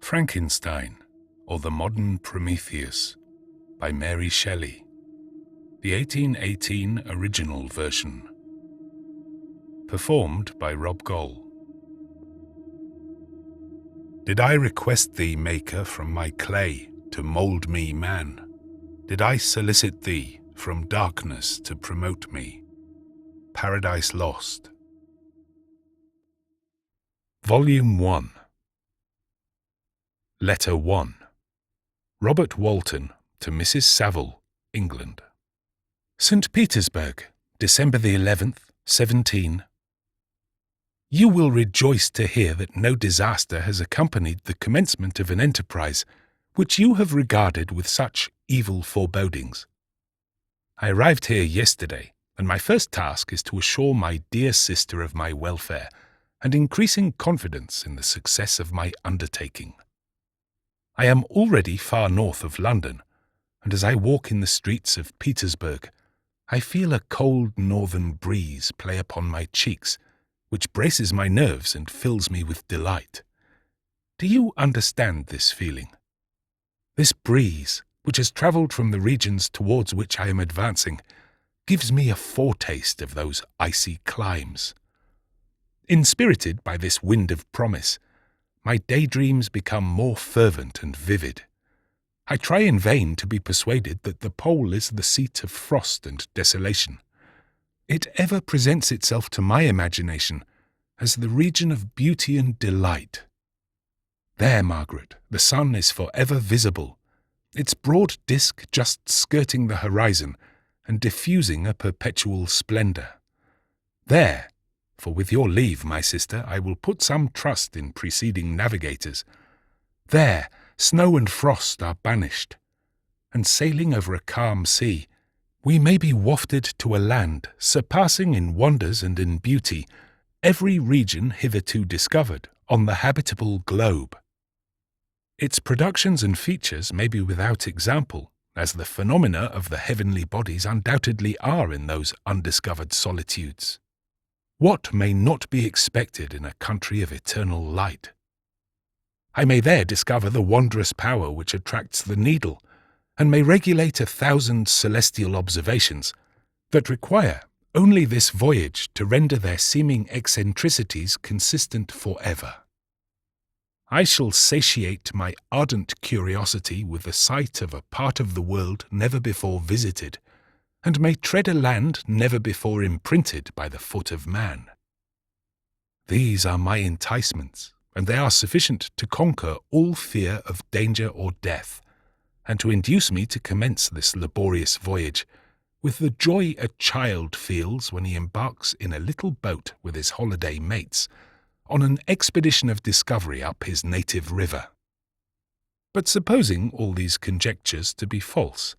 Frankenstein, or the Modern Prometheus, by Mary Shelley, the 1818 original version. Performed by Rob Goll. Did I request thee, Maker, from my clay to mould me man? Did I solicit thee from darkness to promote me? Paradise Lost. Volume 1. Letter 1. Robert Walton to Mrs. Saville, England. St. Petersburg, December the 11th, 17. You will rejoice to hear that no disaster has accompanied the commencement of an enterprise which you have regarded with such evil forebodings. I arrived here yesterday, and my first task is to assure my dear sister of my welfare and increasing confidence in the success of my undertaking. I am already far north of London, and as I walk in the streets of Petersburg, I feel a cold northern breeze play upon my cheeks, which braces my nerves and fills me with delight. Do you understand this feeling? This breeze, which has travelled from the regions towards which I am advancing, gives me a foretaste of those icy climes. Inspirited by this wind of promise, my daydreams become more fervent and vivid. I try in vain to be persuaded that the pole is the seat of frost and desolation. It ever presents itself to my imagination as the region of beauty and delight. There, Margaret, the sun is for ever visible, its broad disk just skirting the horizon and diffusing a perpetual splendour. There, for with your leave, my sister, I will put some trust in preceding navigators. There, snow and frost are banished, and sailing over a calm sea, we may be wafted to a land surpassing in wonders and in beauty every region hitherto discovered on the habitable globe. Its productions and features may be without example, as the phenomena of the heavenly bodies undoubtedly are in those undiscovered solitudes. What may not be expected in a country of eternal light? I may there discover the wondrous power which attracts the needle, and may regulate 1,000 celestial observations that require only this voyage to render their seeming eccentricities consistent forever. I shall satiate my ardent curiosity with the sight of a part of the world never before visited, and may tread a land never before imprinted by the foot of man. These are my enticements, and they are sufficient to conquer all fear of danger or death, and to induce me to commence this laborious voyage with the joy a child feels when he embarks in a little boat with his holiday mates on an expedition of discovery up his native river. But supposing all these conjectures to be false,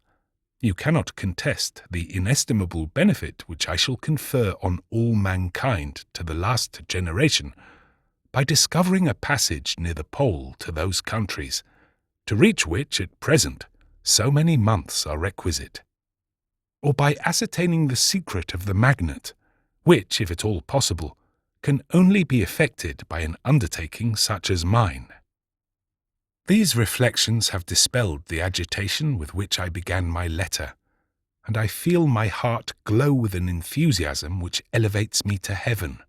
you cannot contest the inestimable benefit which I shall confer on all mankind to the last generation by discovering a passage near the pole to those countries, to reach which at present so many months are requisite, or by ascertaining the secret of the magnet, which, if at all possible, can only be effected by an undertaking such as mine. These reflections have dispelled the agitation with which I began my letter, and I feel my heart glow with an enthusiasm which elevates me to heaven.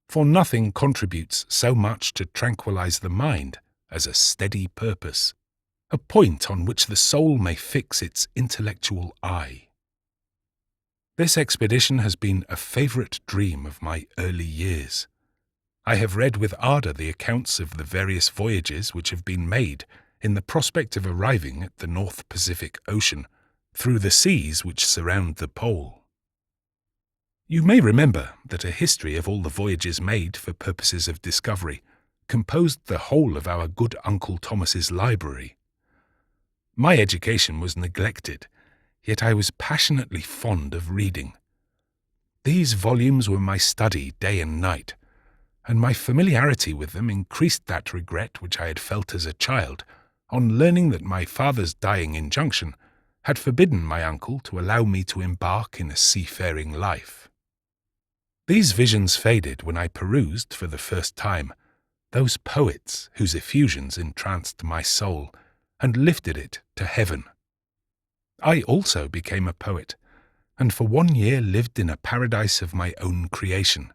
For nothing contributes so much to tranquilize the mind as a steady purpose, a point on which the soul may fix its intellectual eye. This expedition has been a favourite dream of my early years. I have read with ardour the accounts of the various voyages which have been made in the prospect of arriving at the North Pacific Ocean through the seas which surround the pole. You may remember that a history of all the voyages made for purposes of discovery composed the whole of our good Uncle Thomas's library. My education was neglected, yet I was passionately fond of reading. These volumes were my study day and night, and my familiarity with them increased that regret which I had felt as a child on learning that my father's dying injunction had forbidden my uncle to allow me to embark in a seafaring life. These visions faded when I perused for the first time those poets whose effusions entranced my soul and lifted it to heaven. I also became a poet, and for 1 year lived in a paradise of my own creation.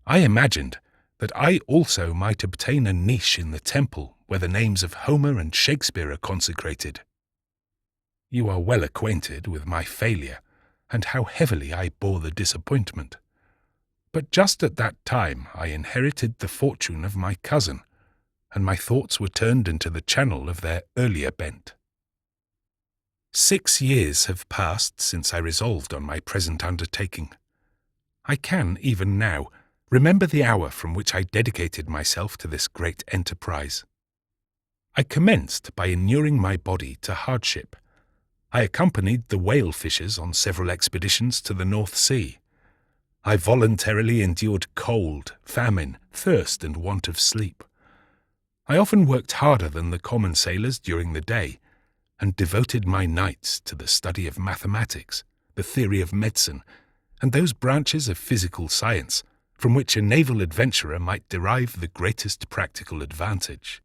I imagined that I also might obtain a niche in the temple where the names of Homer and Shakespeare are consecrated. You are well acquainted with my failure, and how heavily I bore the disappointment. But just at that time I inherited the fortune of my cousin, and my thoughts were turned into the channel of their earlier bent. 6 years have passed since I resolved on my present undertaking. I can, even now, remember the hour from which I dedicated myself to this great enterprise. I commenced by inuring my body to hardship. I accompanied the whale fishers on several expeditions to the North Sea. I voluntarily endured cold, famine, thirst, and want of sleep. I often worked harder than the common sailors during the day, and devoted my nights to the study of mathematics, the theory of medicine, and those branches of physical science from which a naval adventurer might derive the greatest practical advantage.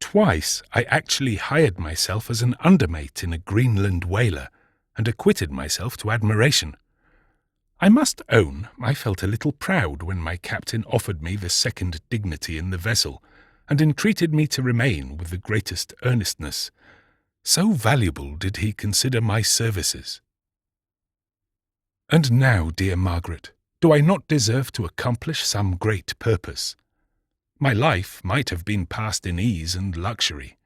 Twice I actually hired myself as an undermate in a Greenland whaler, and acquitted myself to admiration. I must own I felt a little proud when my captain offered me the second dignity in the vessel, and entreated me to remain with the greatest earnestness. So valuable did he consider my services. And now, dear Margaret, do I not deserve to accomplish some great purpose? My life might have been passed in ease and luxury,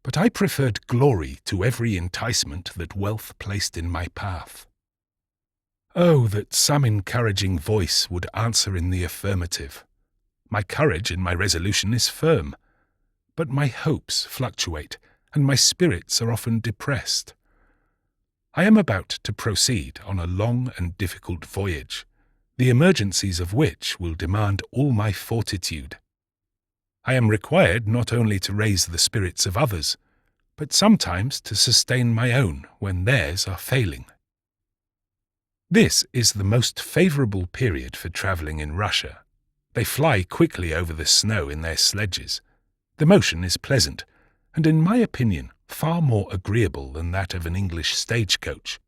but I preferred glory to every enticement that wealth placed in my path. Oh, that some encouraging voice would answer in the affirmative! My courage and my resolution is firm, but my hopes fluctuate, and my spirits are often depressed. I am about to proceed on a long and difficult voyage, the emergencies of which will demand all my fortitude. I am required not only to raise the spirits of others, but sometimes to sustain my own when theirs are failing. This is the most favourable period for travelling in Russia. They fly quickly over the snow in their sledges. The motion is pleasant, and in my opinion far more agreeable than that of an English stagecoach.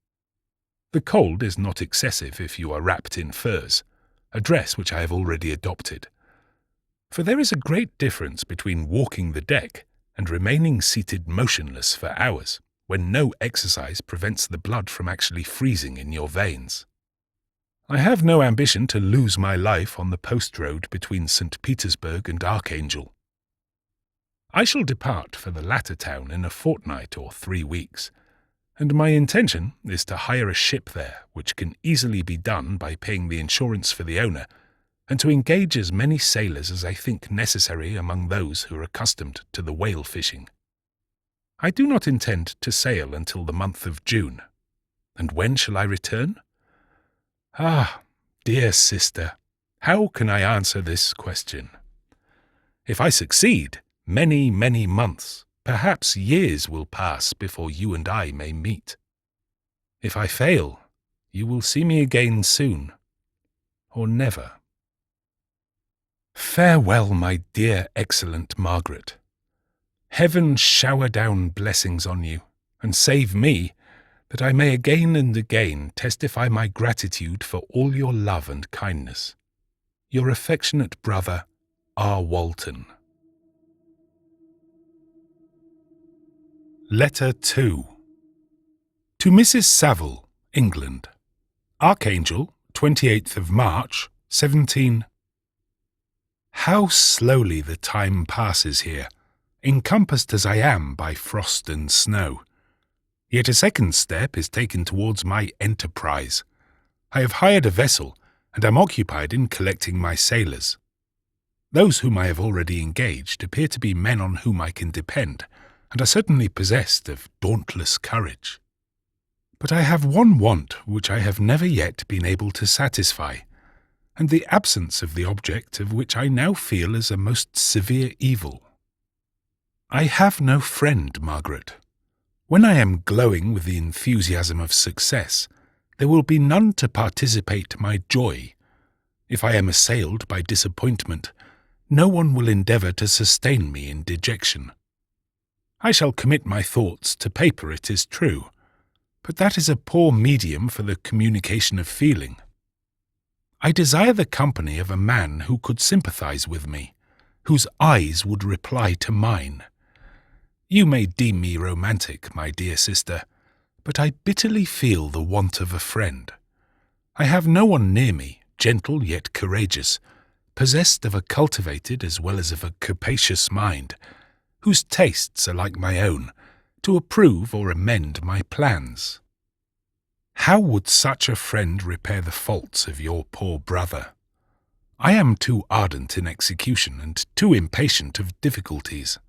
The cold is not excessive if you are wrapped in furs, a dress which I have already adopted. For there is a great difference between walking the deck and remaining seated motionless for hours, when no exercise prevents the blood from actually freezing in your veins. I have no ambition to lose my life on the post road between St. Petersburg and Archangel. I shall depart for the latter town in a fortnight or 3 weeks, and my intention is to hire a ship there, which can easily be done by paying the insurance for the owner, and to engage as many sailors as I think necessary among those who are accustomed to the whale fishing. I do not intend to sail until the month of June. And when shall I return? Ah, dear sister, how can I answer this question? If I succeed, many, many months, perhaps years will pass before you and I may meet. If I fail, you will see me again soon, or never. Farewell, my dear, excellent Margaret. Heaven shower down blessings on you, and save me, that I may again and again testify my gratitude for all your love and kindness. Your affectionate brother, R. Walton. Letter 2. To Mrs. Saville, England. Archangel, 28th of March, 17. How slowly the time passes here, encompassed as I am by frost and snow. Yet a second step is taken towards my enterprise. I have hired a vessel, and am occupied in collecting my sailors. Those whom I have already engaged appear to be men on whom I can depend, and are certainly possessed of dauntless courage. But I have one want which I have never yet been able to satisfy, and the absence of the object of which I now feel as a most severe evil. I have no friend, Margaret. When I am glowing with the enthusiasm of success, there will be none to participate my joy. If I am assailed by disappointment, no one will endeavour to sustain me in dejection. I shall commit my thoughts to paper, it is true, but that is a poor medium for the communication of feeling. I desire the company of a man who could sympathise with me, whose eyes would reply to mine. You may deem me romantic, my dear sister, but I bitterly feel the want of a friend. I have no one near me, gentle yet courageous, possessed of a cultivated as well as of a capacious mind, whose tastes are like my own, to approve or amend my plans. How would such a friend repair the faults of your poor brother? I am too ardent in execution and too impatient of difficulties.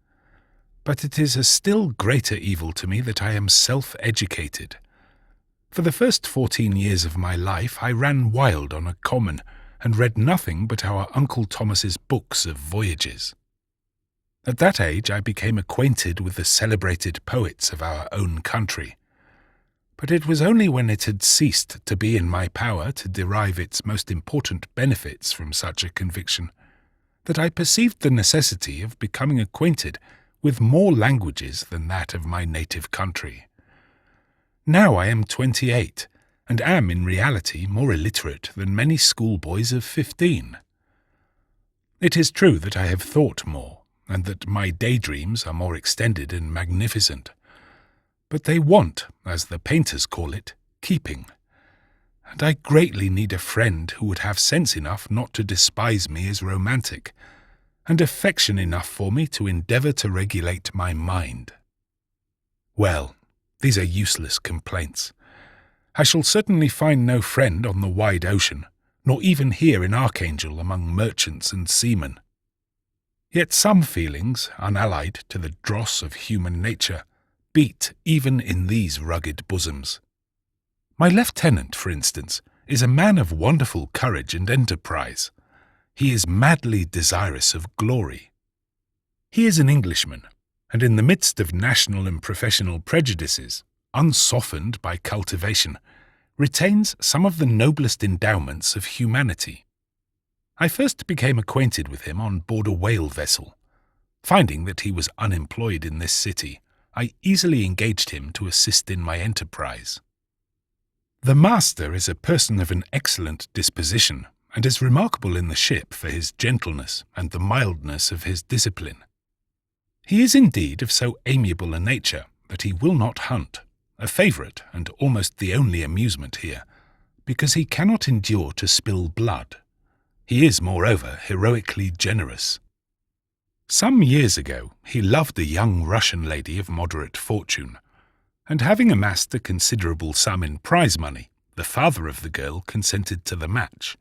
But it is a still greater evil to me that I am self-educated. For the first 14 years of my life I ran wild on a common, and read nothing but our Uncle Thomas's books of voyages. At that age I became acquainted with the celebrated poets of our own country. But it was only when it had ceased to be in my power to derive its most important benefits from such a conviction that I perceived the necessity of becoming acquainted with more languages than that of my native country. Now I am 28, and am in reality more illiterate than many schoolboys of 15. It is true that I have thought more, and that my daydreams are more extended and magnificent. But they want, as the painters call it, keeping. And I greatly need a friend who would have sense enough not to despise me as romantic, and affection enough for me to endeavour to regulate my mind. Well, these are useless complaints. I shall certainly find no friend on the wide ocean, nor even here in Archangel among merchants and seamen. Yet some feelings, unallied to the dross of human nature, beat even in these rugged bosoms. My lieutenant, for instance, is a man of wonderful courage and enterprise. He is madly desirous of glory. He is an Englishman, and in the midst of national and professional prejudices, unsoftened by cultivation, retains some of the noblest endowments of humanity. I first became acquainted with him on board a whale vessel. Finding that he was unemployed in this city, I easily engaged him to assist in my enterprise. The master is a person of an excellent disposition, and is remarkable in the ship for his gentleness and the mildness of his discipline. He is indeed of so amiable a nature that he will not hunt, a favourite and almost the only amusement here, because he cannot endure to spill blood. He is, moreover, heroically generous. Some years ago he loved a young Russian lady of moderate fortune, and having amassed a considerable sum in prize money, the father of the girl consented to the match.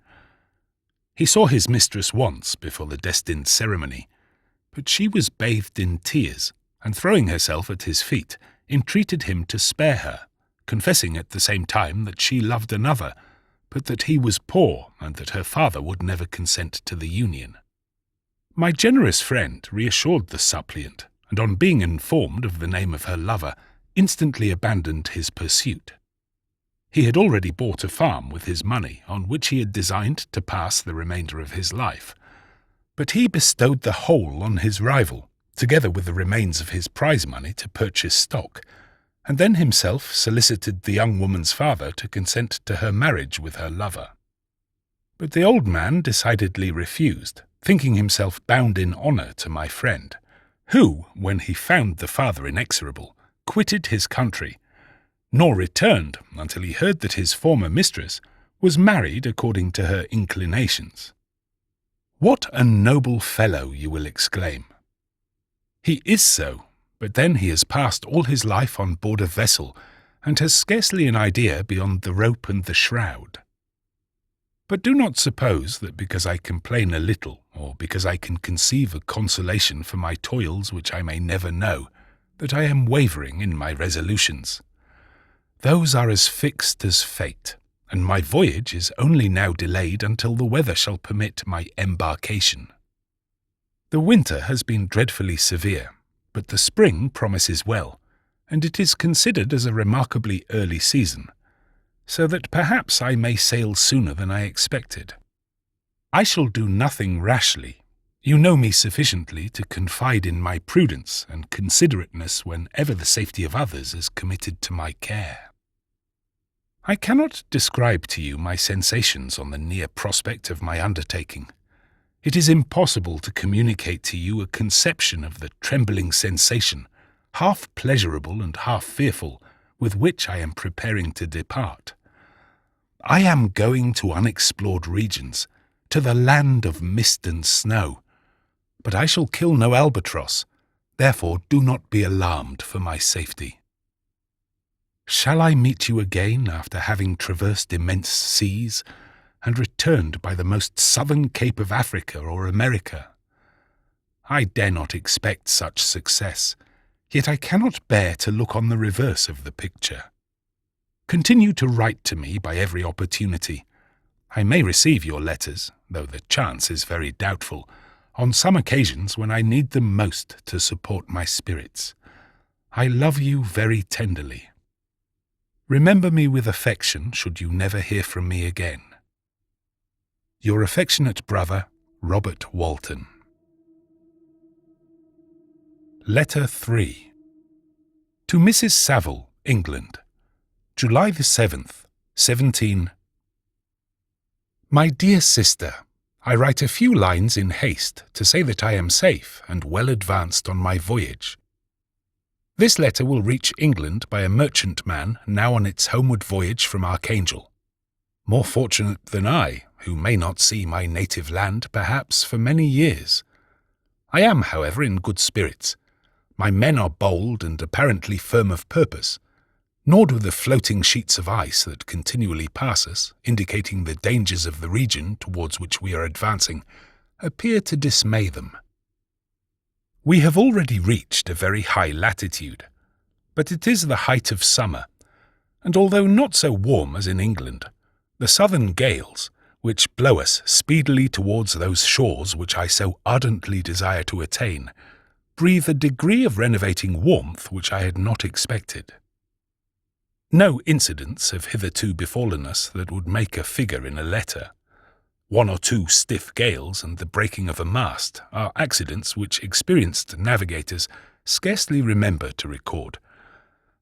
He saw his mistress once before the destined ceremony, but she was bathed in tears, and throwing herself at his feet, entreated him to spare her, confessing at the same time that she loved another, but that he was poor and that her father would never consent to the union. My generous friend reassured the suppliant, and on being informed of the name of her lover, instantly abandoned his pursuit. He had already bought a farm with his money on which he had designed to pass the remainder of his life, but he bestowed the whole on his rival, together with the remains of his prize money to purchase stock, and then himself solicited the young woman's father to consent to her marriage with her lover. But the old man decidedly refused, thinking himself bound in honour to my friend, who, when he found the father inexorable, quitted his country, nor returned until he heard that his former mistress was married according to her inclinations. What a noble fellow, you will exclaim. He is so, but then he has passed all his life on board a vessel, and has scarcely an idea beyond the rope and the shroud. But do not suppose that because I complain a little, or because I can conceive a consolation for my toils which I may never know, that I am wavering in my resolutions. Those are as fixed as fate, and my voyage is only now delayed until the weather shall permit my embarkation. The winter has been dreadfully severe, but the spring promises well, and it is considered as a remarkably early season, so that perhaps I may sail sooner than I expected. I shall do nothing rashly, You know me sufficiently to confide in my prudence and considerateness whenever the safety of others is committed to my care. I cannot describe to you my sensations on the near prospect of my undertaking. It is impossible to communicate to you a conception of the trembling sensation, half pleasurable and half fearful, with which I am preparing to depart. I am going to unexplored regions, to the land of mist and snow, but I shall kill no albatross, therefore do not be alarmed for my safety. Shall I meet you again after having traversed immense seas, and returned by the most southern cape of Africa or America? I dare not expect such success, yet I cannot bear to look on the reverse of the picture. Continue to write to me by every opportunity. I may receive your letters, though the chance is very doubtful, on some occasions when I need them most to support my spirits. I love you very tenderly. Remember me with affection should you never hear from me again. Your affectionate brother, Robert Walton. Letter 3. To Mrs. Saville, England, July the 7th, 17. My dear sister, I write a few lines in haste to say that I am safe and well advanced on my voyage. This letter will reach England by a merchantman now on its homeward voyage from Archangel. More fortunate than I, who may not see my native land, perhaps, for many years. I am, however, in good spirits. My men are bold and apparently firm of purpose, nor do the floating sheets of ice that continually pass us, indicating the dangers of the region towards which we are advancing, appear to dismay them. We have already reached a very high latitude, but it is the height of summer, and although not so warm as in England, the southern gales, which blow us speedily towards those shores which I so ardently desire to attain, breathe a degree of renovating warmth which I had not expected. No incidents have hitherto befallen us that would make a figure in a letter. 1 or 2 stiff gales and the breaking of a mast are accidents which experienced navigators scarcely remember to record,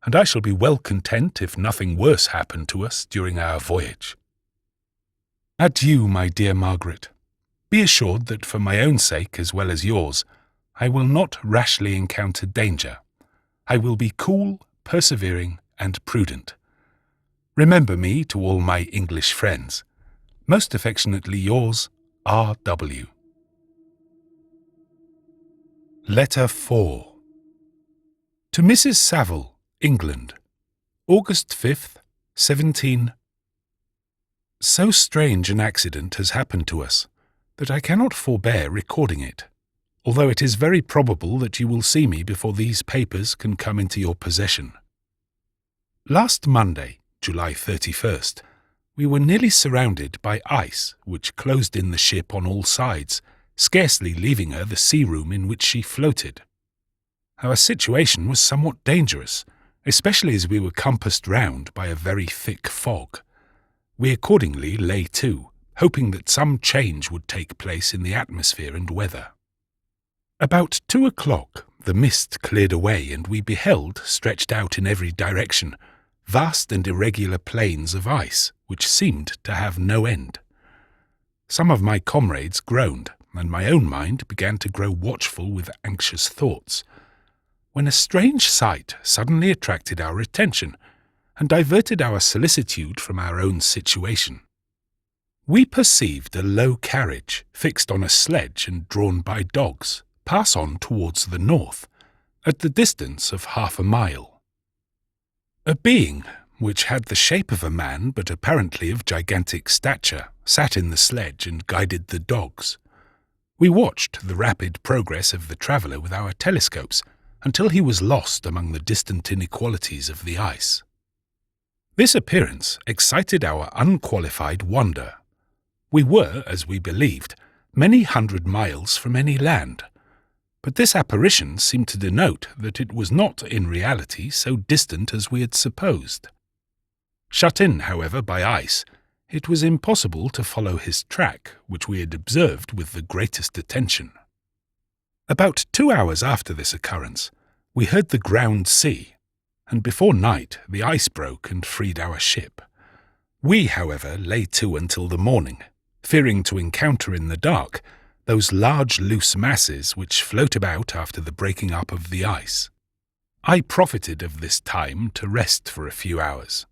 and I shall be well content if nothing worse happen to us during our voyage. Adieu, my dear Margaret. Be assured that for my own sake as well as yours, I will not rashly encounter danger. I will be cool, persevering, and prudent. Remember me to all my English friends. Most affectionately yours, R.W. Letter 4. To Mrs. Saville, England, August 5th, 17. So strange an accident has happened to us that I cannot forbear recording it, although it is very probable that you will see me before these papers can come into your possession. Last Monday, July 31st, we were nearly surrounded by ice which closed in the ship on all sides, scarcely leaving her the sea-room in which she floated. Our situation was somewhat dangerous, especially as we were compassed round by a very thick fog. We accordingly lay to, hoping that some change would take place in the atmosphere and weather. About 2 o'clock the mist cleared away, and we beheld, stretched out in every direction, vast and irregular plains of ice, which seemed to have no end. Some of my comrades groaned, and my own mind began to grow watchful with anxious thoughts, when a strange sight suddenly attracted our attention, and diverted our solicitude from our own situation. We perceived a low carriage, fixed on a sledge and drawn by dogs, pass on towards the north, at the distance of half a mile. A being, which had the shape of a man but apparently of gigantic stature, sat in the sledge and guided the dogs. We watched the rapid progress of the traveller with our telescopes until he was lost among the distant inequalities of the ice. This appearance excited our unqualified wonder. We were, as we believed, many hundred miles from any land, but this apparition seemed to denote that it was not in reality so distant as we had supposed. Shut in, however, by ice, it was impossible to follow his track, which we had observed with the greatest attention. About 2 hours after this occurrence, we heard the ground sea, and before night the ice broke and freed our ship. We, however, lay to until the morning, fearing to encounter in the dark those large loose masses which float about after the breaking up of the ice. I profited of this time to rest for a few hours.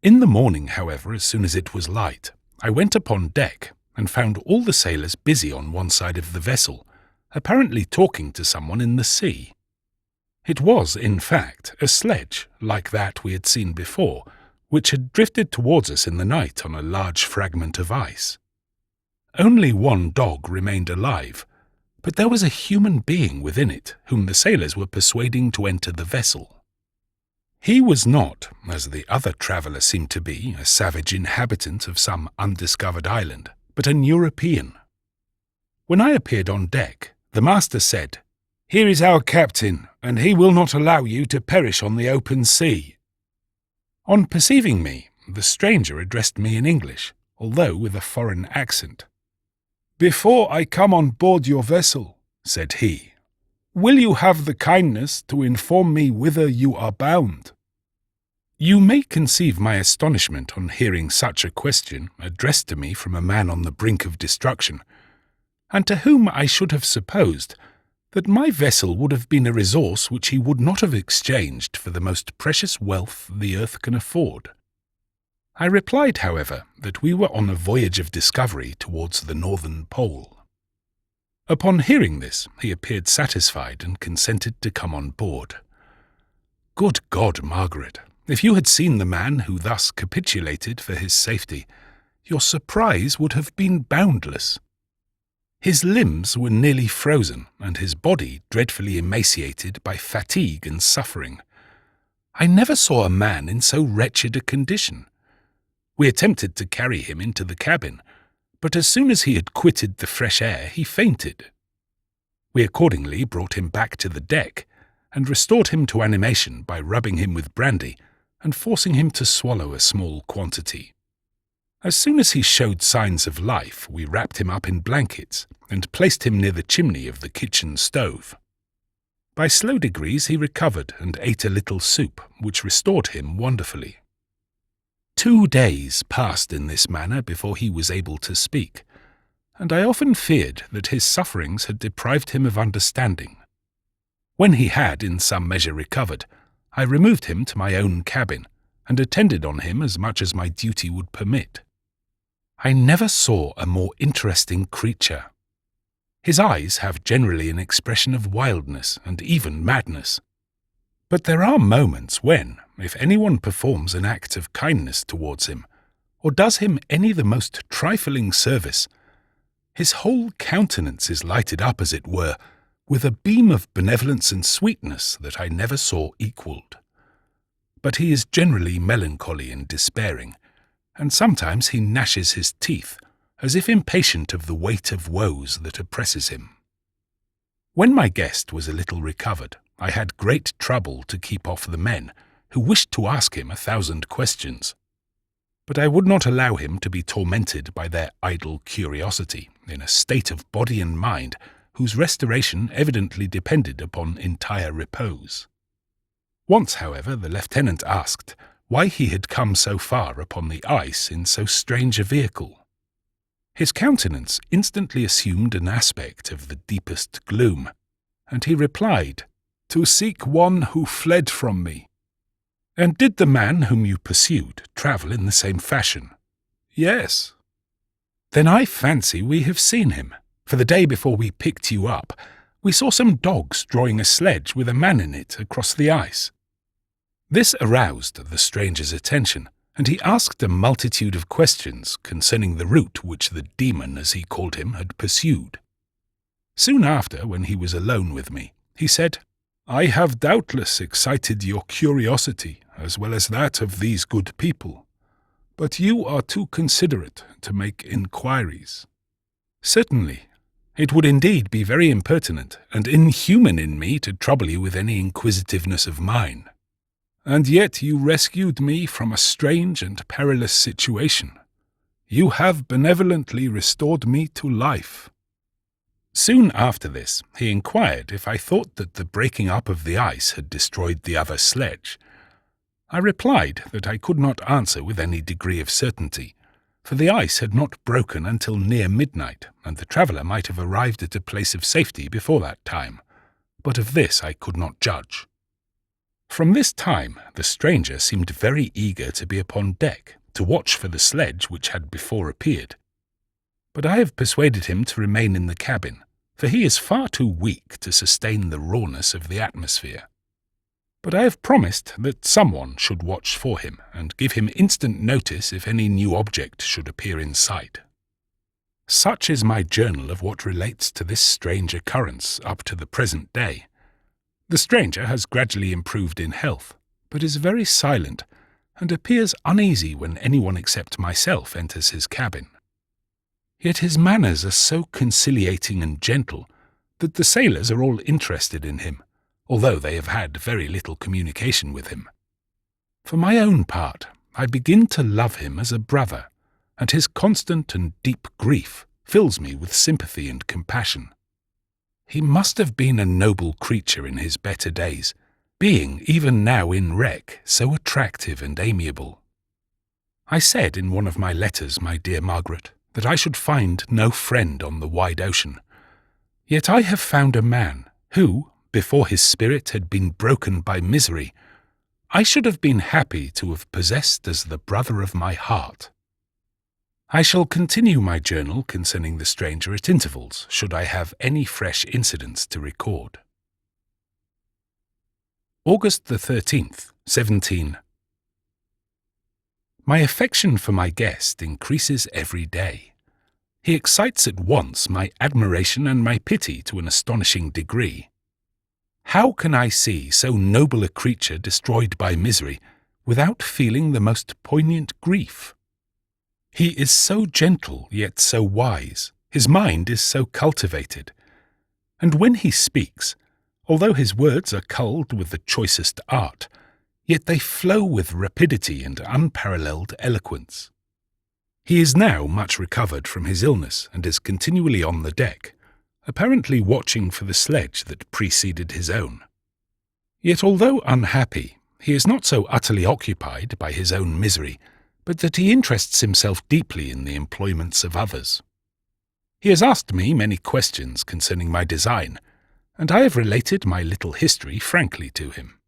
In the morning, however, as soon as it was light, I went upon deck and found all the sailors busy on one side of the vessel, apparently talking to someone in the sea. It was, in fact, a sledge, like that we had seen before, which had drifted towards us in the night on a large fragment of ice. Only one dog remained alive, but there was a human being within it whom the sailors were persuading to enter the vessel. He was not, as the other traveller seemed to be, a savage inhabitant of some undiscovered island, but an European. When I appeared on deck, the master said, "Here is our captain, and he will not allow you to perish on the open sea." On perceiving me, the stranger addressed me in English, although with a foreign accent. "Before I come on board your vessel," said he, "will you have the kindness to inform me whither you are bound?" You may conceive my astonishment on hearing such a question addressed to me from a man on the brink of destruction, and to whom I should have supposed that my vessel would have been a resource which he would not have exchanged for the most precious wealth the earth can afford. I replied, however, that we were on a voyage of discovery towards the northern pole. Upon hearing this, he appeared satisfied and consented to come on board. Good God, Margaret, if you had seen the man who thus capitulated for his safety, your surprise would have been boundless. His limbs were nearly frozen, and his body dreadfully emaciated by fatigue and suffering. I never saw a man in so wretched a condition. We attempted to carry him into the cabin, but as soon as he had quitted the fresh air, he fainted. We accordingly brought him back to the deck, and restored him to animation by rubbing him with brandy and forcing him to swallow a small quantity. As soon as he showed signs of life, we wrapped him up in blankets and placed him near the chimney of the kitchen stove. By slow degrees he recovered and ate a little soup, which restored him wonderfully. 2 days passed in this manner before he was able to speak, and I often feared that his sufferings had deprived him of understanding. When he had in some measure recovered, I removed him to my own cabin, and attended on him as much as my duty would permit. I never saw a more interesting creature. His eyes have generally an expression of wildness and even madness. But there are moments when, if anyone performs an act of kindness towards him, or does him any the most trifling service, his whole countenance is lighted up, as it were, with a beam of benevolence and sweetness that I never saw equalled. But he is generally melancholy and despairing, and sometimes he gnashes his teeth, as if impatient of the weight of woes that oppresses him. When my guest was a little recovered, I had great trouble to keep off the men, who wished to ask him 1,000 questions. But I would not allow him to be tormented by their idle curiosity, in a state of body and mind whose restoration evidently depended upon entire repose. Once, however, the lieutenant asked why he had come so far upon the ice in so strange a vehicle. His countenance instantly assumed an aspect of the deepest gloom, and he replied, "To seek one who fled from me." "And did the man whom you pursued travel in the same fashion?" "Yes." "Then I fancy we have seen him, for the day before we picked you up, we saw some dogs drawing a sledge with a man in it across the ice." This aroused the stranger's attention, and he asked a multitude of questions concerning the route which the demon, as he called him, had pursued. Soon after, when he was alone with me, he said, "I have doubtless excited your curiosity, as well as that of these good people, but you are too considerate to make inquiries." "Certainly. It would indeed be very impertinent and inhuman in me to trouble you with any inquisitiveness of mine." "And yet you rescued me from a strange and perilous situation. You have benevolently restored me to life." Soon after this, he inquired if I thought that the breaking up of the ice had destroyed the other sledge. I replied that I could not answer with any degree of certainty, for the ice had not broken until near midnight, and the traveller might have arrived at a place of safety before that time, but of this I could not judge. From this time the stranger seemed very eager to be upon deck, to watch for the sledge which had before appeared. But I have persuaded him to remain in the cabin, for he is far too weak to sustain the rawness of the atmosphere. But I have promised that someone should watch for him, and give him instant notice if any new object should appear in sight. Such is my journal of what relates to this strange occurrence up to the present day. The stranger has gradually improved in health, but is very silent, and appears uneasy when anyone except myself enters his cabin. Yet his manners are so conciliating and gentle that the sailors are all interested in him, although they have had very little communication with him. For my own part, I begin to love him as a brother, and his constant and deep grief fills me with sympathy and compassion. He must have been a noble creature in his better days, being even now in wreck so attractive and amiable. I said in one of my letters, my dear Margaret, that I should find no friend on the wide ocean. Yet I have found a man who, before his spirit had been broken by misery, I should have been happy to have possessed as the brother of my heart. I shall continue my journal concerning the stranger at intervals, should I have any fresh incidents to record. August the 13th, 17. My affection for my guest increases every day. He excites at once my admiration and my pity to an astonishing degree. How can I see so noble a creature destroyed by misery without feeling the most poignant grief? He is so gentle yet so wise, his mind is so cultivated, and when he speaks, although his words are culled with the choicest art, yet they flow with rapidity and unparalleled eloquence. He is now much recovered from his illness and is continually on the deck, apparently watching for the sledge that preceded his own. Yet although unhappy, he is not so utterly occupied by his own misery, but that he interests himself deeply in the employments of others. He has asked me many questions concerning my design, and I have related my little history frankly to him.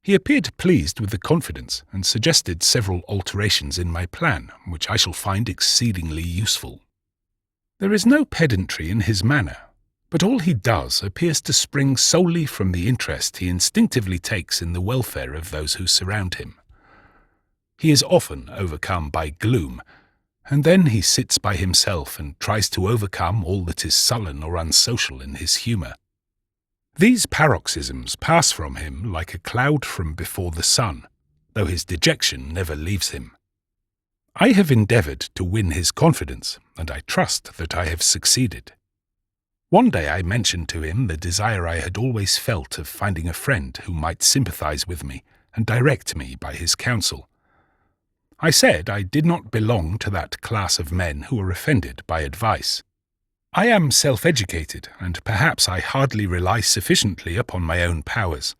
He appeared pleased with the confidence, and suggested several alterations in my plan, which I shall find exceedingly useful. There is no pedantry in his manner, but all he does appears to spring solely from the interest he instinctively takes in the welfare of those who surround him. He is often overcome by gloom, and then he sits by himself and tries to overcome all that is sullen or unsocial in his humour. These paroxysms pass from him like a cloud from before the sun, though his dejection never leaves him. I have endeavoured to win his confidence, and I trust that I have succeeded. One day I mentioned to him the desire I had always felt of finding a friend who might sympathize with me and direct me by his counsel. I said I did not belong to that class of men who are offended by advice. I am self-educated, and perhaps I hardly rely sufficiently upon my own powers.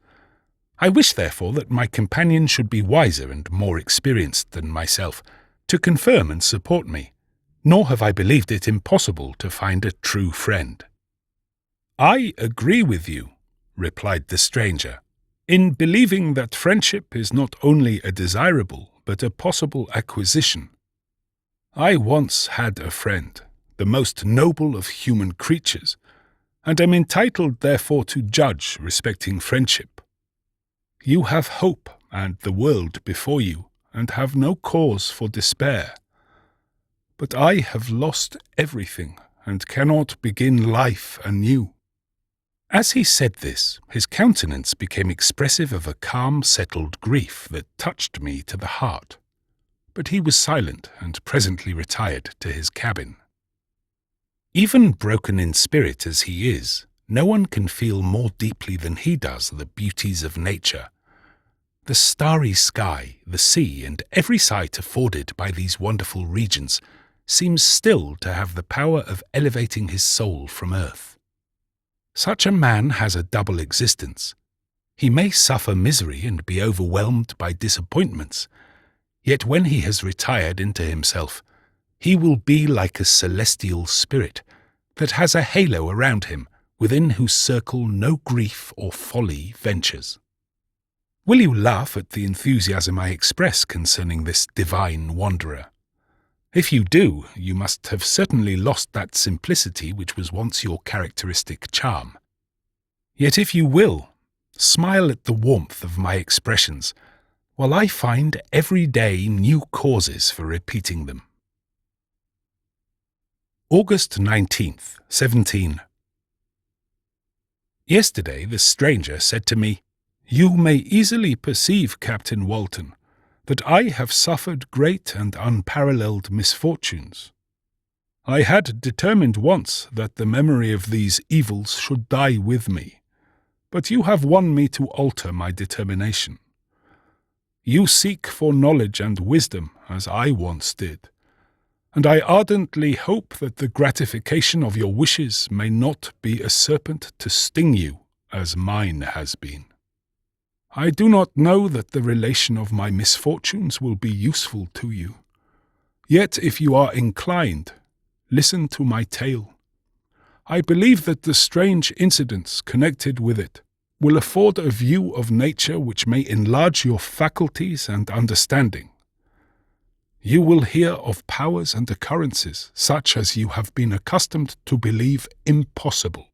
I wish, therefore, that my companion should be wiser and more experienced than myself, to confirm and support me, nor have I believed it impossible to find a true friend. I agree with you, replied the stranger, in believing that friendship is not only a desirable but a possible acquisition. I once had a friend, the most noble of human creatures, and am entitled therefore to judge respecting friendship. You have hope and the world before you, and have no cause for despair. But I have lost everything, and cannot begin life anew. As he said this, his countenance became expressive of a calm, settled grief that touched me to the heart. But he was silent, and presently retired to his cabin. Even broken in spirit as he is, no one can feel more deeply than he does the beauties of nature. The starry sky, the sea, and every sight afforded by these wonderful regions seems still to have the power of elevating his soul from earth. Such a man has a double existence. He may suffer misery and be overwhelmed by disappointments, yet when he has retired into himself, he will be like a celestial spirit that has a halo around him, within whose circle no grief or folly ventures. Will you laugh at the enthusiasm I express concerning this divine wanderer? If you do, you must have certainly lost that simplicity which was once your characteristic charm. Yet if you will, smile at the warmth of my expressions, while I find every day new causes for repeating them. August 19th, 17. Yesterday the stranger said to me, "You may easily perceive, Captain Walton, that I have suffered great and unparalleled misfortunes. I had determined once that the memory of these evils should die with me, but you have won me to alter my determination. You seek for knowledge and wisdom, as I once did, and I ardently hope that the gratification of your wishes may not be a serpent to sting you, as mine has been. I do not know that the relation of my misfortunes will be useful to you. Yet if you are inclined, listen to my tale. I believe that the strange incidents connected with it will afford a view of nature which may enlarge your faculties and understanding. You will hear of powers and occurrences such as you have been accustomed to believe impossible.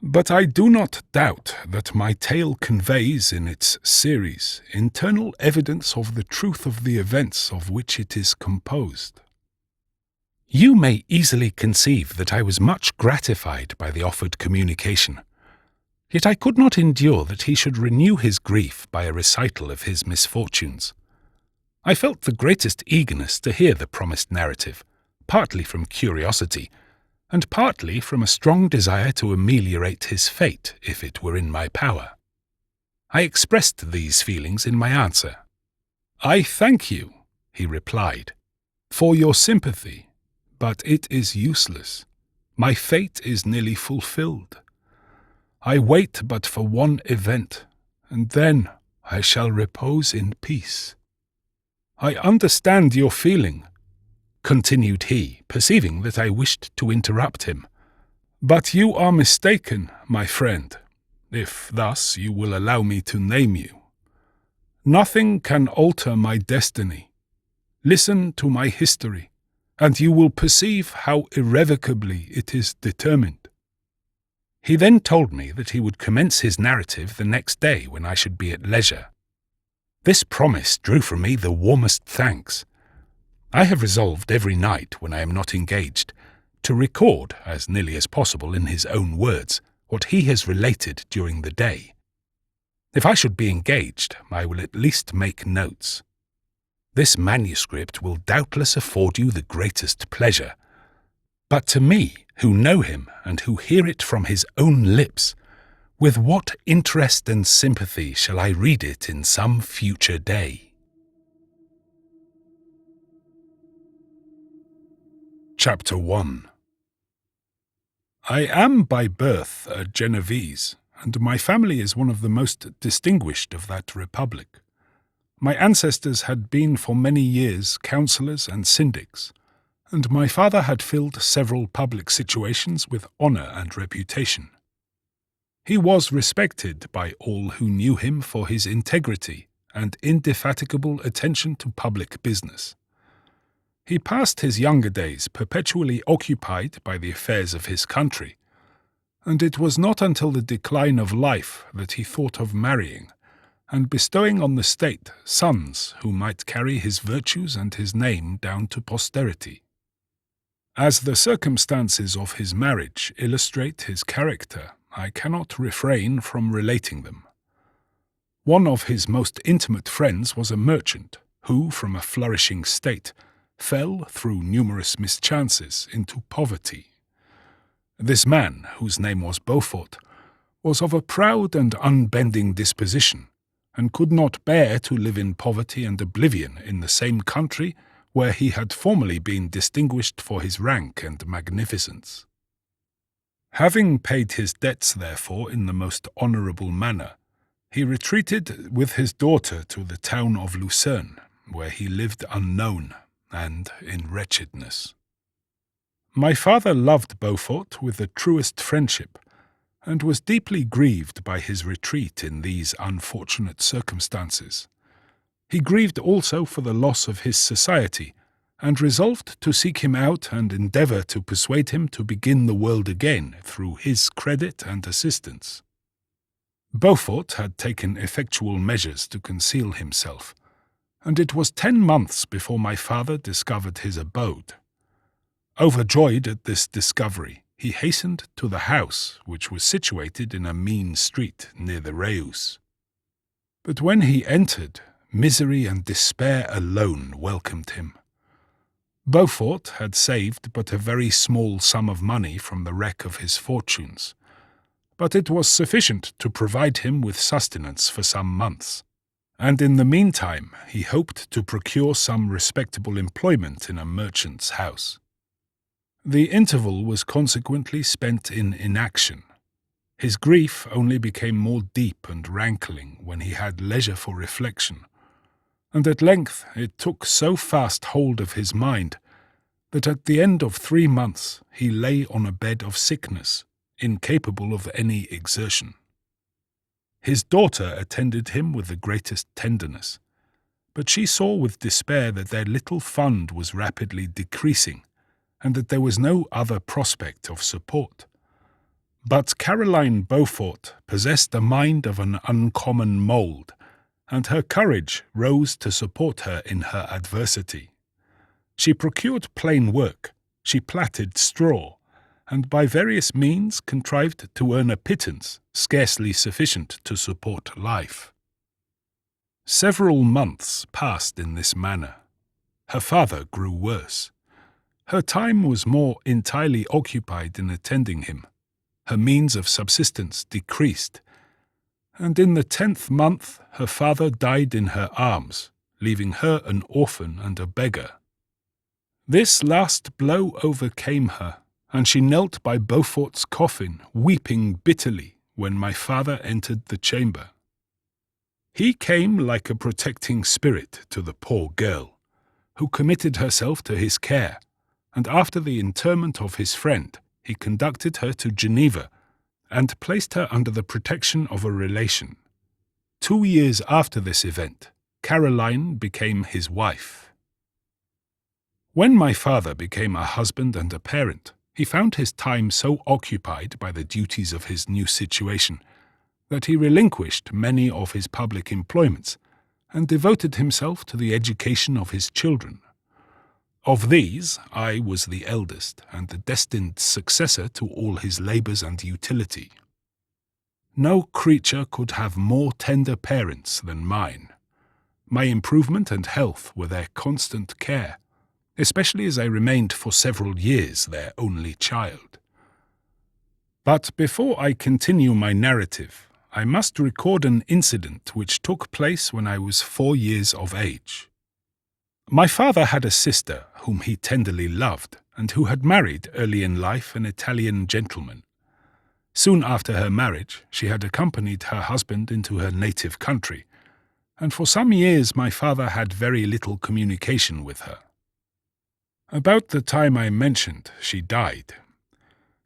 But I do not doubt that my tale conveys in its series internal evidence of the truth of the events of which it is composed. You may easily conceive that I was much gratified by the offered communication, yet I could not endure that he should renew his grief by a recital of his misfortunes. I felt the greatest eagerness to hear the promised narrative, partly from curiosity, and partly from a strong desire to ameliorate his fate if it were in my power. I expressed these feelings in my answer. "I thank you," he replied, "for your sympathy, but it is useless. My fate is nearly fulfilled. I wait but for one event, and then I shall repose in peace. I understand your feeling," continued he, perceiving that I wished to interrupt him. "But you are mistaken, my friend, if thus you will allow me to name you. Nothing can alter my destiny. Listen to my history, and you will perceive how irrevocably it is determined." He then told me that he would commence his narrative the next day when I should be at leisure. This promise drew from me the warmest thanks. I have resolved every night, when I am not engaged, to record, as nearly as possible in his own words, what he has related during the day. If I should be engaged, I will at least make notes. This manuscript will doubtless afford you the greatest pleasure, but to me, who know him and who hear it from his own lips, with what interest and sympathy shall I read it in some future day? Chapter 1. I am by birth a Genoese, and my family is one of the most distinguished of that republic. My ancestors had been for many years councillors and syndics, and my father had filled several public situations with honour and reputation. He was respected by all who knew him for his integrity and indefatigable attention to public business. He passed his younger days perpetually occupied by the affairs of his country, and it was not until the decline of life that he thought of marrying, and bestowing on the state sons who might carry his virtues and his name down to posterity. As the circumstances of his marriage illustrate his character, I cannot refrain from relating them. One of his most intimate friends was a merchant, who, from a flourishing state, fell, through numerous mischances, into poverty. This man, whose name was Beaufort, was of a proud and unbending disposition, and could not bear to live in poverty and oblivion in the same country where he had formerly been distinguished for his rank and magnificence. Having paid his debts, therefore, in the most honourable manner, he retreated with his daughter to the town of Lucerne, where he lived unknown and in wretchedness. My father loved Beaufort with the truest friendship, and was deeply grieved by his retreat in these unfortunate circumstances. He grieved also for the loss of his society, and resolved to seek him out and endeavour to persuade him to begin the world again through his credit and assistance. Beaufort had taken effectual measures to conceal himself, and it was 10 months before my father discovered his abode. Overjoyed at this discovery, he hastened to the house, which was situated in a mean street near the Reus. But when he entered, misery and despair alone welcomed him. Beaufort had saved but a very small sum of money from the wreck of his fortunes, but it was sufficient to provide him with sustenance for some months, and in the meantime he hoped to procure some respectable employment in a merchant's house. The interval was consequently spent in inaction. His grief only became more deep and rankling when he had leisure for reflection, and at length it took so fast hold of his mind that at the end of 3 months he lay on a bed of sickness, incapable of any exertion. His daughter attended him with the greatest tenderness, but she saw with despair that their little fund was rapidly decreasing, and that there was no other prospect of support. But Caroline Beaufort possessed a mind of an uncommon mould, and her courage rose to support her in her adversity. She procured plain work, she plaited straw, and by various means contrived to earn a pittance scarcely sufficient to support life. Several months passed in this manner. Her father grew worse. Her time was more entirely occupied in attending him. Her means of subsistence decreased, and in the 10th month her father died in her arms, leaving her an orphan and a beggar. This last blow overcame her, and she knelt by Beaufort's coffin, weeping bitterly, when my father entered the chamber. He came like a protecting spirit to the poor girl, who committed herself to his care, and after the interment of his friend, he conducted her to Geneva, and placed her under the protection of a relation. 2 years after this event, Caroline became his wife. When my father became a husband and a parent, he found his time so occupied by the duties of his new situation that he relinquished many of his public employments, and devoted himself to the education of his children. Of these, I was the eldest, and the destined successor to all his labours and utility. No creature could have more tender parents than mine. My improvement and health were their constant care, especially as I remained for several years their only child. But before I continue my narrative, I must record an incident which took place when I was 4 years of age. My father had a sister whom he tenderly loved, and who had married early in life an Italian gentleman. Soon after her marriage, she had accompanied her husband into her native country, and for some years my father had very little communication with her. About the time I mentioned, she died,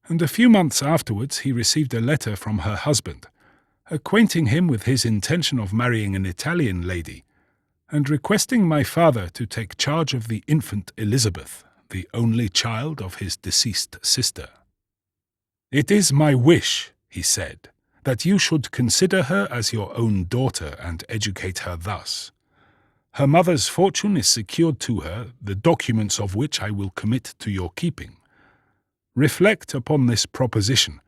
and a few months afterwards he received a letter from her husband, acquainting him with his intention of marrying an Italian lady, and requesting my father to take charge of the infant Elizabeth, the only child of his deceased sister. "It is my wish," he said, "that you should consider her as your own daughter and educate her thus. Her mother's fortune is secured to her, the documents of which I will commit to your keeping. Reflect upon this proposition,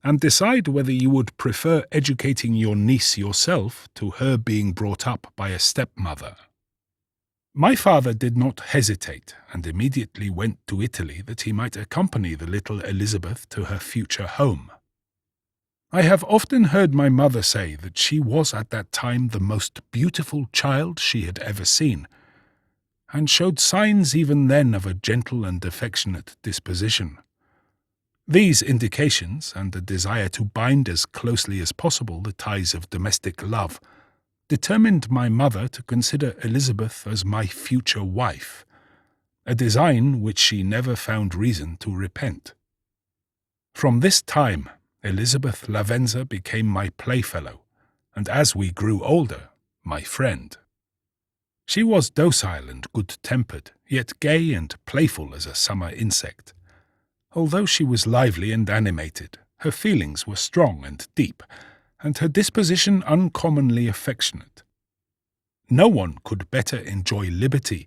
and decide whether you would prefer educating your niece yourself to her being brought up by a stepmother." My father did not hesitate, and immediately went to Italy that he might accompany the little Elizabeth to her future home. I have often heard my mother say that she was at that time the most beautiful child she had ever seen, and showed signs even then of a gentle and affectionate disposition. These indications, and the desire to bind as closely as possible the ties of domestic love, determined my mother to consider Elizabeth as my future wife, a design which she never found reason to repent. From this time, Elizabeth Lavenza became my playfellow, and as we grew older, my friend. She was docile and good-tempered, yet gay and playful as a summer insect. Although she was lively and animated, her feelings were strong and deep, and her disposition uncommonly affectionate. No one could better enjoy liberty,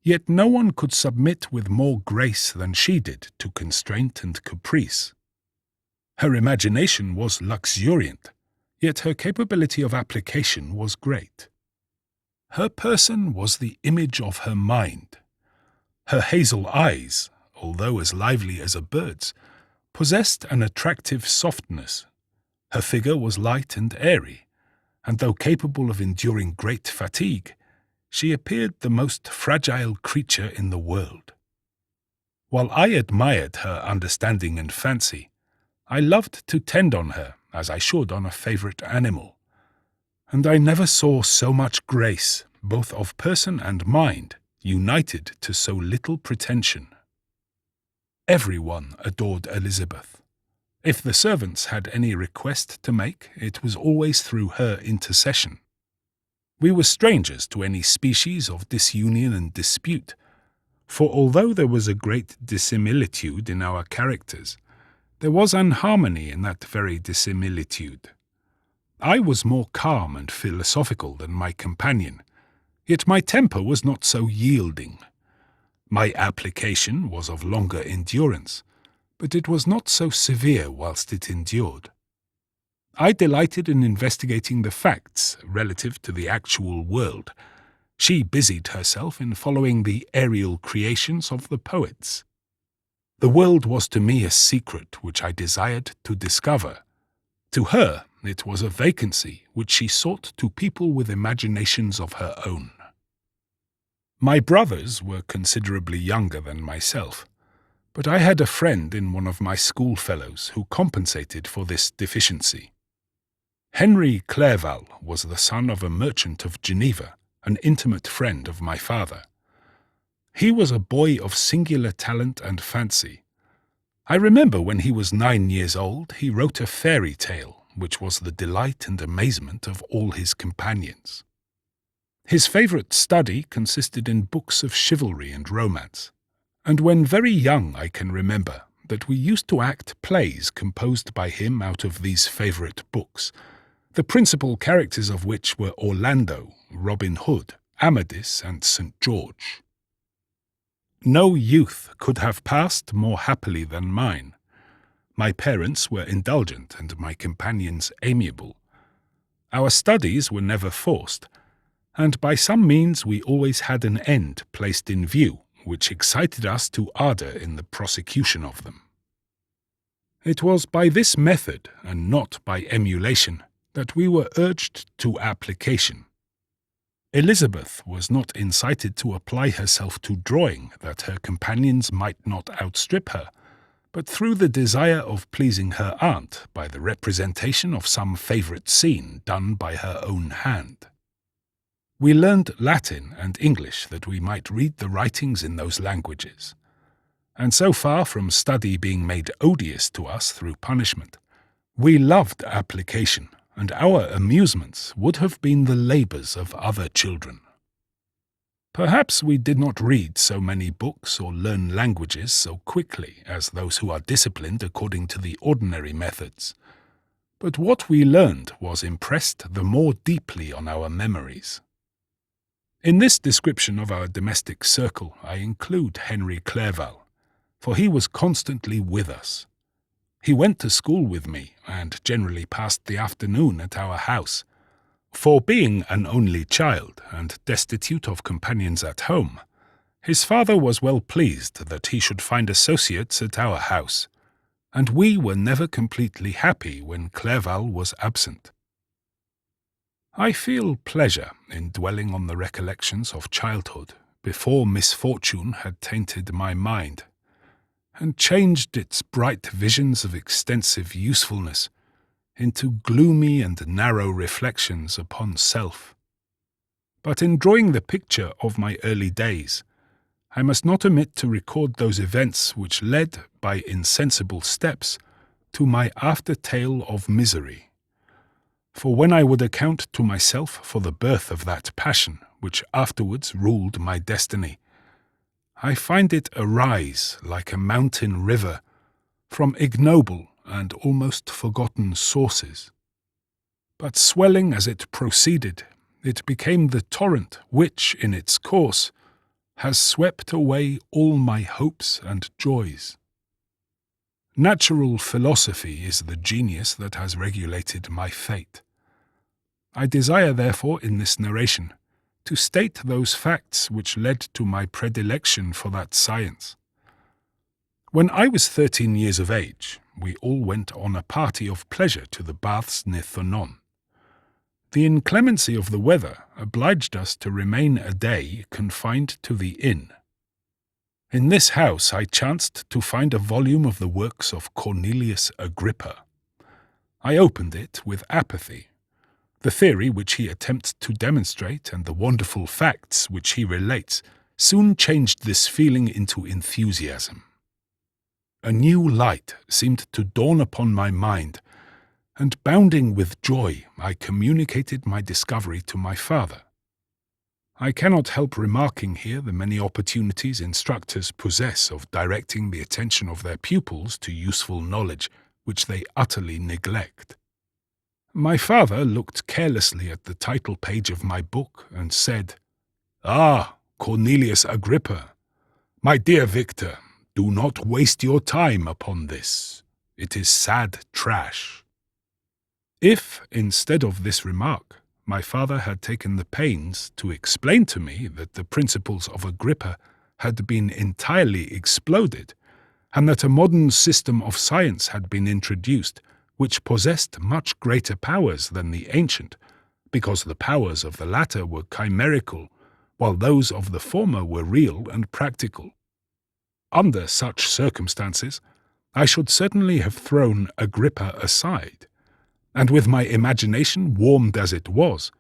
yet no one could submit with more grace than she did to constraint and caprice. Her imagination was luxuriant, yet her capability of application was great. Her person was the image of her mind. Her hazel eyes, although as lively as a bird's, possessed an attractive softness. Her figure was light and airy, and though capable of enduring great fatigue, she appeared the most fragile creature in the world. While I admired her understanding and fancy, I loved to tend on her as I should on a favourite animal, and I never saw so much grace, both of person and mind, united to so little pretension. Everyone adored Elizabeth. If the servants had any request to make, it was always through her intercession. We were strangers to any species of disunion and dispute, for although there was a great dissimilitude in our characters, there was an harmony in that very dissimilitude. I was more calm and philosophical than my companion, yet my temper was not so yielding. My application was of longer endurance, but it was not so severe whilst it endured. I delighted in investigating the facts relative to the actual world. She busied herself in following the aerial creations of the poets. The world was to me a secret which I desired to discover. To her it was a vacancy which she sought to people with imaginations of her own. My brothers were considerably younger than myself, but I had a friend in one of my schoolfellows who compensated for this deficiency. Henry Clerval was the son of a merchant of Geneva, an intimate friend of my father. He was a boy of singular talent and fancy. I remember when he was 9 years old, he wrote a fairy tale, which was the delight and amazement of all his companions. His favourite study consisted in books of chivalry and romance, and when very young I can remember that we used to act plays composed by him out of these favourite books, the principal characters of which were Orlando, Robin Hood, Amadis, and St. George. No youth could have passed more happily than mine. My parents were indulgent and my companions amiable. Our studies were never forced, and by some means we always had an end placed in view, which excited us to ardour in the prosecution of them. It was by this method, and not by emulation, that we were urged to application. Elizabeth was not incited to apply herself to drawing that her companions might not outstrip her, but through the desire of pleasing her aunt by the representation of some favourite scene done by her own hand. We learned Latin and English that we might read the writings in those languages, and so far from study being made odious to us through punishment, we loved application, and our amusements would have been the labours of other children. Perhaps we did not read so many books or learn languages so quickly as those who are disciplined according to the ordinary methods, but what we learned was impressed the more deeply on our memories. In this description of our domestic circle I include Henry Clerval, for he was constantly with us. He went to school with me, and generally passed the afternoon at our house. For being an only child, and destitute of companions at home, his father was well pleased that he should find associates at our house, and we were never completely happy when Clerval was absent. I feel pleasure in dwelling on the recollections of childhood before misfortune had tainted my mind, and changed its bright visions of extensive usefulness into gloomy and narrow reflections upon self. But in drawing the picture of my early days, I must not omit to record those events which led, by insensible steps, to my after-tale of misery. For when I would account to myself for the birth of that passion which afterwards ruled my destiny, I find it arise like a mountain river from ignoble and almost forgotten sources. But swelling as it proceeded, it became the torrent which, in its course, has swept away all my hopes and joys. Natural philosophy is the genius that has regulated my fate. I desire, therefore, in this narration, to state those facts which led to my predilection for that science. When I was 13 years of age, we all went on a party of pleasure to the baths near Thonon. The inclemency of the weather obliged us to remain a day confined to the inn. In this house I chanced to find a volume of the works of Cornelius Agrippa. I opened it with apathy. The theory which he attempts to demonstrate and the wonderful facts which he relates soon changed this feeling into enthusiasm. A new light seemed to dawn upon my mind, and bounding with joy, I communicated my discovery to my father. I cannot help remarking here the many opportunities instructors possess of directing the attention of their pupils to useful knowledge, which they utterly neglect. My father looked carelessly at the title page of my book and said, "Ah, Cornelius Agrippa! My dear Victor, do not waste your time upon this. It is sad trash." If, instead of this remark, my father had taken the pains to explain to me that the principles of Agrippa had been entirely exploded, and that a modern system of science had been introduced, which possessed much greater powers than the ancient, because the powers of the latter were chimerical, while those of the former were real and practical. Under such circumstances, I should certainly have thrown Agrippa aside, and with my imagination warmed as it was,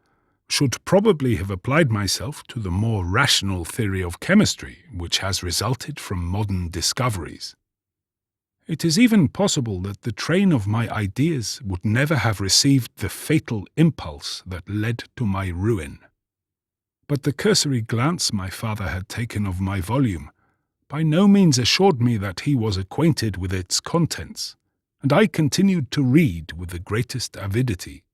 should probably have applied myself to the more rational theory of chemistry which has resulted from modern discoveries. It is even possible that the train of my ideas would never have received the fatal impulse that led to my ruin. But the cursory glance my father had taken of my volume by no means assured me that he was acquainted with its contents, and I continued to read with the greatest avidity.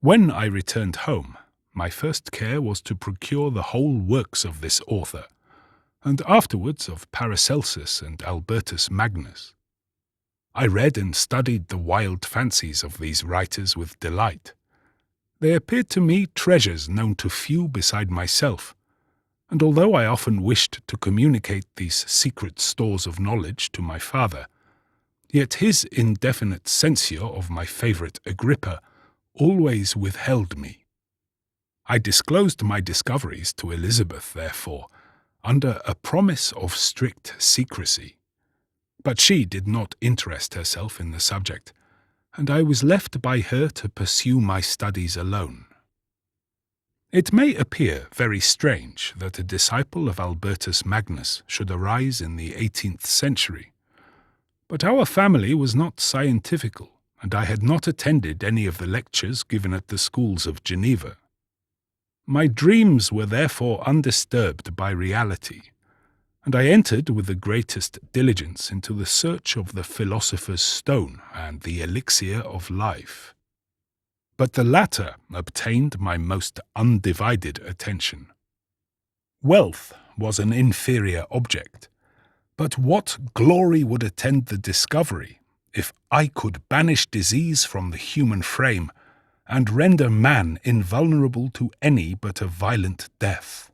When I returned home, my first care was to procure the whole works of this author, and afterwards of Paracelsus and Albertus Magnus. I read and studied the wild fancies of these writers with delight. They appeared to me treasures known to few beside myself, and although I often wished to communicate these secret stores of knowledge to my father, yet his indefinite censure of my favourite Agrippa always withheld me. I disclosed my discoveries to Elizabeth, therefore, under a promise of strict secrecy. But she did not interest herself in the subject, and I was left by her to pursue my studies alone. It may appear very strange that a disciple of Albertus Magnus should arise in the 18th century, but our family was not scientifical, and I had not attended any of the lectures given at the schools of Geneva. My dreams were therefore undisturbed by reality, and I entered with the greatest diligence into the search of the philosopher's stone and the elixir of life. But the latter obtained my most undivided attention. Wealth was an inferior object, but what glory would attend the discovery if I could banish disease from the human frame and render man invulnerable to any but a violent death?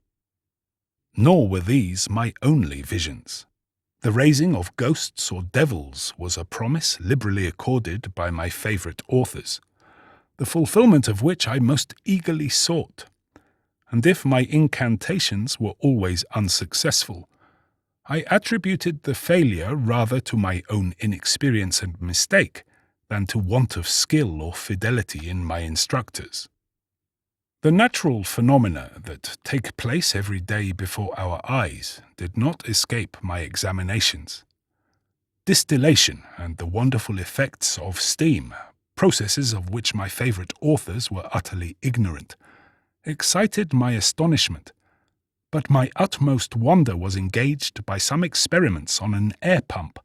Nor were these my only visions. The raising of ghosts or devils was a promise liberally accorded by my favourite authors, the fulfilment of which I most eagerly sought, and if my incantations were always unsuccessful, I attributed the failure rather to my own inexperience and mistake than to want of skill or fidelity in my instructors. The natural phenomena that take place every day before our eyes did not escape my examinations. Distillation and the wonderful effects of steam, processes of which my favourite authors were utterly ignorant, excited my astonishment, but my utmost wonder was engaged by some experiments on an air pump,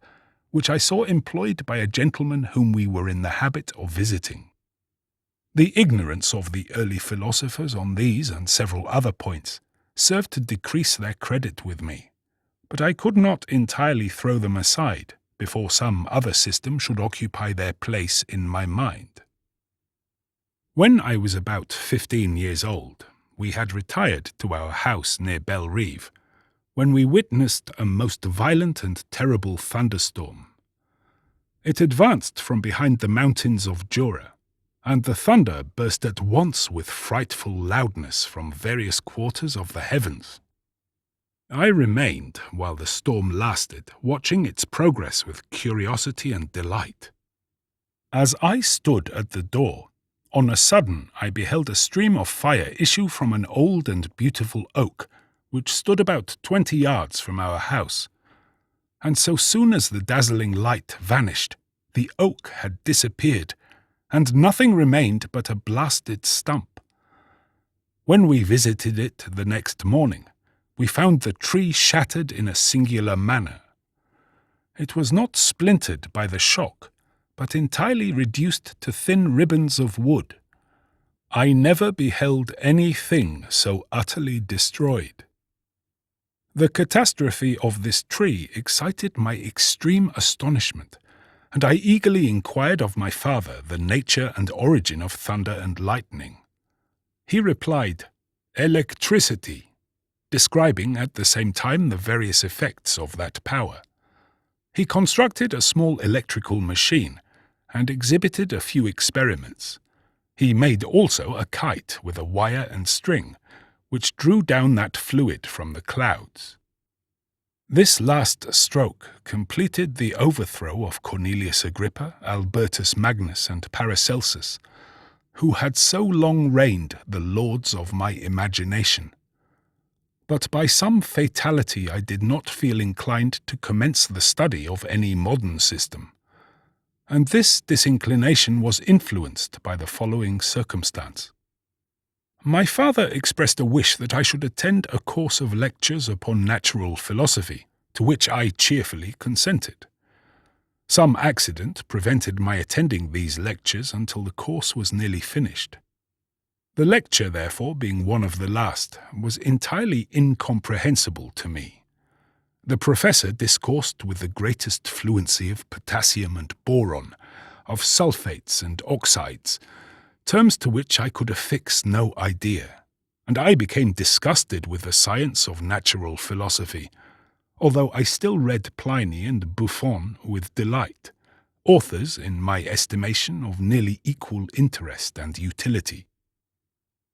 which I saw employed by a gentleman whom we were in the habit of visiting. The ignorance of the early philosophers on these and several other points served to decrease their credit with me, but I could not entirely throw them aside before some other system should occupy their place in my mind. When I was about 15 years old, we had retired to our house near Bellerive, when we witnessed a most violent and terrible thunderstorm. It advanced from behind the mountains of Jura, and the thunder burst at once with frightful loudness from various quarters of the heavens. I remained, while the storm lasted, watching its progress with curiosity and delight. As I stood at the door, on a sudden I beheld a stream of fire issue from an old and beautiful oak, which stood about 20 yards from our house, and so soon as the dazzling light vanished, the oak had disappeared, and nothing remained but a blasted stump. When we visited it the next morning, we found the tree shattered in a singular manner. It was not splintered by the shock, but entirely reduced to thin ribbons of wood. I never beheld anything so utterly destroyed. The catastrophe of this tree excited my extreme astonishment, and I eagerly inquired of my father the nature and origin of thunder and lightning. He replied, "Electricity," describing at the same time the various effects of that power. He constructed a small electrical machine, and exhibited a few experiments. He made also a kite with a wire and string, which drew down that fluid from the clouds. This last stroke completed the overthrow of Cornelius Agrippa, Albertus Magnus, and Paracelsus, who had so long reigned the lords of my imagination. But by some fatality I did not feel inclined to commence the study of any modern system, and this disinclination was influenced by the following circumstance. My father expressed a wish that I should attend a course of lectures upon natural philosophy, to which I cheerfully consented. Some accident prevented my attending these lectures until the course was nearly finished. The lecture, therefore, being one of the last, was entirely incomprehensible to me. The professor discoursed with the greatest fluency of potassium and boron, of sulfates and oxides, terms to which I could affix no idea, and I became disgusted with the science of natural philosophy, although I still read Pliny and Buffon with delight, authors, in my estimation, of nearly equal interest and utility.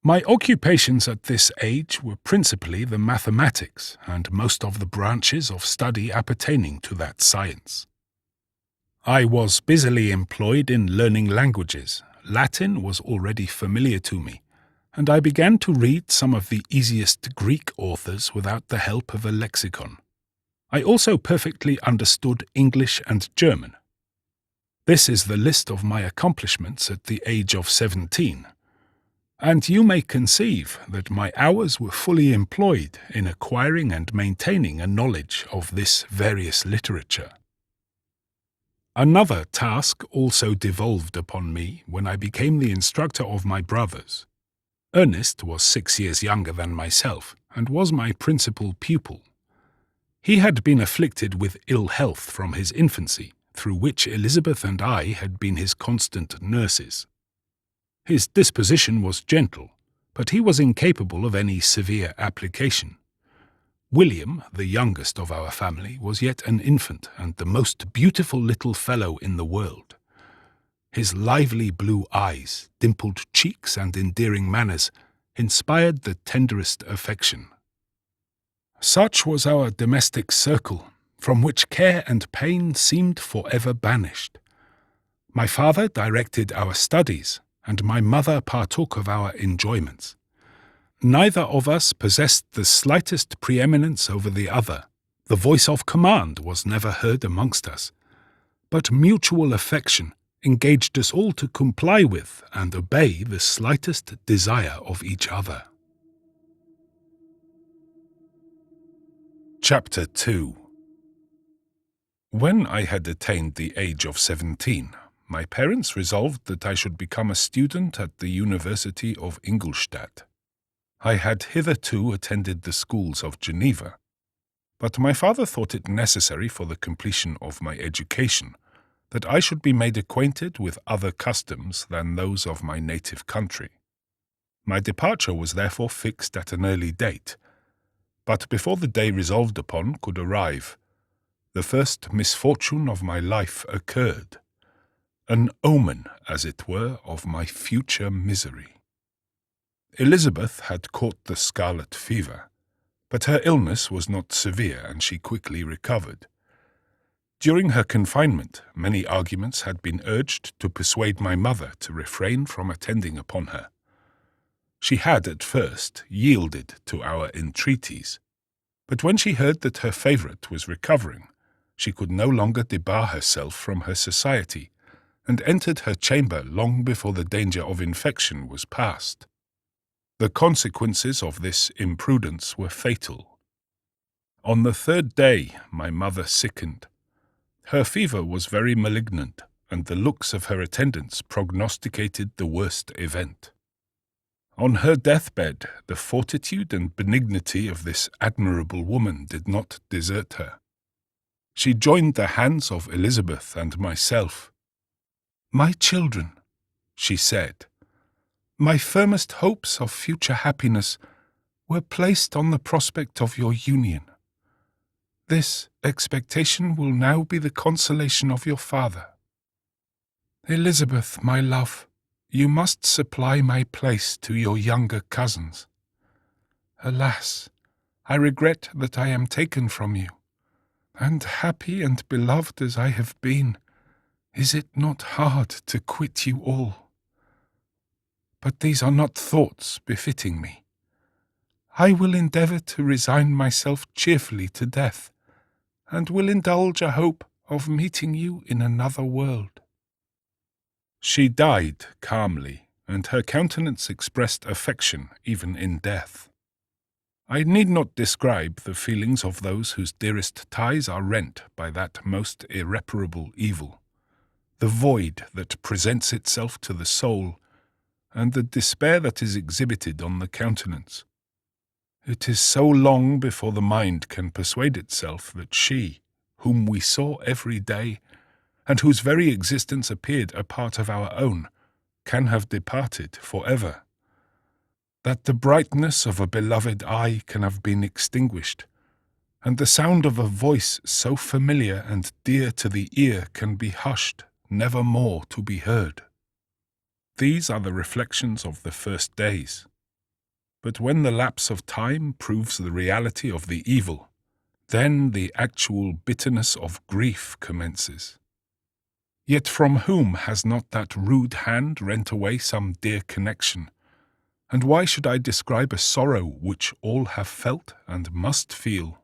My occupations at this age were principally the mathematics and most of the branches of study appertaining to that science. I was busily employed in learning languages. Latin was already familiar to me, and I began to read some of the easiest Greek authors without the help of a lexicon. I also perfectly understood English and German. This is the list of my accomplishments at the age of 17, and you may conceive that my hours were fully employed in acquiring and maintaining a knowledge of this various literature. Another task also devolved upon me when I became the instructor of my brothers. Ernest was 6 years younger than myself, and was my principal pupil. He had been afflicted with ill health from his infancy, through which Elizabeth and I had been his constant nurses. His disposition was gentle, but he was incapable of any severe application. William, the youngest of our family, was yet an infant and the most beautiful little fellow in the world. His lively blue eyes, dimpled cheeks, and endearing manners inspired the tenderest affection. Such was our domestic circle, from which care and pain seemed forever banished. My father directed our studies, and my mother partook of our enjoyments. Neither of us possessed the slightest preeminence over the other. The voice of command was never heard amongst us, but mutual affection engaged us all to comply with and obey the slightest desire of each other. Chapter 2. When I had attained the age of 17, my parents resolved that I should become a student at the University of Ingolstadt. I had hitherto attended the schools of Geneva, but my father thought it necessary for the completion of my education that I should be made acquainted with other customs than those of my native country. My departure was therefore fixed at an early date, but before the day resolved upon could arrive, the first misfortune of my life occurred, an omen, as it were, of my future misery. Elizabeth had caught the scarlet fever, but her illness was not severe and she quickly recovered. During her confinement, many arguments had been urged to persuade my mother to refrain from attending upon her. She had at first yielded to our entreaties, but when she heard that her favourite was recovering, she could no longer debar herself from her society, and entered her chamber long before the danger of infection was past. The consequences of this imprudence were fatal. On the third day my mother sickened. Her fever was very malignant, and the looks of her attendants prognosticated the worst event. On her deathbed, the fortitude and benignity of this admirable woman did not desert her. She joined the hands of Elizabeth and myself. "My children," she said, "my firmest hopes of future happiness were placed on the prospect of your union. This expectation will now be the consolation of your father. Elizabeth, my love, you must supply my place to your younger cousins. Alas, I regret that I am taken from you, and happy and beloved as I have been, is it not hard to quit you all? But these are not thoughts befitting me. I will endeavour to resign myself cheerfully to death, and will indulge a hope of meeting you in another world." She died calmly, and her countenance expressed affection even in death. I need not describe the feelings of those whose dearest ties are rent by that most irreparable evil, the void that presents itself to the soul, and the despair that is exhibited on the countenance. It is so long before the mind can persuade itself that she, whom we saw every day, and whose very existence appeared a part of our own, can have departed forever. That the brightness of a beloved eye can have been extinguished, and the sound of a voice so familiar and dear to the ear can be hushed, never more to be heard. These are the reflections of the first days. But when the lapse of time proves the reality of the evil, then the actual bitterness of grief commences. Yet from whom has not that rude hand rent away some dear connection? And why should I describe a sorrow which all have felt and must feel?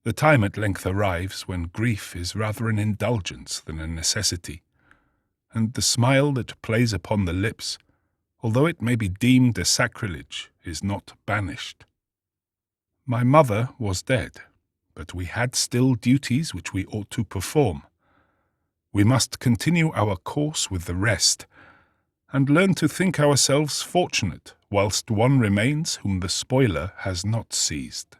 The time at length arrives when grief is rather an indulgence than a necessity, and the smile that plays upon the lips, although it may be deemed a sacrilege, is not banished. My mother was dead, but we had still duties which we ought to perform. We must continue our course with the rest, and learn to think ourselves fortunate whilst one remains whom the spoiler has not seized.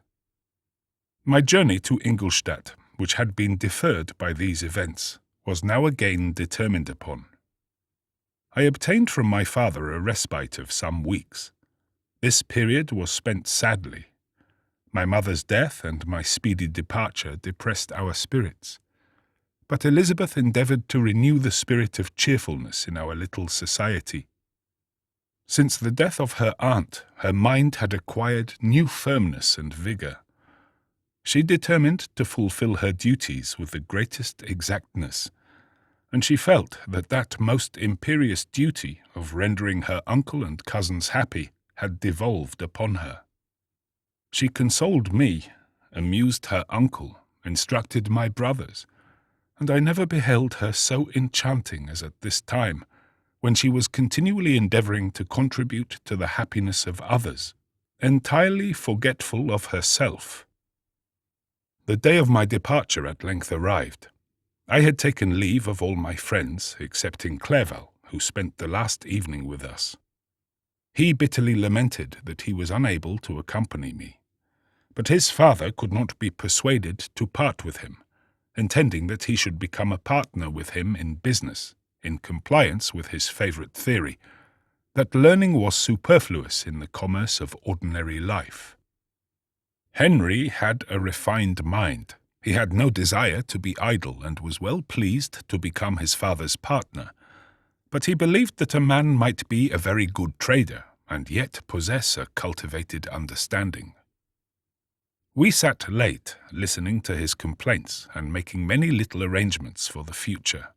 My journey to Ingolstadt, which had been deferred by these events, was now again determined upon. I obtained from my father a respite of some weeks. This period was spent sadly. My mother's death and my speedy departure depressed our spirits, but Elizabeth endeavoured to renew the spirit of cheerfulness in our little society. Since the death of her aunt, her mind had acquired new firmness and vigour, She determined to fulfill her duties with the greatest exactness, and she felt that that most imperious duty of rendering her uncle and cousins happy had devolved upon her. She consoled me, amused her uncle, instructed my brothers, and I never beheld her so enchanting as at this time, when she was continually endeavouring to contribute to the happiness of others, entirely forgetful of herself. The day of my departure at length arrived. I had taken leave of all my friends, excepting Clerval, who spent the last evening with us. He bitterly lamented that he was unable to accompany me, but his father could not be persuaded to part with him, intending that he should become a partner with him in business, in compliance with his favourite theory, that learning was superfluous in the commerce of ordinary life. Henry had a refined mind. He had no desire to be idle and was well pleased to become his father's partner, but he believed that a man might be a very good trader and yet possess a cultivated understanding. We sat late, listening to his complaints and making many little arrangements for the future.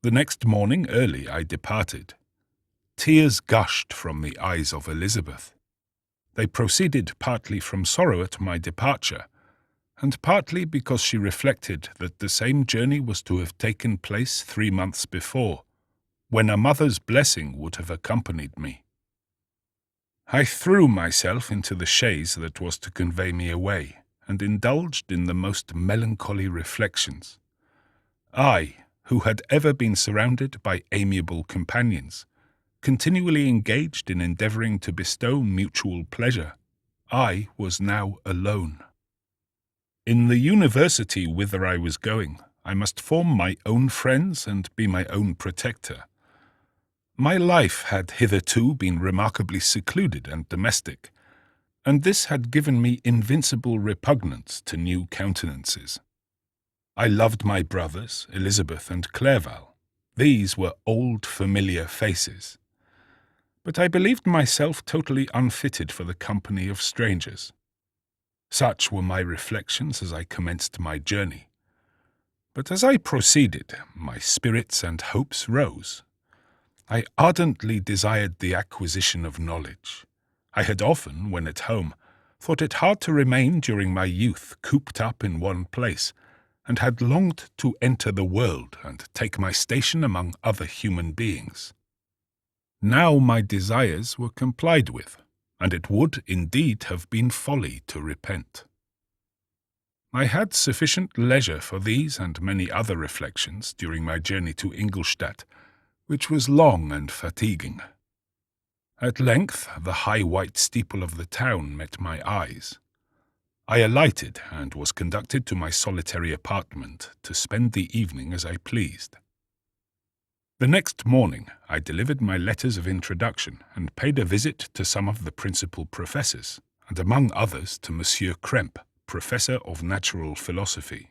The next morning early I departed. Tears gushed from the eyes of Elizabeth. They proceeded partly from sorrow at my departure, and partly because she reflected that the same journey was to have taken place 3 months before, when a mother's blessing would have accompanied me. I threw myself into the chaise that was to convey me away, and indulged in the most melancholy reflections. I, who had ever been surrounded by amiable companions, continually engaged in endeavouring to bestow mutual pleasure, I was now alone. In the university whither I was going, I must form my own friends and be my own protector. My life had hitherto been remarkably secluded and domestic, and this had given me invincible repugnance to new countenances. I loved my brothers, Elizabeth and Clerval. These were old familiar faces. But I believed myself totally unfitted for the company of strangers. Such were my reflections as I commenced my journey. But as I proceeded, my spirits and hopes rose. I ardently desired the acquisition of knowledge. I had often, when at home, thought it hard to remain during my youth cooped up in one place, and had longed to enter the world and take my station among other human beings. Now my desires were complied with, and it would indeed have been folly to repent. I had sufficient leisure for these and many other reflections during my journey to Ingolstadt, which was long and fatiguing. At length the high white steeple of the town met my eyes. I alighted and was conducted to my solitary apartment to spend the evening as I pleased. The next morning I delivered my letters of introduction and paid a visit to some of the principal professors, and among others to Monsieur Krempe, Professor of Natural Philosophy.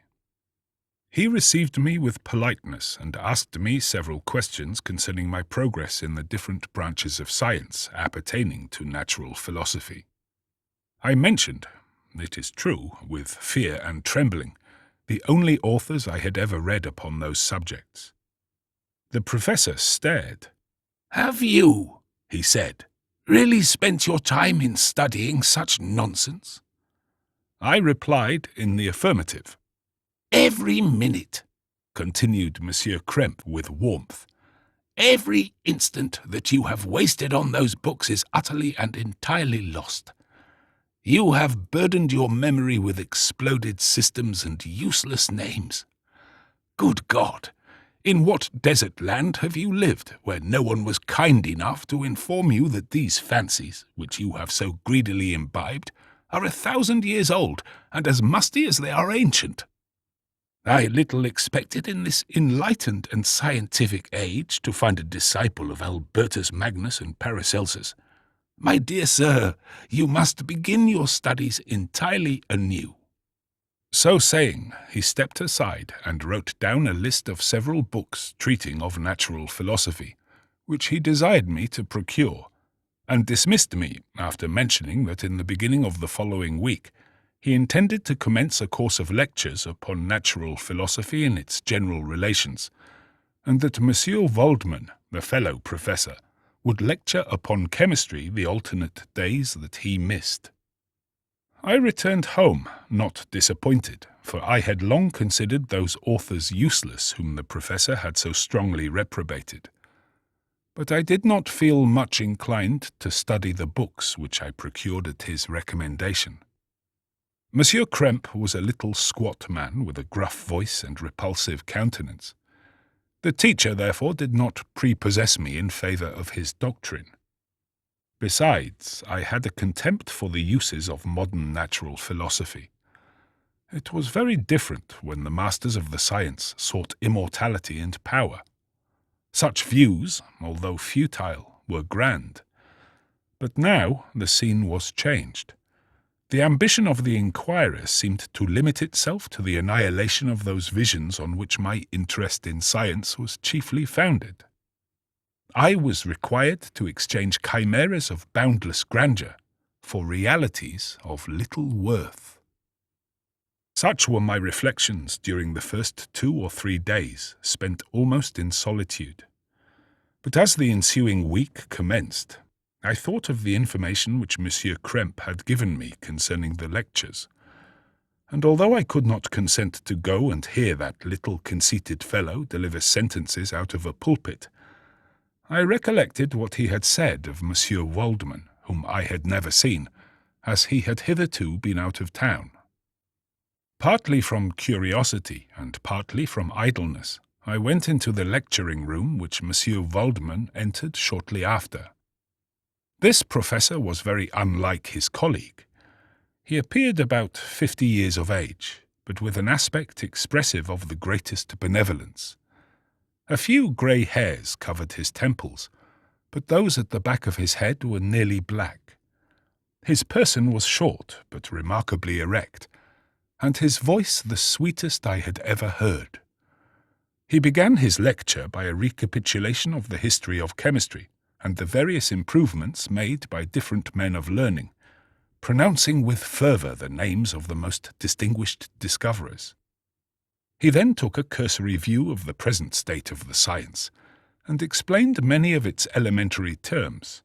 He received me with politeness and asked me several questions concerning my progress in the different branches of science appertaining to natural philosophy. I mentioned, it is true, with fear and trembling, the only authors I had ever read upon those subjects. The professor stared. "Have you," he said, "really spent your time in studying such nonsense?" I replied in the affirmative. "Every minute," continued Monsieur Krempe with warmth, "every instant that you have wasted on those books is utterly and entirely lost. You have burdened your memory with exploded systems and useless names. Good God! In what desert land have you lived, where no one was kind enough to inform you that these fancies, which you have so greedily imbibed, are 1,000 years old, and as musty as they are ancient? I little expected in this enlightened and scientific age to find a disciple of Albertus Magnus and Paracelsus. My dear sir, you must begin your studies entirely anew." So saying, he stepped aside and wrote down a list of several books treating of natural philosophy, which he desired me to procure, and dismissed me after mentioning that in the beginning of the following week He intended to commence a course of lectures upon natural philosophy and its general relations, and that Monsieur Waldman, the fellow professor, would lecture upon chemistry the alternate days that he missed. I returned home, not disappointed, for I had long considered those authors useless whom the professor had so strongly reprobated. But I did not feel much inclined to study the books which I procured at his recommendation. Monsieur Krempe was a little squat man with a gruff voice and repulsive countenance. The teacher, therefore, did not prepossess me in favour of his doctrine. Besides, I had a contempt for the uses of modern natural philosophy. It was very different when the masters of the science sought immortality and power. Such views, although futile, were grand. But now the scene was changed. The ambition of the inquirer seemed to limit itself to the annihilation of those visions on which my interest in science was chiefly founded. I was required to exchange chimeras of boundless grandeur for realities of little worth. Such were my reflections during the first 2 or 3 days, spent almost in solitude. But as the ensuing week commenced, I thought of the information which Monsieur Krempe had given me concerning the lectures, and although I could not consent to go and hear that little conceited fellow deliver sentences out of a pulpit, I recollected what he had said of Monsieur Waldman, whom I had never seen, as he had hitherto been out of town. Partly from curiosity and partly from idleness, I went into the lecturing room which Monsieur Waldman entered shortly after. This professor was very unlike his colleague. He appeared about 50 years of age, but with an aspect expressive of the greatest benevolence. A few grey hairs covered his temples, but those at the back of his head were nearly black. His person was short, but remarkably erect, and his voice the sweetest I had ever heard. He began his lecture by a recapitulation of the history of chemistry, and the various improvements made by different men of learning, pronouncing with fervour the names of the most distinguished discoverers. He then took a cursory view of the present state of the science, and explained many of its elementary terms.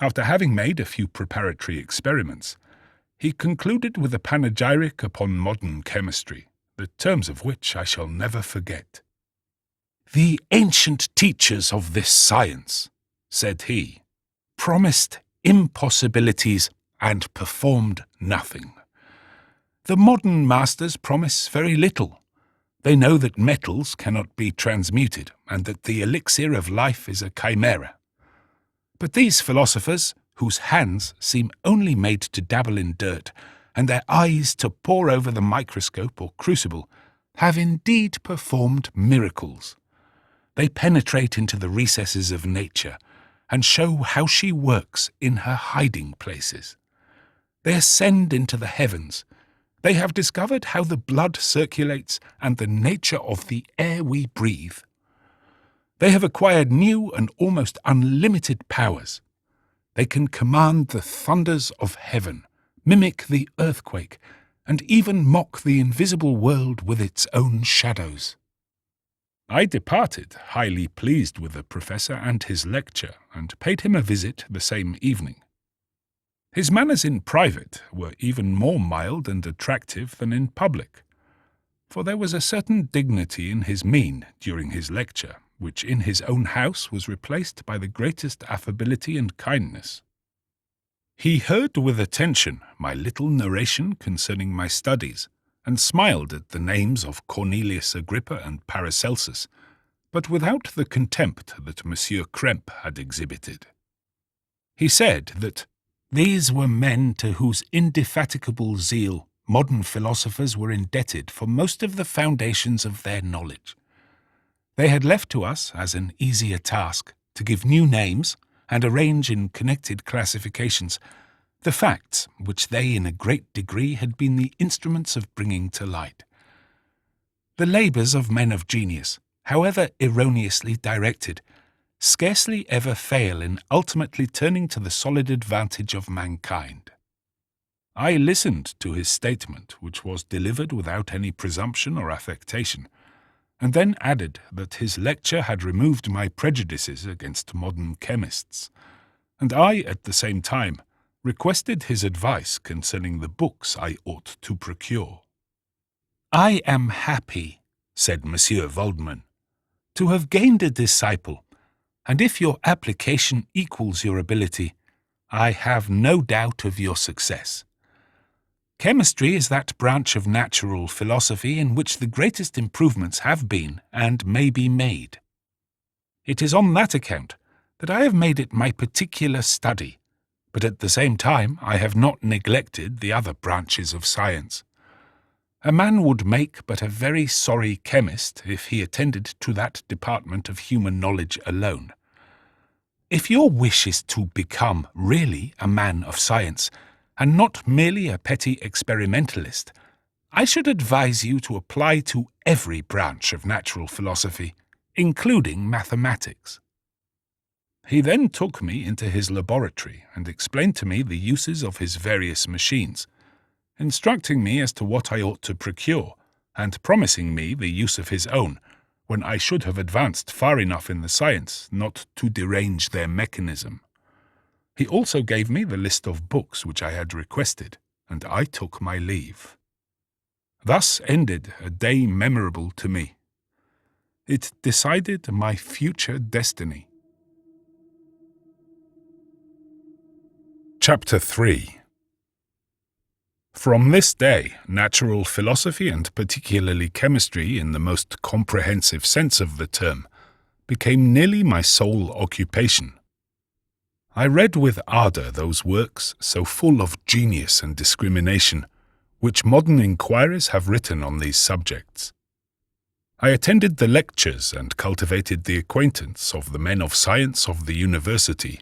After having made a few preparatory experiments, he concluded with a panegyric upon modern chemistry, the terms of which I shall never forget. "The ancient teachers of this science," said he, "promised impossibilities and performed nothing. The modern masters promise very little. They know that metals cannot be transmuted, and that the elixir of life is a chimera. But these philosophers, whose hands seem only made to dabble in dirt, and their eyes to pore over the microscope or crucible, have indeed performed miracles. They penetrate into the recesses of nature, and show how she works in her hiding places. They ascend into the heavens. They have discovered how the blood circulates and the nature of the air we breathe. They have acquired new and almost unlimited powers. They can command the thunders of heaven, mimic the earthquake, and even mock the invisible world with its own shadows." I departed, highly pleased with the professor and his lecture, and paid him a visit the same evening. His manners in private were even more mild and attractive than in public, for there was a certain dignity in his mien during his lecture, which in his own house was replaced by the greatest affability and kindness. He heard with attention my little narration concerning my studies, and smiled at the names of Cornelius Agrippa and Paracelsus, but without the contempt that Monsieur Krempe had exhibited. He said that these were men to whose indefatigable zeal modern philosophers were indebted for most of the foundations of their knowledge. They had left to us as an easier task to give new names and arrange in connected classifications the facts which they in a great degree had been the instruments of bringing to light. The labours of men of genius, however erroneously directed, scarcely ever fail in ultimately turning to the solid advantage of mankind. I listened to his statement, which was delivered without any presumption or affectation, and then added that his lecture had removed my prejudices against modern chemists, and I, at the same time, requested his advice concerning the books I ought to procure. "I am happy," said Monsieur Waldman, "to have gained a disciple, and if your application equals your ability, I have no doubt of your success. Chemistry is that branch of natural philosophy in which the greatest improvements have been and may be made. It is on that account that I have made it my particular study, but at the same time I have not neglected the other branches of science. A man would make but a very sorry chemist if he attended to that department of human knowledge alone. If your wish is to become really a man of science, and not merely a petty experimentalist, I should advise you to apply to every branch of natural philosophy, including mathematics." He then took me into his laboratory and explained to me the uses of his various machines, instructing me as to what I ought to procure, and promising me the use of his own, when I should have advanced far enough in the science not to derange their mechanism. He also gave me the list of books which I had requested, and I took my leave. Thus ended a day memorable to me. It decided my future destiny. Chapter 3. From this day, natural philosophy, and particularly chemistry in the most comprehensive sense of the term, became nearly my sole occupation. I read with ardour those works, so full of genius and discrimination, which modern inquirers have written on these subjects. I attended the lectures and cultivated the acquaintance of the men of science of the university,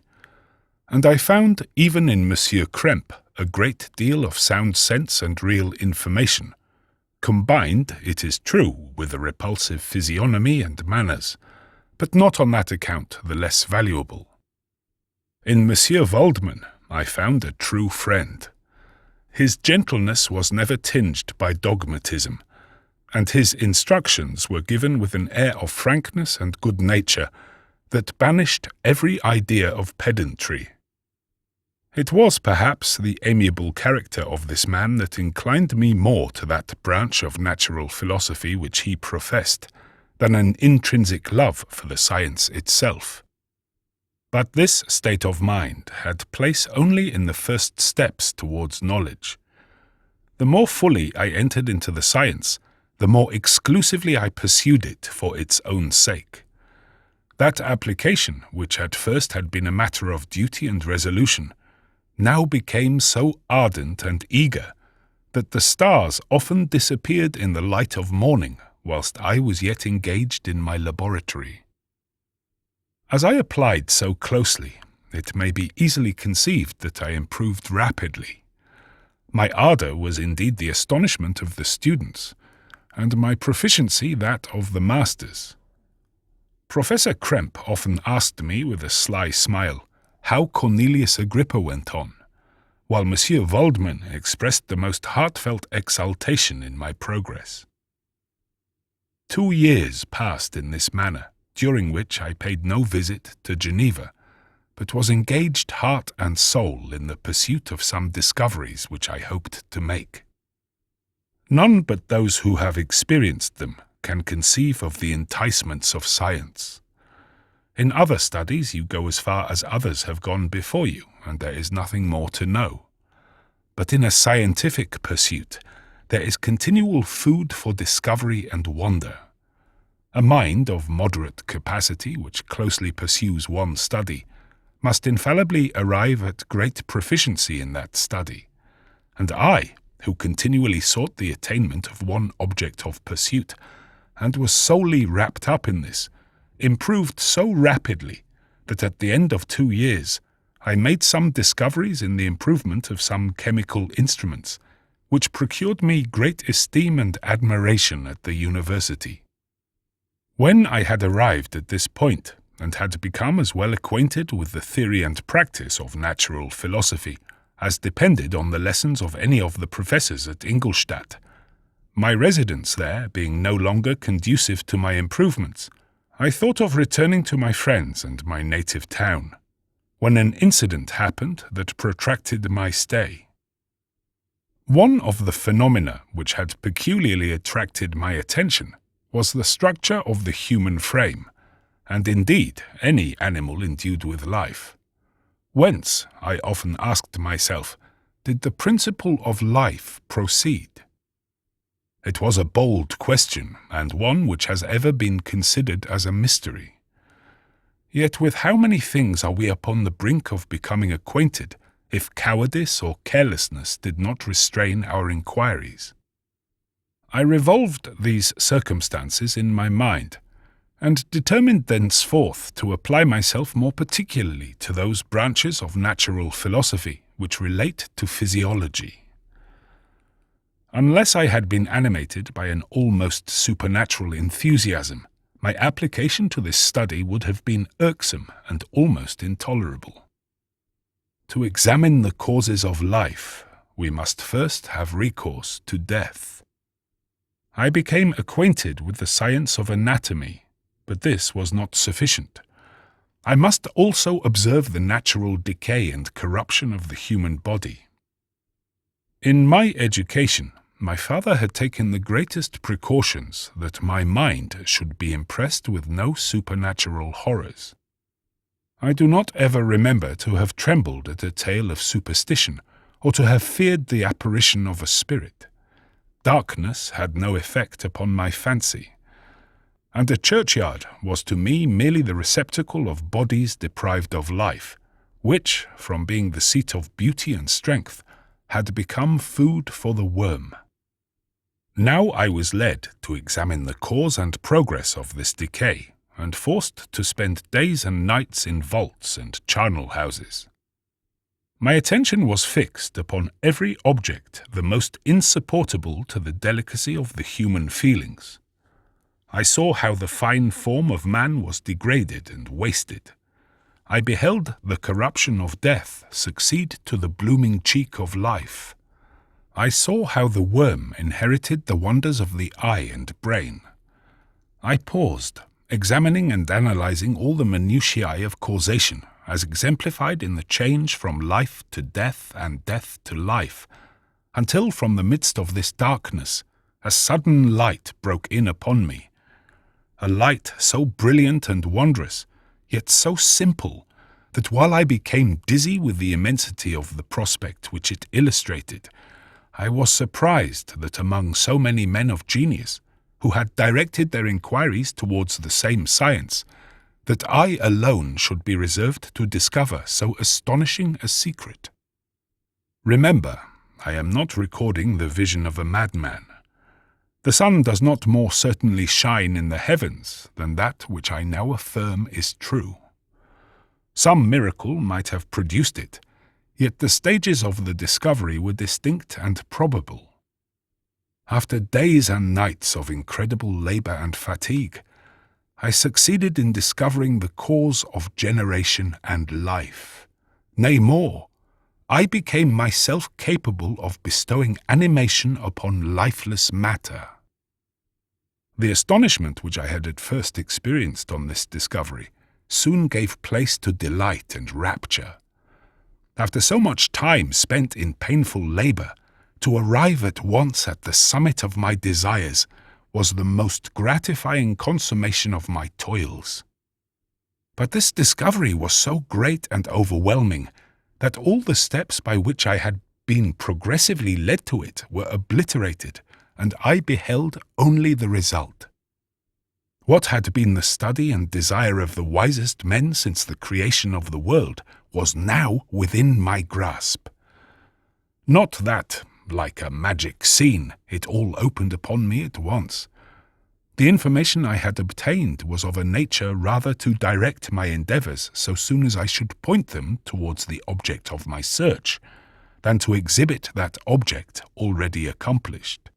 and I found even in Monsieur Krempe a great deal of sound sense and real information, combined, it is true, with a repulsive physiognomy and manners, but not on that account the less valuable. In Monsieur Waldman I found a true friend. His gentleness was never tinged by dogmatism, and his instructions were given with an air of frankness and good nature that banished every idea of pedantry. It was perhaps the amiable character of this man that inclined me more to that branch of natural philosophy which he professed, than an intrinsic love for the science itself. But this state of mind had place only in the first steps towards knowledge. The more fully I entered into the science, the more exclusively I pursued it for its own sake. That application, which at first had been a matter of duty and resolution, now became so ardent and eager that the stars often disappeared in the light of morning whilst I was yet engaged in my laboratory. As I applied so closely, it may be easily conceived that I improved rapidly. My ardour was indeed the astonishment of the students, and my proficiency that of the masters. Professor Krempe often asked me with a sly smile how Cornelius Agrippa went on, while Monsieur Waldman expressed the most heartfelt exultation in my progress. 2 years passed in this manner, during which I paid no visit to Geneva, but was engaged heart and soul in the pursuit of some discoveries which I hoped to make. None but those who have experienced them can conceive of the enticements of science. In other studies you go as far as others have gone before you, and there is nothing more to know. But in a scientific pursuit there is continual food for discovery and wonder. A mind of moderate capacity which closely pursues one study must infallibly arrive at great proficiency in that study, and I, who continually sought the attainment of one object of pursuit, and was solely wrapped up in this, improved so rapidly that at the end of 2 years I made some discoveries in the improvement of some chemical instruments, which procured me great esteem and admiration at the university. When I had arrived at this point, and had become as well acquainted with the theory and practice of natural philosophy as depended on the lessons of any of the professors at Ingolstadt. My residence there being no longer conducive to my improvements, I thought of returning to my friends and my native town, when an incident happened that protracted my stay. One of the phenomena which had peculiarly attracted my attention was the structure of the human frame, and indeed any animal endued with life. Whence, I often asked myself, did the principle of life proceed? It was a bold question, and one which has ever been considered as a mystery. Yet with how many things are we upon the brink of becoming acquainted, if cowardice or carelessness did not restrain our inquiries? I revolved these circumstances in my mind, and determined thenceforth to apply myself more particularly to those branches of natural philosophy which relate to physiology. Unless I had been animated by an almost supernatural enthusiasm, my application to this study would have been irksome and almost intolerable. To examine the causes of life, we must first have recourse to death. I became acquainted with the science of anatomy, but this was not sufficient. I must also observe the natural decay and corruption of the human body. In my education, my father had taken the greatest precautions that my mind should be impressed with no supernatural horrors. I do not ever remember to have trembled at a tale of superstition, or to have feared the apparition of a spirit. Darkness had no effect upon my fancy, and a churchyard was to me merely the receptacle of bodies deprived of life, which, from being the seat of beauty and strength, had become food for the worm. Now I was led to examine the cause and progress of this decay, and forced to spend days and nights in vaults and charnel houses. My attention was fixed upon every object the most insupportable to the delicacy of the human feelings. I saw how the fine form of man was degraded and wasted. I beheld the corruption of death succeed to the blooming cheek of life. I saw how the worm inherited the wonders of the eye and brain. I paused, examining and analyzing all the minutiae of causation, as exemplified in the change from life to death and death to life, until from the midst of this darkness a sudden light broke in upon me. A light so brilliant and wondrous, yet so simple, that while I became dizzy with the immensity of the prospect which it illustrated, I was surprised that among so many men of genius, who had directed their inquiries towards the same science, that I alone should be reserved to discover so astonishing a secret. Remember, I am not recording the vision of a madman. The sun does not more certainly shine in the heavens than that which I now affirm is true. Some miracle might have produced it, yet the stages of the discovery were distinct and probable. After days and nights of incredible labor and fatigue, I succeeded in discovering the cause of generation and life. Nay, more, I became myself capable of bestowing animation upon lifeless matter. The astonishment which I had at first experienced on this discovery soon gave place to delight and rapture. After so much time spent in painful labor, to arrive at once at the summit of my desires was the most gratifying consummation of my toils. But this discovery was so great and overwhelming that all the steps by which I had been progressively led to it were obliterated, and I beheld only the result. What had been the study and desire of the wisest men since the creation of the world was now within my grasp. Not that, like a magic scene, it all opened upon me at once. The information I had obtained was of a nature rather to direct my endeavors so soon as I should point them towards the object of my search, than to exhibit that object already accomplished.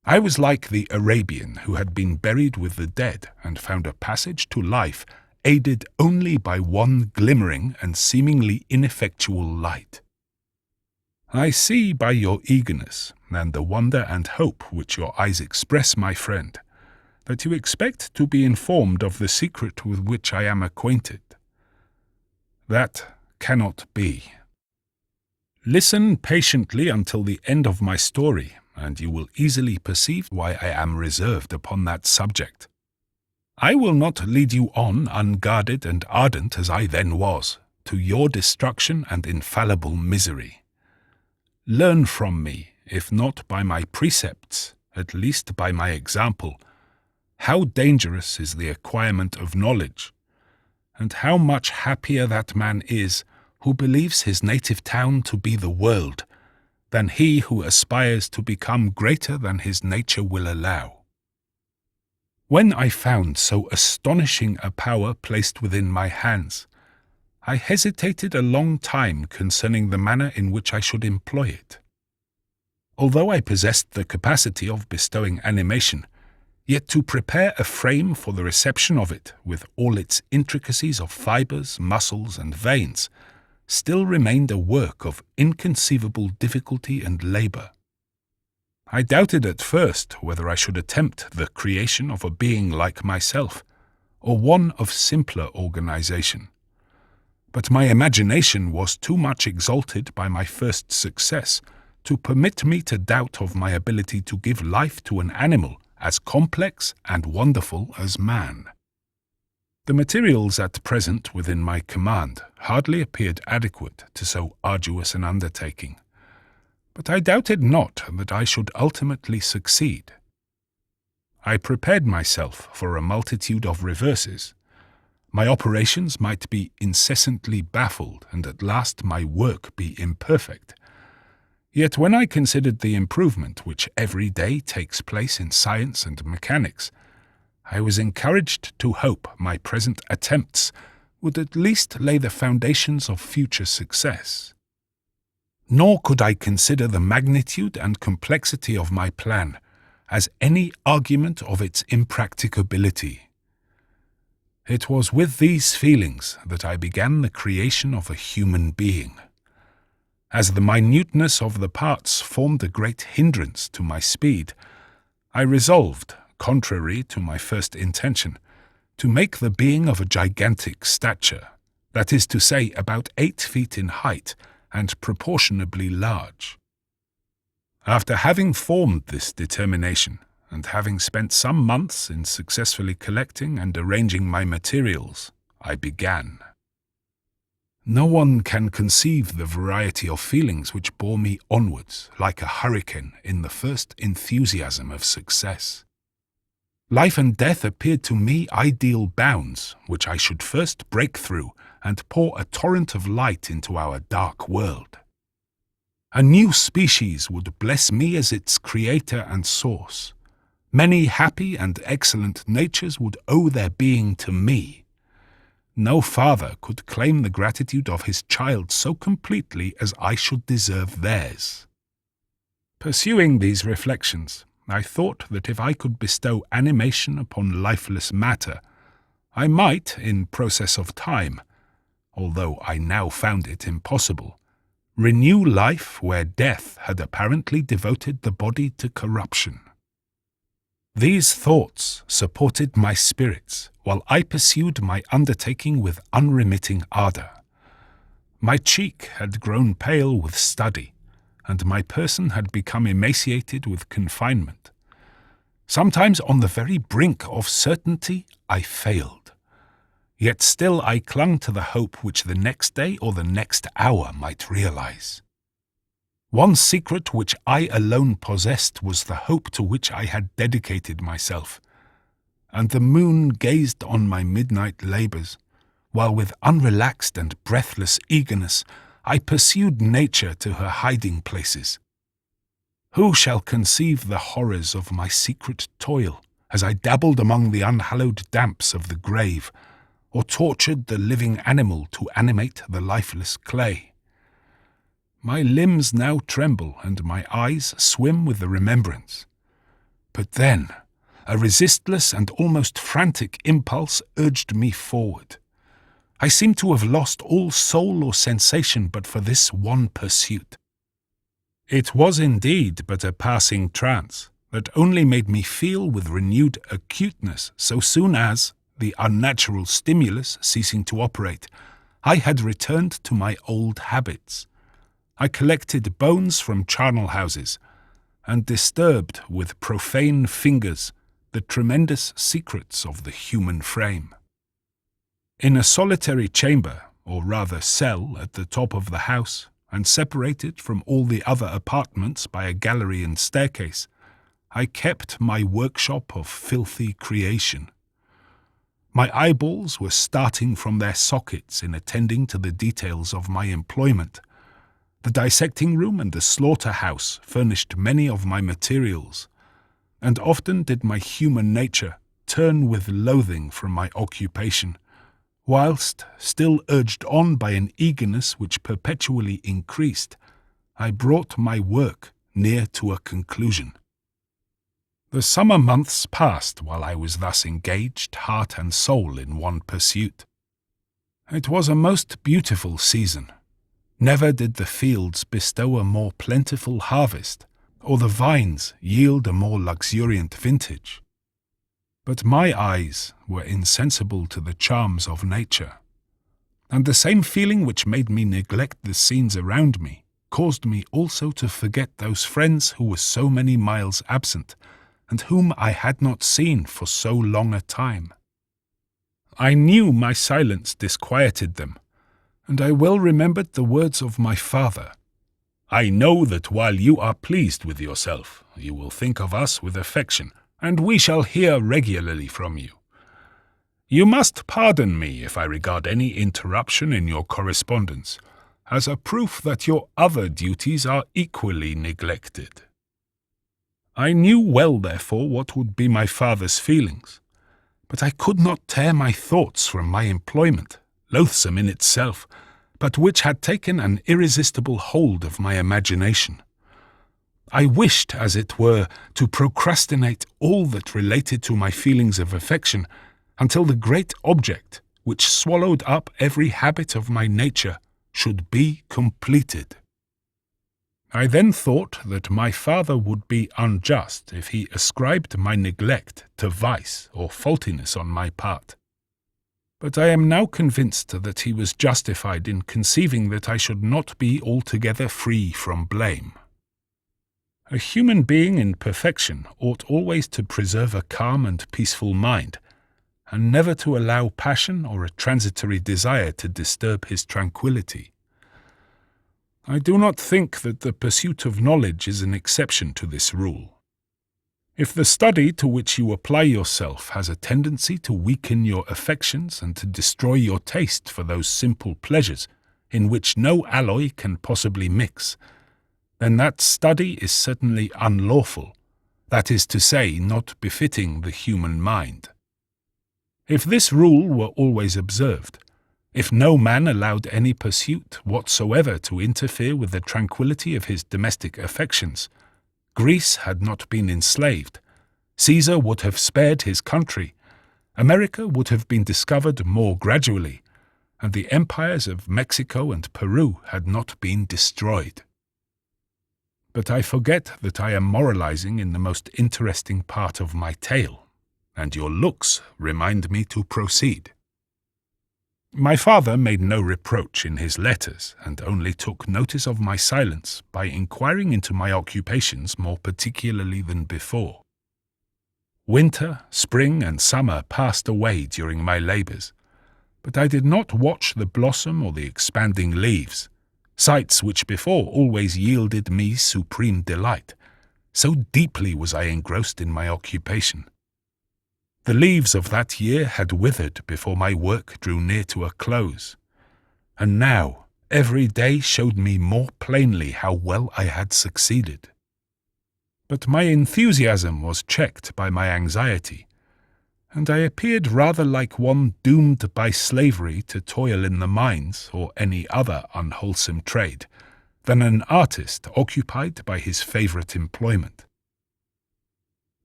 I was like the Arabian who had been buried with the dead and found a passage to life aided only by one glimmering and seemingly ineffectual light. I see by your eagerness, and the wonder and hope which your eyes express, my friend, that you expect to be informed of the secret with which I am acquainted. That cannot be. Listen patiently until the end of my story, and you will easily perceive why I am reserved upon that subject. I will not lead you on, unguarded and ardent as I then was, to your destruction and infallible misery. Learn from me, if not by my precepts, at least by my example, how dangerous is the acquirement of knowledge, and how much happier that man is who believes his native town to be the world, than he who aspires to become greater than his nature will allow. When I found so astonishing a power placed within my hands, I hesitated a long time concerning the manner in which I should employ it. Although I possessed the capacity of bestowing animation, yet to prepare a frame for the reception of it, with all its intricacies of fibres, muscles, and veins, still remained a work of inconceivable difficulty and labour. I doubted at first whether I should attempt the creation of a being like myself, or one of simpler organization. But my imagination was too much exalted by my first success to permit me to doubt of my ability to give life to an animal as complex and wonderful as man. The materials at present within my command hardly appeared adequate to so arduous an undertaking, but I doubted not that I should ultimately succeed. I prepared myself for a multitude of reverses. My operations might be incessantly baffled, and at last my work be imperfect. Yet when I considered the improvement which every day takes place in science and mechanics, I was encouraged to hope my present attempts would at least lay the foundations of future success. Nor could I consider the magnitude and complexity of my plan as any argument of its impracticability. It was with these feelings that I began the creation of a human being. As the minuteness of the parts formed a great hindrance to my speed, I resolved, contrary to my first intention, to make the being of a gigantic stature, that is to say, about 8 feet in height and proportionably large. After having formed this determination, and having spent some months in successfully collecting and arranging my materials, I began. No one can conceive the variety of feelings which bore me onwards like a hurricane in the first enthusiasm of success. Life and death appeared to me ideal bounds which I should first break through and pour a torrent of light into our dark world. A new species would bless me as its creator and source. Many happy and excellent natures would owe their being to me. No father could claim the gratitude of his child so completely as I should deserve theirs. Pursuing these reflections, I thought that if I could bestow animation upon lifeless matter, I might, in process of time, although I now found it impossible, renew life where death had apparently devoted the body to corruption. These thoughts supported my spirits while I pursued my undertaking with unremitting ardour. My cheek had grown pale with study, and my person had become emaciated with confinement. Sometimes on the very brink of certainty I failed, yet still I clung to the hope which the next day or the next hour might realize. One secret which I alone possessed was the hope to which I had dedicated myself, and the moon gazed on my midnight labours, while with unrelaxed and breathless eagerness I pursued nature to her hiding places. Who shall conceive the horrors of my secret toil as I dabbled among the unhallowed damps of the grave, or tortured the living animal to animate the lifeless clay? My limbs now tremble and my eyes swim with the remembrance. But then, a resistless and almost frantic impulse urged me forward. I seemed to have lost all soul or sensation but for this one pursuit. It was indeed but a passing trance that only made me feel with renewed acuteness so soon as, the unnatural stimulus ceasing to operate, I had returned to my old habits. I collected bones from charnel houses, and disturbed with profane fingers the tremendous secrets of the human frame. In a solitary chamber, or rather cell, at the top of the house, and separated from all the other apartments by a gallery and staircase, I kept my workshop of filthy creation. My eyeballs were starting from their sockets in attending to the details of my employment. The dissecting room and the slaughterhouse furnished many of my materials, and often did my human nature turn with loathing from my occupation, whilst, still urged on by an eagerness which perpetually increased, I brought my work near to a conclusion. The summer months passed while I was thus engaged heart and soul in one pursuit. It was a most beautiful season. Never did the fields bestow a more plentiful harvest, or the vines yield a more luxuriant vintage. But my eyes were insensible to the charms of nature, and the same feeling which made me neglect the scenes around me caused me also to forget those friends who were so many miles absent, and whom I had not seen for so long a time. I knew my silence disquieted them, and I well remembered the words of my father. "I know that while you are pleased with yourself, you will think of us with affection, and we shall hear regularly from you. You must pardon me if I regard any interruption in your correspondence as a proof that your other duties are equally neglected." I knew well, therefore, what would be my father's feelings, but I could not tear my thoughts from my employment, loathsome in itself, but which had taken an irresistible hold of my imagination. I wished, as it were, to procrastinate all that related to my feelings of affection until the great object, which swallowed up every habit of my nature, should be completed. I then thought that my father would be unjust if he ascribed my neglect to vice or faultiness on my part. But I am now convinced that he was justified in conceiving that I should not be altogether free from blame. A human being in perfection ought always to preserve a calm and peaceful mind, and never to allow passion or a transitory desire to disturb his tranquillity. I do not think that the pursuit of knowledge is an exception to this rule. If the study to which you apply yourself has a tendency to weaken your affections and to destroy your taste for those simple pleasures in which no alloy can possibly mix, then that study is certainly unlawful, that is to say, not befitting the human mind. If this rule were always observed, if no man allowed any pursuit whatsoever to interfere with the tranquillity of his domestic affections, Greece had not been enslaved, Caesar would have spared his country, America would have been discovered more gradually, and the empires of Mexico and Peru had not been destroyed. But I forget that I am moralizing in the most interesting part of my tale, and your looks remind me to proceed. My father made no reproach in his letters, and only took notice of my silence by inquiring into my occupations more particularly than before. Winter, spring, and summer passed away during my labours, but I did not watch the blossom or the expanding leaves, sights which before always yielded me supreme delight, so deeply was I engrossed in my occupation. The leaves of that year had withered before my work drew near to a close, and now every day showed me more plainly how well I had succeeded. But my enthusiasm was checked by my anxiety, and I appeared rather like one doomed by slavery to toil in the mines or any other unwholesome trade, than an artist occupied by his favourite employment.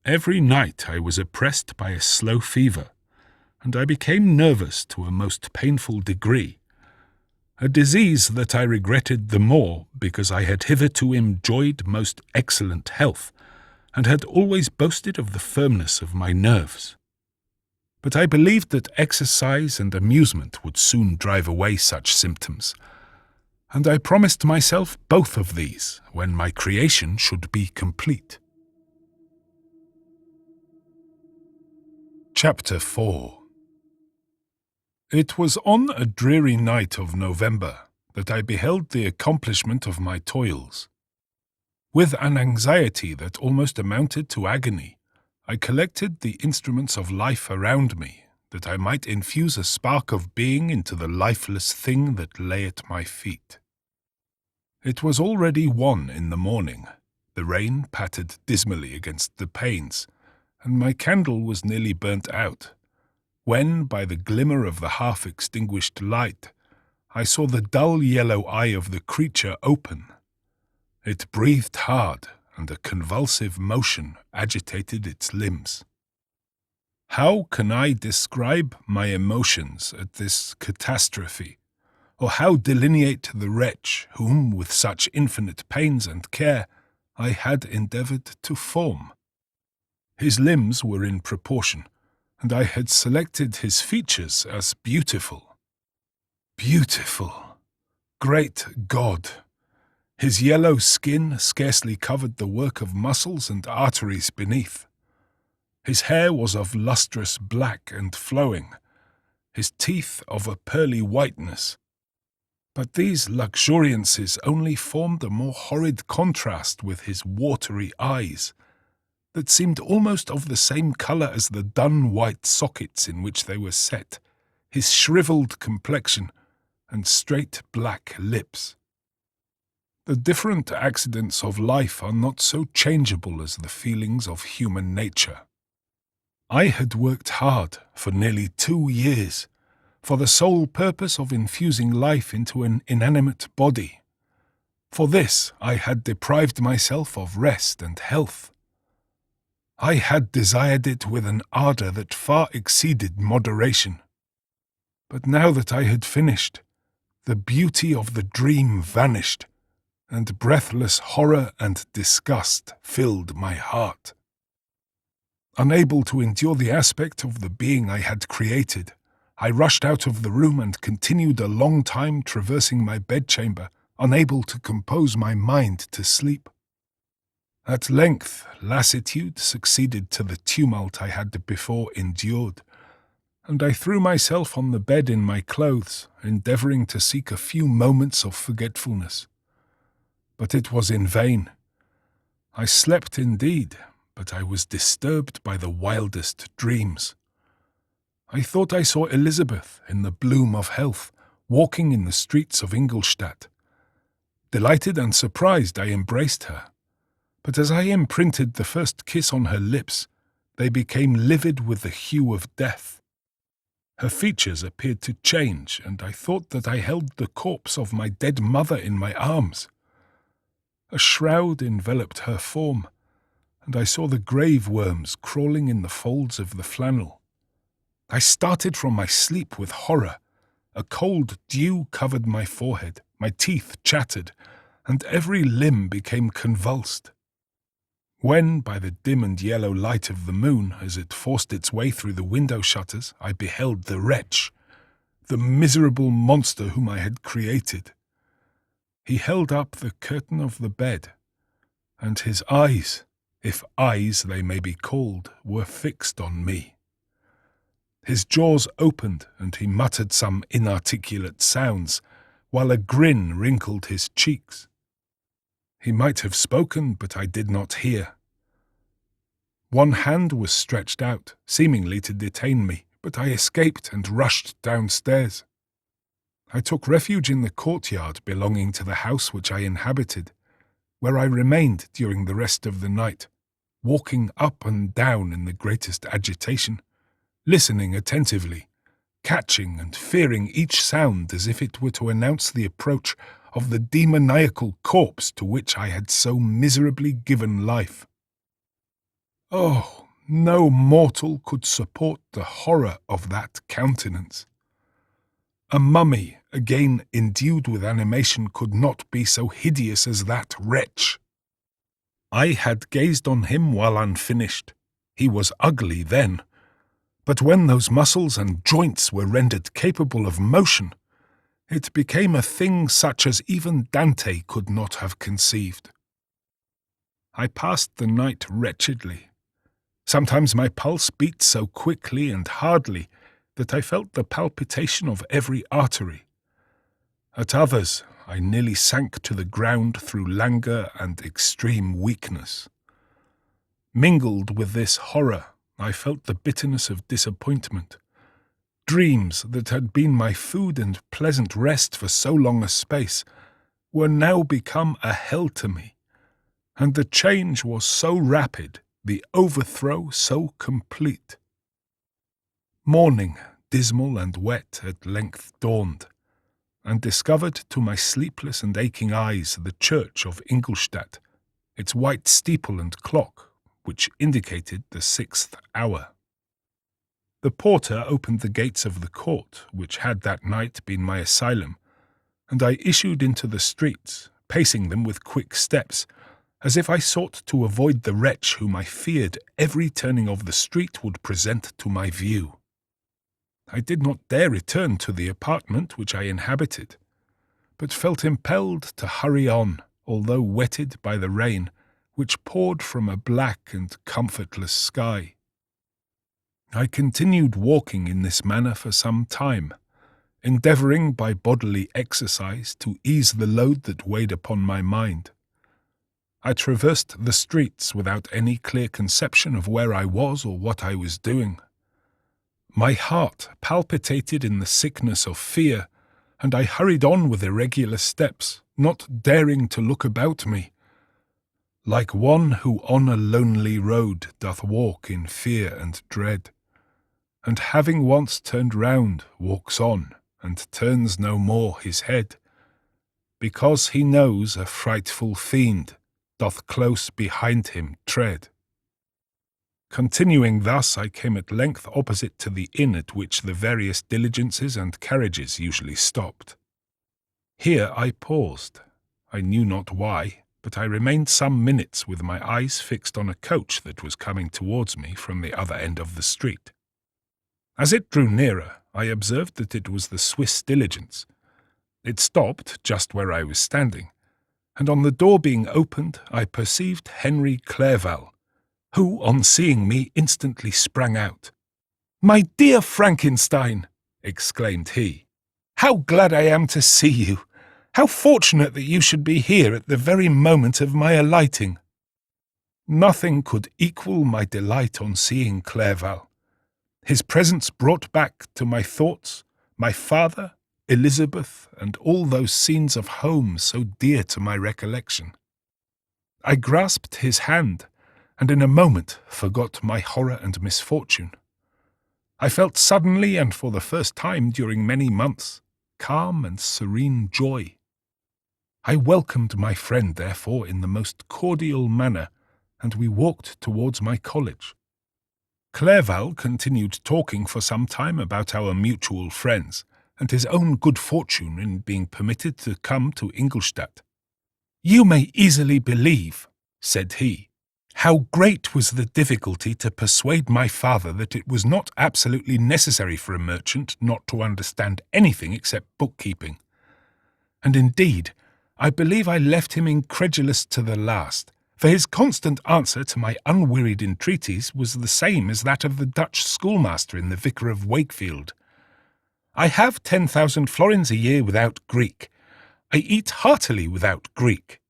Every night I was oppressed by a slow fever, and I became nervous to a most painful degree. a disease that I regretted the more because I had hitherto enjoyed most excellent health, and had always boasted of the firmness of my nerves. But I believed that exercise and amusement would soon drive away such symptoms, and I promised myself both of these when my creation should be complete. Chapter 4. It was on a dreary night of November that I beheld the accomplishment of my toils. With an anxiety that almost amounted to agony, I collected the instruments of life around me, that I might infuse a spark of being into the lifeless thing that lay at my feet. It was already 1 in the morning. The rain pattered dismally against the panes, and my candle was nearly burnt out, when, by the glimmer of the half-extinguished light, I saw the dull yellow eye of the creature open. It breathed hard, and a convulsive motion agitated its limbs. How can I describe my emotions at this catastrophe, or how delineate the wretch whom, with such infinite pains and care, I had endeavoured to form? His limbs were in proportion, and I had selected his features as beautiful. Beautiful! Great God! His yellow skin scarcely covered the work of muscles and arteries beneath. His hair was of lustrous black and flowing, his teeth of a pearly whiteness. But these luxuriances only formed a more horrid contrast with his watery eyes, that seemed almost of the same colour as the dun-white sockets in which they were set, his shrivelled complexion, and straight black lips. The different accidents of life are not so changeable as the feelings of human nature. I had worked hard for nearly 2 years, for the sole purpose of infusing life into an inanimate body. For this I had deprived myself of rest and health. I had desired it with an ardour that far exceeded moderation. But now that I had finished, the beauty of the dream vanished, and breathless horror and disgust filled my heart. Unable to endure the aspect of the being I had created, I rushed out of the room and continued a long time traversing my bedchamber, unable to compose my mind to sleep. At length, lassitude succeeded to the tumult I had before endured, and I threw myself on the bed in my clothes, endeavouring to seek a few moments of forgetfulness. But it was in vain. I slept indeed, but I was disturbed by the wildest dreams. I thought I saw Elizabeth, in the bloom of health, walking in the streets of Ingolstadt. Delighted and surprised, I embraced her. But as I imprinted the first kiss on her lips, they became livid with the hue of death. Her features appeared to change, and I thought that I held the corpse of my dead mother in my arms. A shroud enveloped her form, and I saw the grave worms crawling in the folds of the flannel. I started from my sleep with horror. A cold dew covered my forehead, my teeth chattered, and every limb became convulsed. When, by the dim and yellow light of the moon, as it forced its way through the window shutters, I beheld the wretch, the miserable monster whom I had created, he held up the curtain of the bed, and his eyes, if eyes they may be called, were fixed on me. His jaws opened, and he muttered some inarticulate sounds, while a grin wrinkled his cheeks. He might have spoken, but I did not hear. One hand was stretched out, seemingly to detain me, but I escaped and rushed downstairs. I took refuge in the courtyard belonging to the house which I inhabited, where I remained during the rest of the night, walking up and down in the greatest agitation, listening attentively, catching and fearing each sound as if it were to announce the approach of the demoniacal corpse to which I had so miserably given life. Oh, no mortal could support the horror of that countenance. A mummy again endued with animation, could not be so hideous as that wretch. I had gazed on him while unfinished. He was ugly then, but when those muscles and joints were rendered capable of motion, it became a thing such as even Dante could not have conceived. I passed the night wretchedly. Sometimes my pulse beat so quickly and hardly that I felt the palpitation of every artery. At others, I nearly sank to the ground through languor and extreme weakness. Mingled with this horror, I felt the bitterness of disappointment. Dreams that had been my food and pleasant rest for so long a space were now become a hell to me, and the change was so rapid, the overthrow so complete. Morning, dismal and wet, at length dawned, and discovered to my sleepless and aching eyes the church of Ingolstadt, its white steeple and clock, which indicated the 6th hour. The porter opened the gates of the court, which had that night been my asylum, and I issued into the streets, pacing them with quick steps, as if I sought to avoid the wretch whom I feared every turning of the street would present to my view. I did not dare return to the apartment which I inhabited, but felt impelled to hurry on, although wetted by the rain, which poured from a black and comfortless sky. I continued walking in this manner for some time, endeavouring by bodily exercise to ease the load that weighed upon my mind. I traversed the streets without any clear conception of where I was or what I was doing. My heart palpitated in the sickness of fear, and I hurried on with irregular steps, not daring to look about me, like one who on a lonely road doth walk in fear and dread, and having once turned round, walks on, and turns no more his head, because he knows a frightful fiend doth close behind him tread. Continuing thus, I came at length opposite to the inn at which the various diligences and carriages usually stopped. Here I paused. I knew not why, but I remained some minutes with my eyes fixed on a coach that was coming towards me from the other end of the street. As it drew nearer, I observed that it was the Swiss diligence. It stopped just where I was standing, and on the door being opened, I perceived Henry Clerval, who, on seeing me, instantly sprang out. "My dear Frankenstein," exclaimed he, "how glad I am to see you! How fortunate that you should be here at the very moment of my alighting!" Nothing could equal my delight on seeing Clerval. His presence brought back to my thoughts my father, Elizabeth, and all those scenes of home so dear to my recollection. I grasped his hand, and in a moment forgot my horror and misfortune. I felt suddenly, and for the first time during many months, calm and serene joy. I welcomed my friend, therefore, in the most cordial manner, and we walked towards my college. Clerval continued talking for some time about our mutual friends, and his own good fortune in being permitted to come to Ingolstadt. "You may easily believe," said he, "how great was the difficulty to persuade my father that it was not absolutely necessary for a merchant not to understand anything except bookkeeping. And indeed, I believe I left him incredulous to the last, for his constant answer to my unwearied entreaties was the same as that of the Dutch schoolmaster in the Vicar of Wakefield. 'I have 10,000 florins a year without Greek. I eat heartily without Greek.'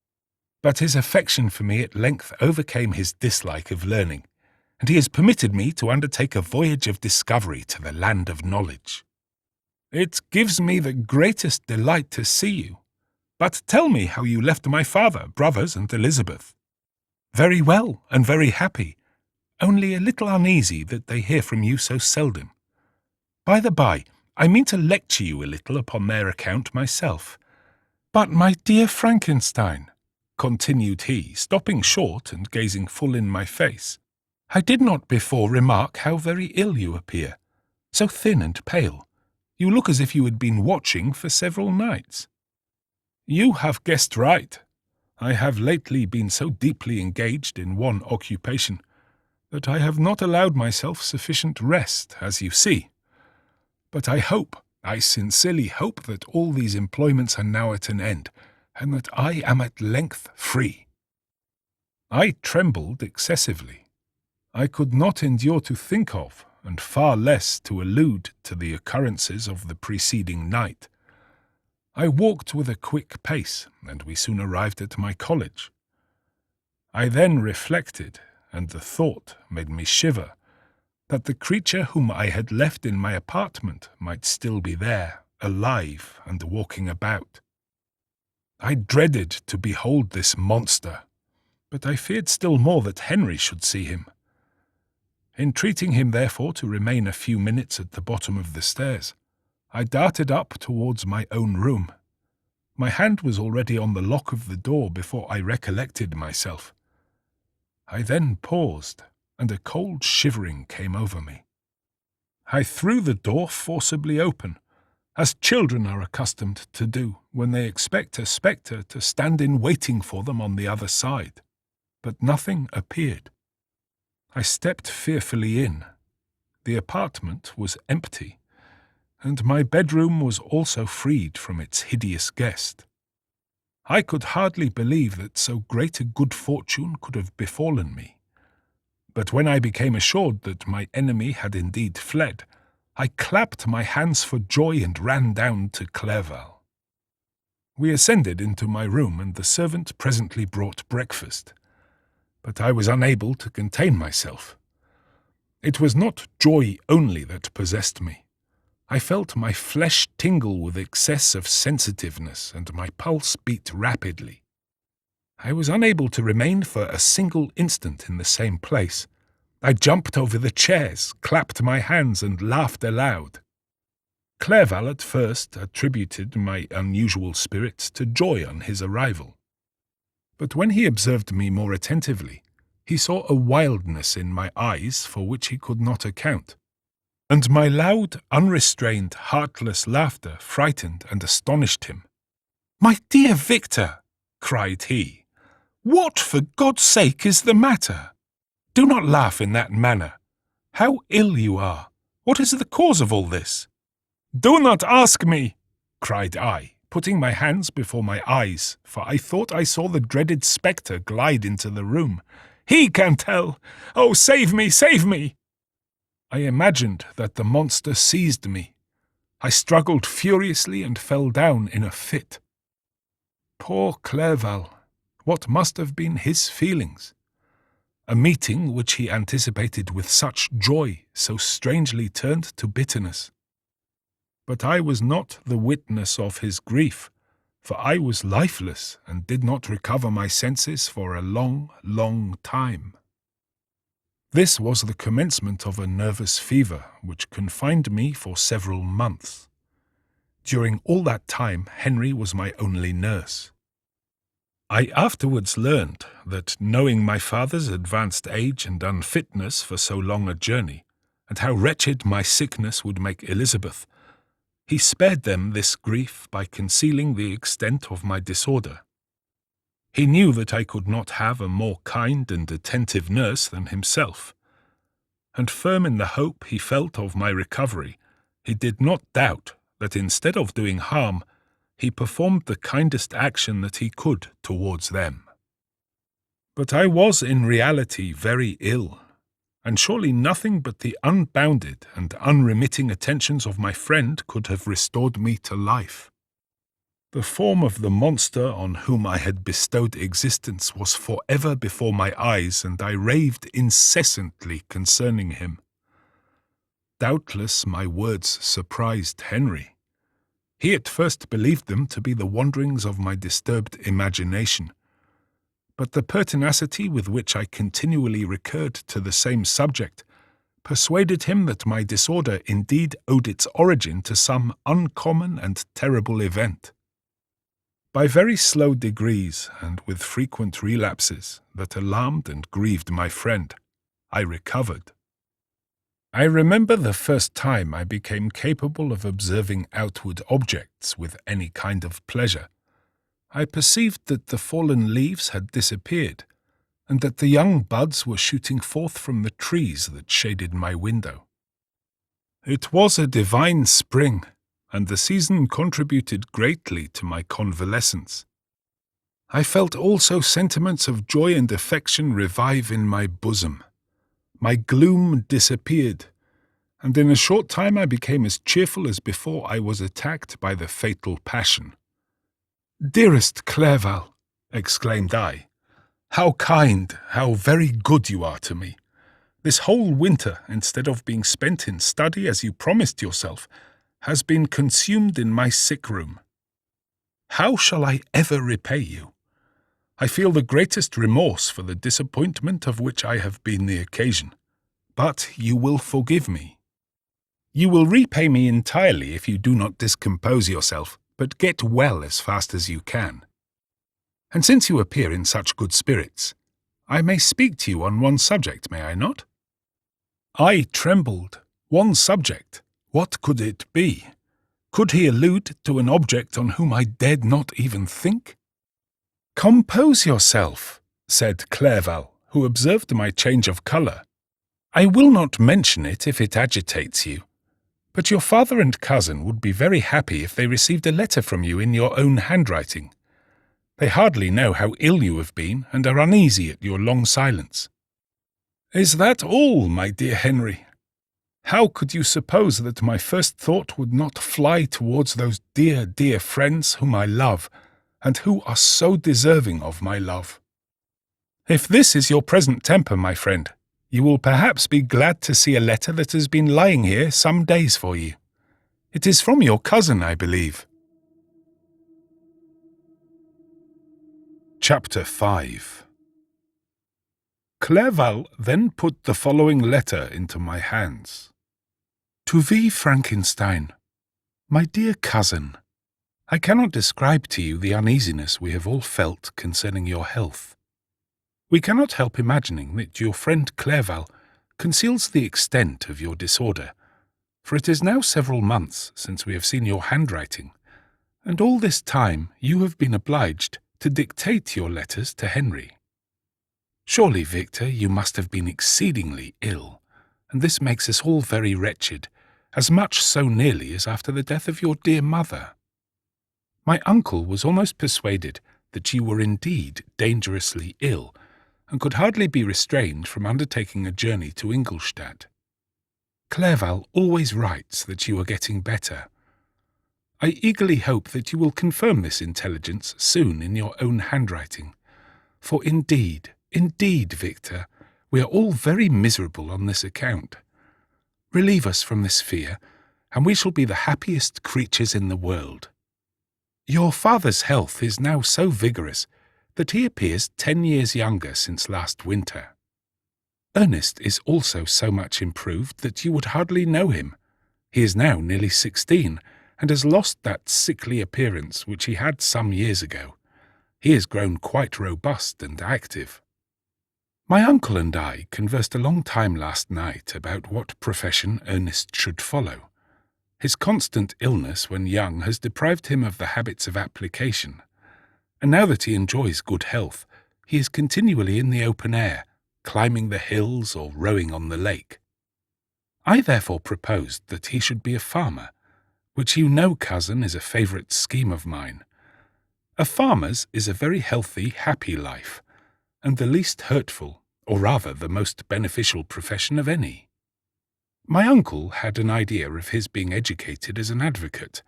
But his affection for me at length overcame his dislike of learning, and he has permitted me to undertake a voyage of discovery to the land of knowledge. It gives me the greatest delight to see you. But tell me how you left my father, brothers, and Elizabeth." "Very well, and very happy, only a little uneasy that they hear from you so seldom. By the by, I mean to lecture you a little upon their account myself. But, my dear Frankenstein," continued he, stopping short and gazing full in my face, "I did not before remark how very ill you appear, so thin and pale. You look as if you had been watching for several nights." "You have guessed right. I have lately been so deeply engaged in one occupation that I have not allowed myself sufficient rest, as you see. But I sincerely hope that all these employments are now at an end, and that I am at length free." I trembled excessively. I could not endure to think of, and far less to allude to the occurrences of the preceding night. I walked with a quick pace, and we soon arrived at my college. I then reflected, and the thought made me shiver, that the creature whom I had left in my apartment might still be there, alive and walking about. I dreaded to behold this monster, but I feared still more that Henry should see him. Entreating him therefore to remain a few minutes at the bottom of the stairs, I darted up towards my own room. My hand was already on the lock of the door before I recollected myself. I then paused, and a cold shivering came over me. I threw the door forcibly open, as children are accustomed to do when they expect a spectre to stand in waiting for them on the other side. But nothing appeared. I stepped fearfully in. The apartment was empty, and my bedroom was also freed from its hideous guest. I could hardly believe that so great a good fortune could have befallen me. But when I became assured that my enemy had indeed fled, I clapped my hands for joy and ran down to Clerval. We ascended into my room, and the servant presently brought breakfast. But I was unable to contain myself. It was not joy only that possessed me. I felt my flesh tingle with excess of sensitiveness, and my pulse beat rapidly. I was unable to remain for a single instant in the same place. I jumped over the chairs, clapped my hands, and laughed aloud. Clerval at first attributed my unusual spirits to joy on his arrival. But when he observed me more attentively, he saw a wildness in my eyes for which he could not account, and my loud, unrestrained, heartless laughter frightened and astonished him. "My dear Victor," cried he, "what for God's sake is the matter? Do not laugh in that manner. How ill you are! What is the cause of all this?" "Do not ask me," cried I, putting my hands before my eyes, for I thought I saw the dreaded spectre glide into the room. "He can tell! Oh, save me, save me!" I imagined that the monster seized me. I struggled furiously and fell down in a fit. Poor Clerval! What must have been his feelings? A meeting which he anticipated with such joy so strangely turned to bitterness. But I was not the witness of his grief, for I was lifeless and did not recover my senses for a long, long time. This was the commencement of a nervous fever which confined me for several months. During all that time Henry was my only nurse. I afterwards learned that, knowing my father's advanced age and unfitness for so long a journey, and how wretched my sickness would make Elizabeth, he spared them this grief by concealing the extent of my disorder. He knew that I could not have a more kind and attentive nurse than himself, and firm in the hope he felt of my recovery, he did not doubt that instead of doing harm, he performed the kindest action that he could towards them. But I was in reality very ill, and surely nothing but the unbounded and unremitting attentions of my friend could have restored me to life. The form of the monster on whom I had bestowed existence was forever before my eyes, and I raved incessantly concerning him. Doubtless my words surprised Henry. He at first believed them to be the wanderings of my disturbed imagination, but the pertinacity with which I continually recurred to the same subject persuaded him that my disorder indeed owed its origin to some uncommon and terrible event. By very slow degrees, and with frequent relapses that alarmed and grieved my friend, I recovered. I remember the first time I became capable of observing outward objects with any kind of pleasure. I perceived that the fallen leaves had disappeared, and that the young buds were shooting forth from the trees that shaded my window. It was a divine spring, and the season contributed greatly to my convalescence. I felt also sentiments of joy and affection revive in my bosom. My gloom disappeared, and in a short time I became as cheerful as before I was attacked by the fatal passion. "Dearest Clerval," exclaimed I, "how kind, how very good you are to me! This whole winter, instead of being spent in study as you promised yourself, has been consumed in my sick room. How shall I ever repay you? I feel the greatest remorse for the disappointment of which I have been the occasion, but you will forgive me. You will repay me entirely if you do not discompose yourself, but get well as fast as you can. And since you appear in such good spirits, I may speak to you on one subject, may I not?" I trembled. One subject? What could it be? Could he allude to an object on whom I dared not even think? "Compose yourself," said Clerval, who observed my change of colour. "I will not mention it if it agitates you, but your father and cousin would be very happy if they received a letter from you in your own handwriting. They hardly know how ill you have been, and are uneasy at your long silence." "Is that all, my dear Henry? How could you suppose that my first thought would not fly towards those dear, dear friends whom I love, and who are so deserving of my love? If this is your present temper, my friend, you will perhaps be glad to see a letter that has been lying here some days for you. It is from your cousin, I believe." Chapter 5. Clerval then put the following letter into my hands. "To V. Frankenstein, my dear cousin, I cannot describe to you the uneasiness we have all felt concerning your health. We cannot help imagining that your friend Clerval conceals the extent of your disorder, for it is now several months since we have seen your handwriting, and all this time you have been obliged to dictate your letters to Henry. Surely, Victor, you must have been exceedingly ill, and this makes us all very wretched, as much so nearly as after the death of your dear mother. My uncle was almost persuaded that you were indeed dangerously ill, and could hardly be restrained from undertaking a journey to Ingolstadt. Clerval always writes that you are getting better. I eagerly hope that you will confirm this intelligence soon in your own handwriting, for indeed, Victor, we are all very miserable on this account. Relieve us from this fear, and we shall be the happiest creatures in the world. Your father's health is now so vigorous that he appears 10 years younger since last winter. Ernest is also so much improved that you would hardly know him. He is now nearly 16, and has lost that sickly appearance which he had some years ago. He has grown quite robust and active. My uncle and I conversed a long time last night about what profession Ernest should follow. His constant illness when young has deprived him of the habits of application, and now that he enjoys good health, he is continually in the open air, climbing the hills or rowing on the lake. I therefore proposed that he should be a farmer, which you know, cousin, is a favourite scheme of mine. A farmer's is a very healthy, happy life, and the least hurtful, or rather the most beneficial profession of any. My uncle had an idea of his being educated as an advocate,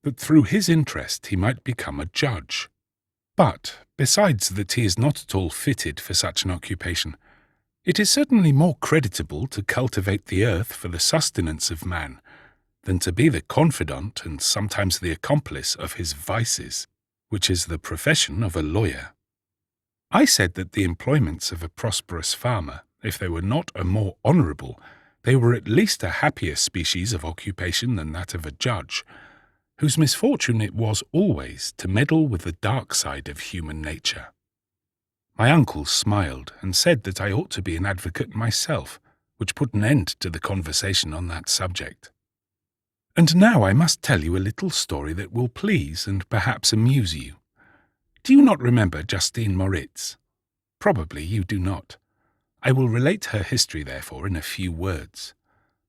that through his interest he might become a judge. But, besides that he is not at all fitted for such an occupation, it is certainly more creditable to cultivate the earth for the sustenance of man, than to be the confidant and sometimes the accomplice of his vices, which is the profession of a lawyer. I said that the employments of a prosperous farmer, if they were not a more honourable, they were at least a happier species of occupation than that of a judge, whose misfortune it was always to meddle with the dark side of human nature. My uncle smiled and said that I ought to be an advocate myself, which put an end to the conversation on that subject. And now I must tell you a little story that will please and perhaps amuse you. Do you not remember Justine Moritz? Probably you do not. I will relate her history, therefore, in a few words.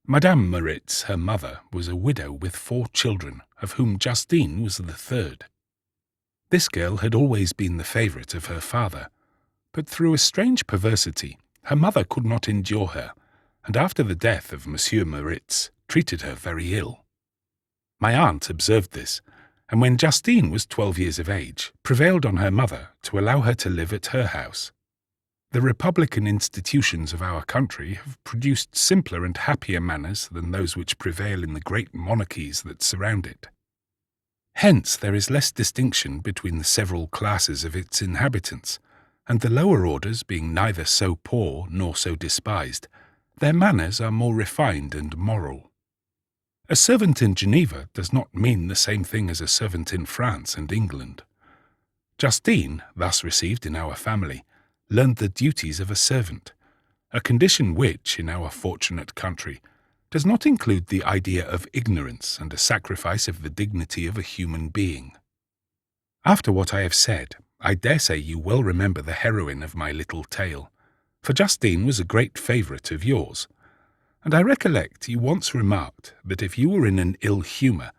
Madame Moritz, her mother, was a widow with 4 children, of whom Justine was the 3rd. This girl had always been the favourite of her father, but through a strange perversity, her mother could not endure her, and after the death of Monsieur Moritz, treated her very ill. My aunt observed this, and when Justine was 12 years of age, prevailed on her mother to allow her to live at her house. The republican institutions of our country have produced simpler and happier manners than those which prevail in the great monarchies that surround it. Hence there is less distinction between the several classes of its inhabitants, and the lower orders being neither so poor nor so despised, their manners are more refined and moral. A servant in Geneva does not mean the same thing as a servant in France and England. Justine, thus received in our family, learned the duties of a servant, a condition which, in our fortunate country, does not include the idea of ignorance and a sacrifice of the dignity of a human being. After what I have said, I dare say you well remember the heroine of my little tale, for Justine was a great favourite of yours, and I recollect you once remarked that if you were in an ill humour,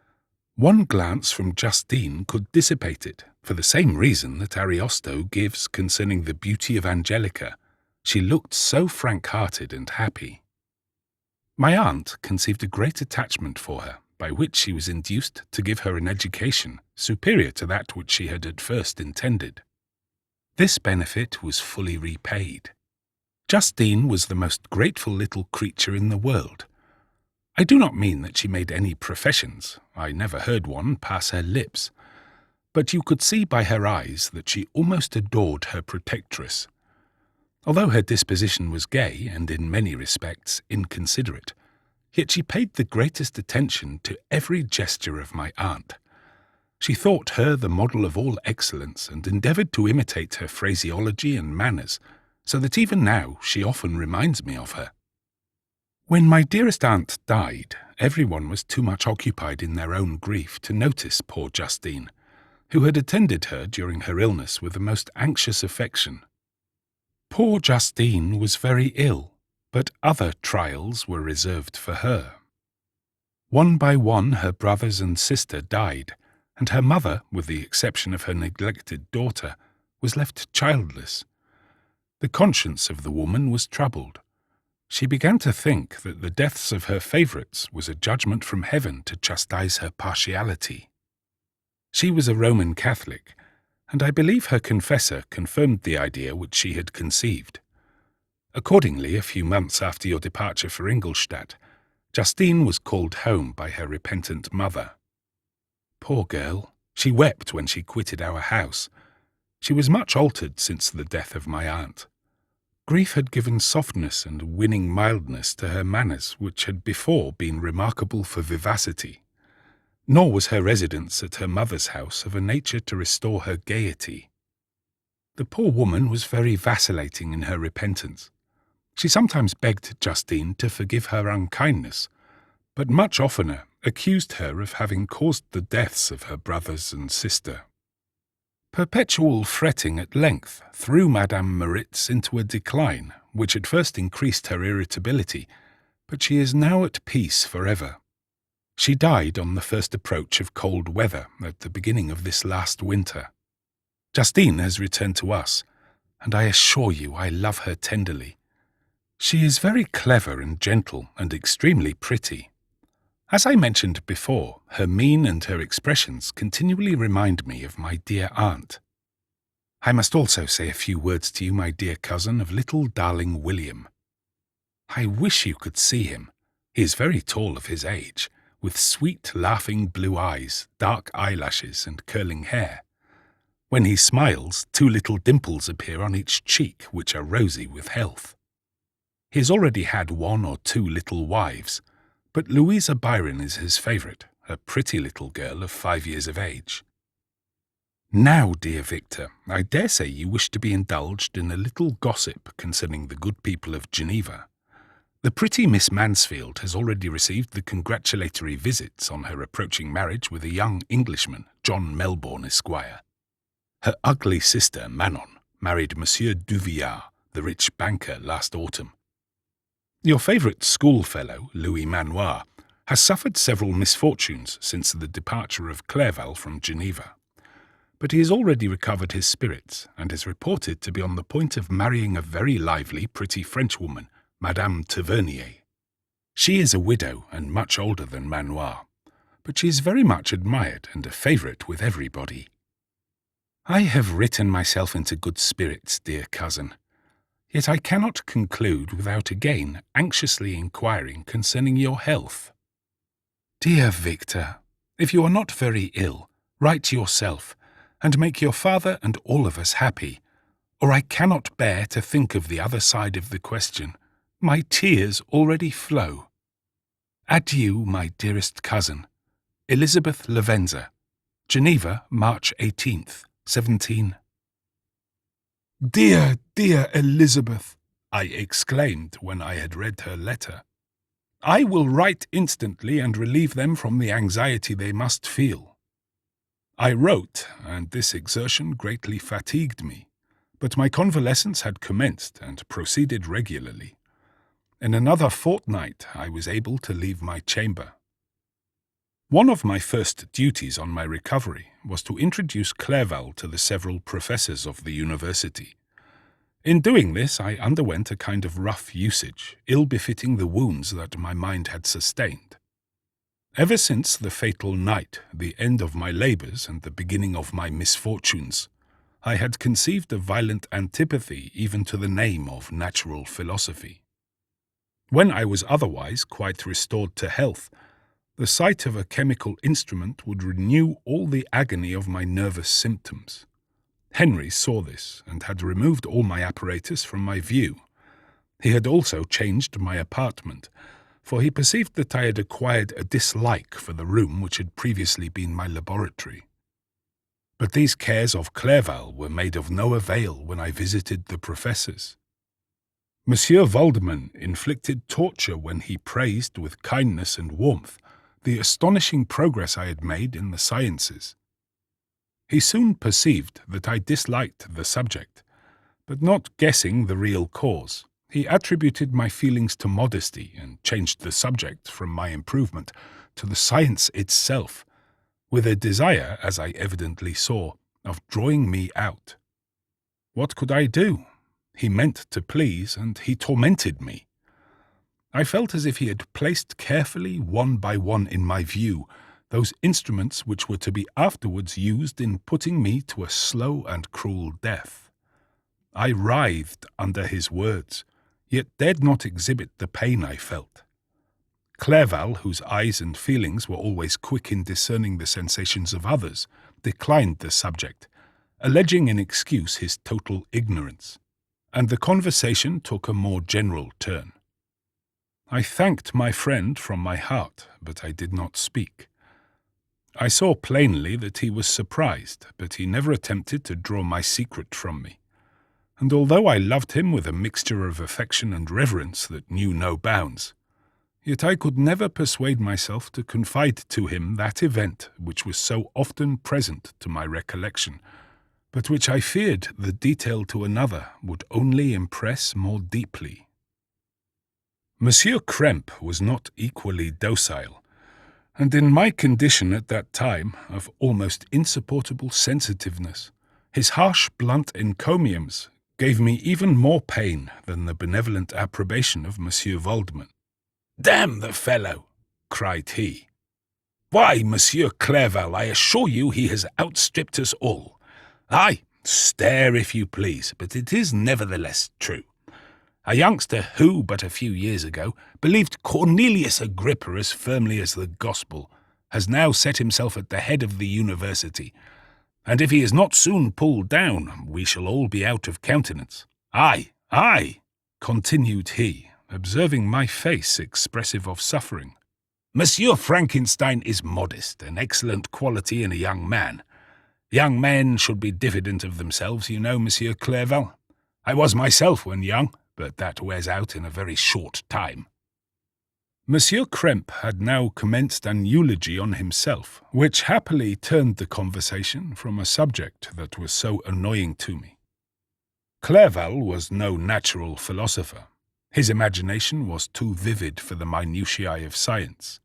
one glance from Justine could dissipate it, for the same reason that Ariosto gives concerning the beauty of Angelica. She looked so frank-hearted and happy. My aunt conceived a great attachment for her, by which she was induced to give her an education superior to that which she had at first intended. This benefit was fully repaid. Justine was the most grateful little creature in the world. I do not mean that she made any professions, I never heard one pass her lips, but you could see by her eyes that she almost adored her protectress. Although her disposition was gay and in many respects inconsiderate, yet she paid the greatest attention to every gesture of my aunt. She thought her the model of all excellence and endeavoured to imitate her phraseology and manners, so that even now she often reminds me of her. When my dearest aunt died, everyone was too much occupied in their own grief to notice poor Justine, who had attended her during her illness with the most anxious affection. Poor Justine was very ill, but other trials were reserved for her. One by one her brothers and sister died, and her mother, with the exception of her neglected daughter, was left childless. The conscience of the woman was troubled. She began to think that the deaths of her favourites was a judgment from heaven to chastise her partiality. She was a Roman Catholic, and I believe her confessor confirmed the idea which she had conceived. Accordingly, a few months after your departure for Ingolstadt, Justine was called home by her repentant mother. Poor girl, she wept when she quitted our house. She was much altered since the death of my aunt. Grief had given softness and winning mildness to her manners, which had before been remarkable for vivacity. Nor was her residence at her mother's house of a nature to restore her gaiety. The poor woman was very vacillating in her repentance. She sometimes begged Justine to forgive her unkindness, but much oftener accused her of having caused the deaths of her brothers and sister. Perpetual fretting at length threw Madame Moritz into a decline, which at first increased her irritability, but she is now at peace forever. She died on the first approach of cold weather at the beginning of this last winter. Justine has returned to us, and I assure you I love her tenderly. She is very clever and gentle and extremely pretty. As I mentioned before, her mien and her expressions continually remind me of my dear aunt. I must also say a few words to you, my dear cousin, of little darling William. I wish you could see him. He is very tall of his age, with sweet, laughing blue eyes, dark eyelashes, and curling hair. When he smiles, 2 little dimples appear on each cheek, which are rosy with health. He has already had 1 or 2 little wives, but Louisa Byron is his favourite, a pretty little girl of 5 years of age. Now, dear Victor, I dare say you wish to be indulged in a little gossip concerning the good people of Geneva. The pretty Miss Mansfield has already received the congratulatory visits on her approaching marriage with a young Englishman, John Melbourne, Esquire. Her ugly sister, Manon, married Monsieur Duvillard, the rich banker, last autumn. Your favourite schoolfellow, Louis Manoir, has suffered several misfortunes since the departure of Clerval from Geneva. But he has already recovered his spirits, and is reported to be on the point of marrying a very lively, pretty Frenchwoman, Madame Tavernier. She is a widow and much older than Manoir, but she is very much admired and a favourite with everybody. I have written myself into good spirits, dear cousin, yet I cannot conclude without again anxiously inquiring concerning your health. Dear Victor, if you are not very ill, write yourself, and make your father and all of us happy, or I cannot bear to think of the other side of the question. My tears already flow. Adieu, my dearest cousin. Elizabeth Lavenza, Geneva, March 18th, 17. Dear, dear Elizabeth, I exclaimed when I had read her letter. I will write instantly and relieve them from the anxiety they must feel. I wrote, and this exertion greatly fatigued me, but my convalescence had commenced and proceeded regularly. In another fortnight I was able to leave my chamber. One of my first duties on my recovery was to introduce Clerval to the several professors of the university. In doing this I underwent a kind of rough usage, ill-befitting the wounds that my mind had sustained. Ever since the fatal night, the end of my labours and the beginning of my misfortunes, I had conceived a violent antipathy even to the name of natural philosophy. When I was otherwise quite restored to health, the sight of a chemical instrument would renew all the agony of my nervous symptoms. Henry saw this, and had removed all my apparatus from my view. He had also changed my apartment, for he perceived that I had acquired a dislike for the room which had previously been my laboratory. But these cares of Clerval were made of no avail when I visited the professors. Monsieur Waldman inflicted torture when he praised with kindness and warmth the astonishing progress I had made in the sciences. He soon perceived that I disliked the subject, but not guessing the real cause, he attributed my feelings to modesty and changed the subject from my improvement to the science itself, with a desire, as I evidently saw, of drawing me out. What could I do? He meant to please, and he tormented me. I felt as if he had placed carefully, one by one in my view, those instruments which were to be afterwards used in putting me to a slow and cruel death. I writhed under his words, yet dared not exhibit the pain I felt. Clerval, whose eyes and feelings were always quick in discerning the sensations of others, declined the subject, alleging in excuse his total ignorance, and the conversation took a more general turn. I thanked my friend from my heart, but I did not speak. I saw plainly that he was surprised, but he never attempted to draw my secret from me. And although I loved him with a mixture of affection and reverence that knew no bounds, yet I could never persuade myself to confide to him that event which was so often present to my recollection, but which I feared the detail to another would only impress more deeply. Monsieur Krempe was not equally docile, and in my condition at that time of almost insupportable sensitiveness, his harsh, blunt encomiums gave me even more pain than the benevolent approbation of Monsieur Waldman. "Damn the fellow!" cried he. "Why, Monsieur Clerval, I assure you he has outstripped us all. Aye, stare if you please, but it is nevertheless true. A youngster who, but a few years ago, believed Cornelius Agrippa as firmly as the gospel, has now set himself at the head of the university, and if he is not soon pulled down, we shall all be out of countenance. Aye, aye," continued he, observing my face expressive of suffering. "Monsieur Frankenstein is modest, an excellent quality in a young man. Young men should be diffident of themselves, you know, Monsieur Clerval. I was myself when young, but that wears out in a very short time. Monsieur Krempe had now commenced an eulogy on himself, which happily turned the conversation from a subject that was so annoying to me. Clerval was no natural philosopher. His imagination was too vivid for the minutiae of science.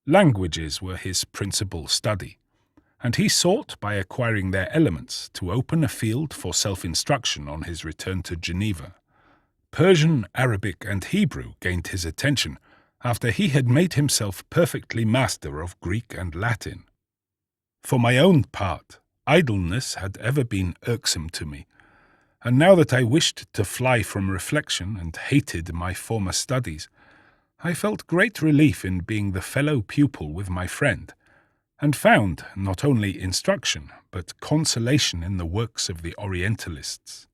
Languages were his principal study, and he sought, by acquiring their elements, to open a field for self-instruction on his return to Geneva. Persian, Arabic, and Hebrew gained his attention after he had made himself perfectly master of Greek and Latin. For my own part, idleness had ever been irksome to me, and now that I wished to fly from reflection and hated my former studies, I felt great relief in being the fellow pupil with my friend, and found not only instruction but consolation in the works of the Orientalists.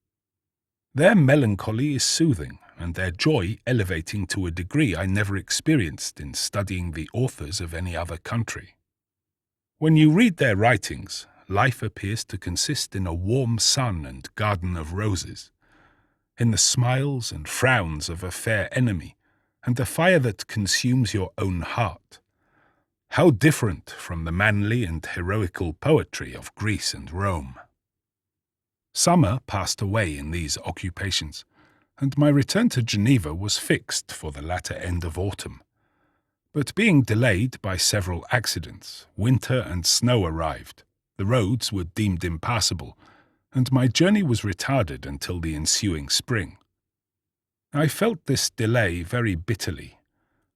Their melancholy is soothing, and their joy elevating to a degree I never experienced in studying the authors of any other country. When you read their writings, life appears to consist in a warm sun and garden of roses, in the smiles and frowns of a fair enemy, and the fire that consumes your own heart. How different from the manly and heroical poetry of Greece and Rome! Summer passed away in these occupations, and my return to Geneva was fixed for the latter end of autumn. But being delayed by several accidents, winter and snow arrived, the roads were deemed impassable, and my journey was retarded until the ensuing spring. I felt this delay very bitterly,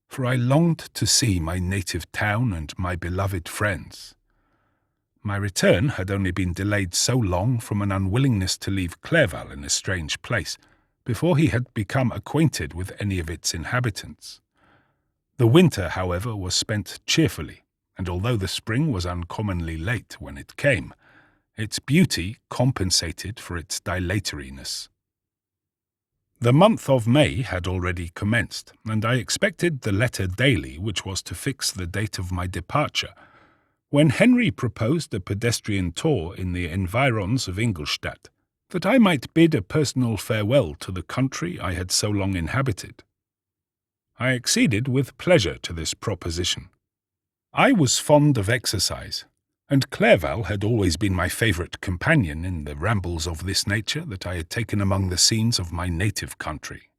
for I longed to see my native town and my beloved friends. My return had only been delayed so long from an unwillingness to leave Clerval in a strange place, before he had become acquainted with any of its inhabitants. The winter, however, was spent cheerfully, and although the spring was uncommonly late when it came, its beauty compensated for its dilatoriness. The month of May had already commenced, and I expected the letter daily which was to fix the date of my departure, when Henry proposed a pedestrian tour in the environs of Ingolstadt, that I might bid a personal farewell to the country I had so long inhabited. I acceded with pleasure to this proposition. I was fond of exercise, and Clerval had always been my favourite companion in the rambles of this nature that I had taken among the scenes of my native country.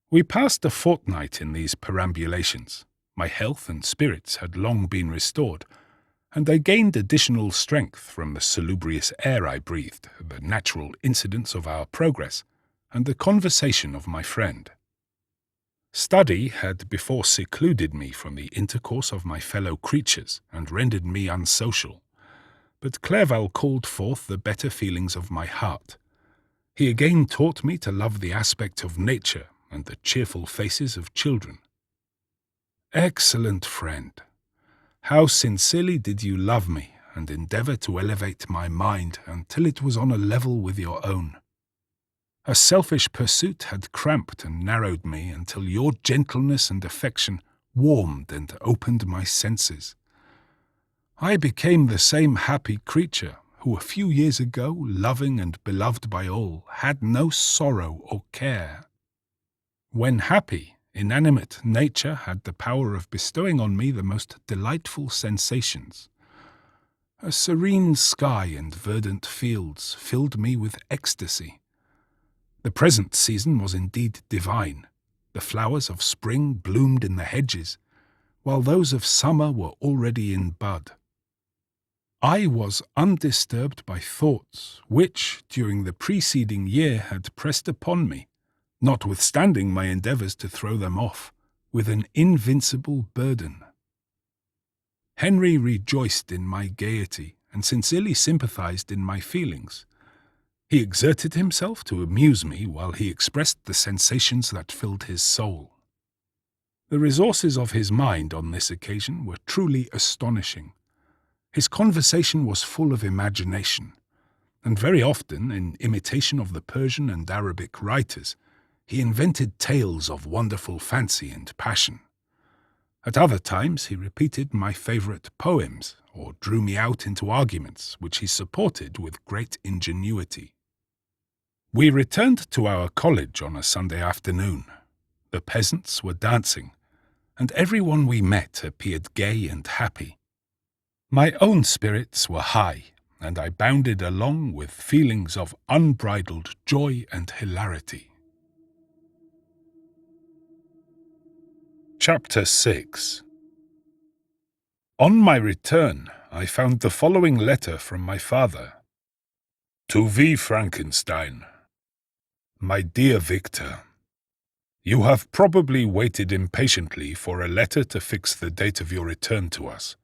We passed a fortnight in these perambulations. My health and spirits had long been restored, and I gained additional strength from the salubrious air I breathed, the natural incidents of our progress, and the conversation of my friend. Study had before secluded me from the intercourse of my fellow creatures and rendered me unsocial, but Clerval called forth the better feelings of my heart. He again taught me to love the aspect of nature and the cheerful faces of children. Excellent friend! How sincerely did you love me and endeavour to elevate my mind until it was on a level with your own. A selfish pursuit had cramped and narrowed me until your gentleness and affection warmed and opened my senses. I became the same happy creature who a few years ago, loving and beloved by all, had no sorrow or care. When happy, inanimate nature had the power of bestowing on me the most delightful sensations. A serene sky and verdant fields filled me with ecstasy. The present season was indeed divine. The flowers of spring bloomed in the hedges, while those of summer were already in bud. I was undisturbed by thoughts which, during the preceding year, had pressed upon me, notwithstanding my endeavours to throw them off, with an invincible burden. Henry rejoiced in my gaiety, and sincerely sympathized in my feelings. He exerted himself to amuse me while he expressed the sensations that filled his soul. The resources of his mind on this occasion were truly astonishing. His conversation was full of imagination, and very often, in imitation of the Persian and Arabic writers, he invented tales of wonderful fancy and passion. At other times he repeated my favourite poems, or drew me out into arguments which he supported with great ingenuity. We returned to our college on a Sunday afternoon. The peasants were dancing, and everyone we met appeared gay and happy. My own spirits were high, and I bounded along with feelings of unbridled joy and hilarity. Chapter 6. On my return, I found the following letter from my father. To V. Frankenstein. My dear Victor, you have probably waited impatiently for a letter to fix the date of your return to us,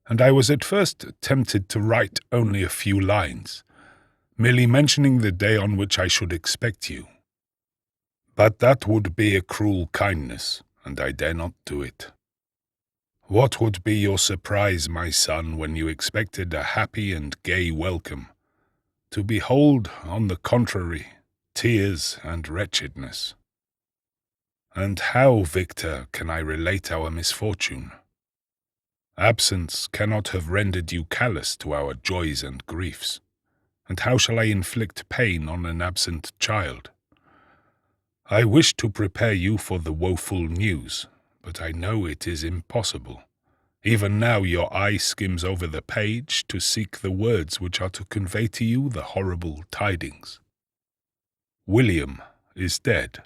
and I was at first tempted to write only a few lines, merely mentioning the day on which I should expect you. But that would be a cruel kindness, and I dare not do it. What would be your surprise, my son, when you expected a happy and gay welcome, to behold, on the contrary, tears and wretchedness? And how, Victor, can I relate our misfortune? Absence cannot have rendered you callous to our joys and griefs, and how shall I inflict pain on an absent child? I wish to prepare you for the woeful news, but I know it is impossible. Even now your eye skims over the page to seek the words which are to convey to you the horrible tidings. William is dead.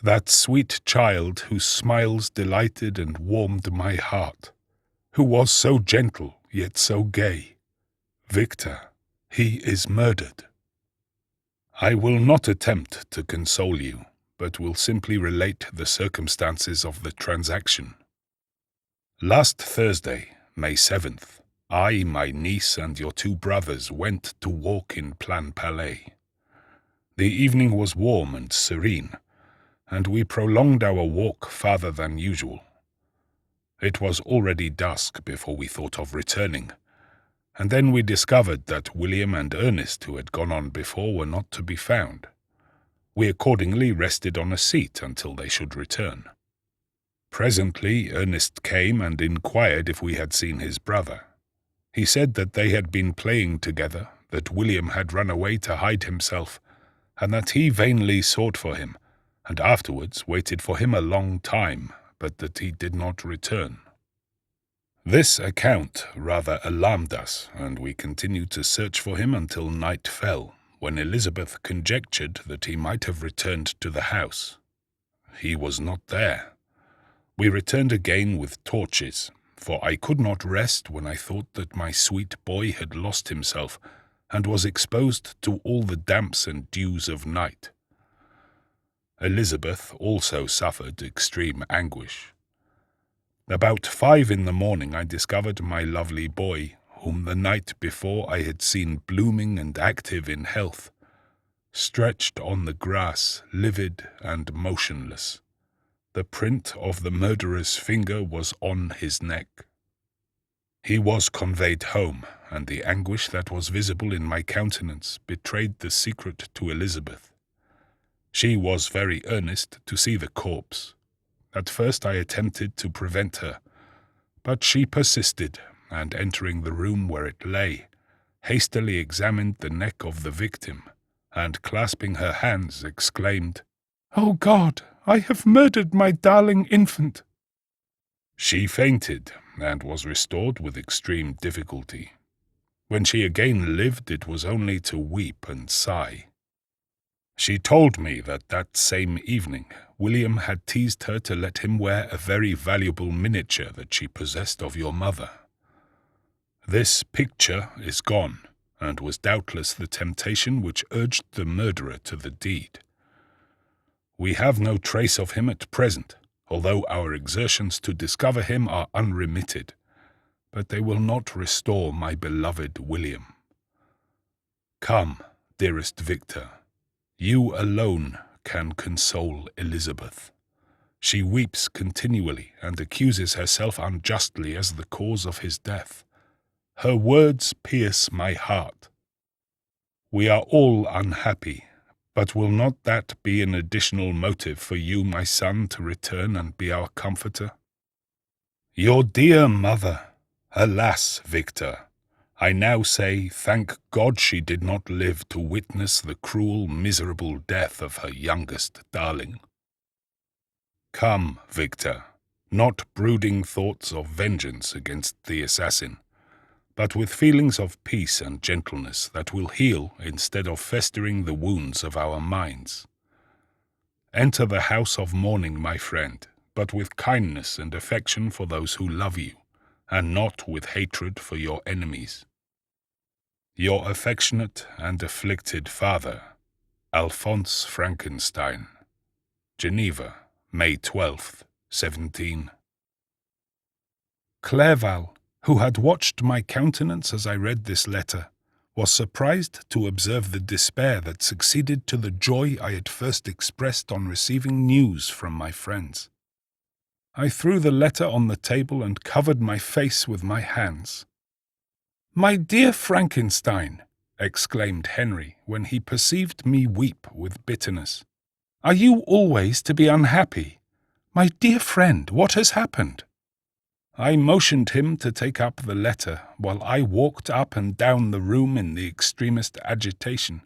That sweet child whose smiles delighted and warmed my heart, who was so gentle yet so gay. Victor, he is murdered. I will not attempt to console you, but will simply relate the circumstances of the transaction. Last Thursday, May 7th, I, my niece, and your 2 brothers went to walk in Plan Palais. The evening was warm and serene, and we prolonged our walk farther than usual. It was already dusk before we thought of returning, and then we discovered that William and Ernest, who had gone on before, were not to be found. We accordingly rested on a seat until they should return. Presently Ernest came and inquired if we had seen his brother. He said that they had been playing together, that William had run away to hide himself, and that he vainly sought for him, and afterwards waited for him a long time, but that he did not return. This account rather alarmed us, and we continued to search for him until night fell, when Elizabeth conjectured that he might have returned to the house. He was not there. We returned again with torches, for I could not rest when I thought that my sweet boy had lost himself, and was exposed to all the damps and dews of night. Elizabeth also suffered extreme anguish. About 5 in the morning I discovered my lovely boy, whom the night before I had seen blooming and active in health, stretched on the grass, livid and motionless. The print of the murderer's finger was on his neck. He was conveyed home, and the anguish that was visible in my countenance betrayed the secret to Elizabeth. She was very earnest to see the corpse. At first I attempted to prevent her, but she persisted, and entering the room where it lay, hastily examined the neck of the victim, and clasping her hands exclaimed, "Oh God, I have murdered my darling infant!" She fainted, and was restored with extreme difficulty. When she again lived, it was only to weep and sigh. She told me that same evening William had teased her to let him wear a very valuable miniature that she possessed of your mother. This picture is gone, and was doubtless the temptation which urged the murderer to the deed. We have no trace of him at present, although our exertions to discover him are unremitted, but they will not restore my beloved William. Come, dearest Victor, you alone can console Elizabeth. She weeps continually and accuses herself unjustly as the cause of his death. Her words pierce my heart. We are all unhappy, but will not that be an additional motive for you, my son, to return and be our comforter? Your dear mother! Alas, Victor! I now say, thank God she did not live to witness the cruel, miserable death of her youngest darling. Come, Victor, not brooding thoughts of vengeance against the assassin, but with feelings of peace and gentleness that will heal instead of festering the wounds of our minds. Enter the house of mourning, my friend, but with kindness and affection for those who love you, and not with hatred for your enemies. Your affectionate and afflicted father, Alphonse Frankenstein. Geneva, May 12th, 17. Clerval, who had watched my countenance as I read this letter, was surprised to observe the despair that succeeded to the joy I had first expressed on receiving news from my friends. I threw the letter on the table and covered my face with my hands. "My dear Frankenstein," exclaimed Henry when he perceived me weep with bitterness, "are you always to be unhappy? My dear friend, what has happened?" I motioned him to take up the letter, while I walked up and down the room in the extremest agitation.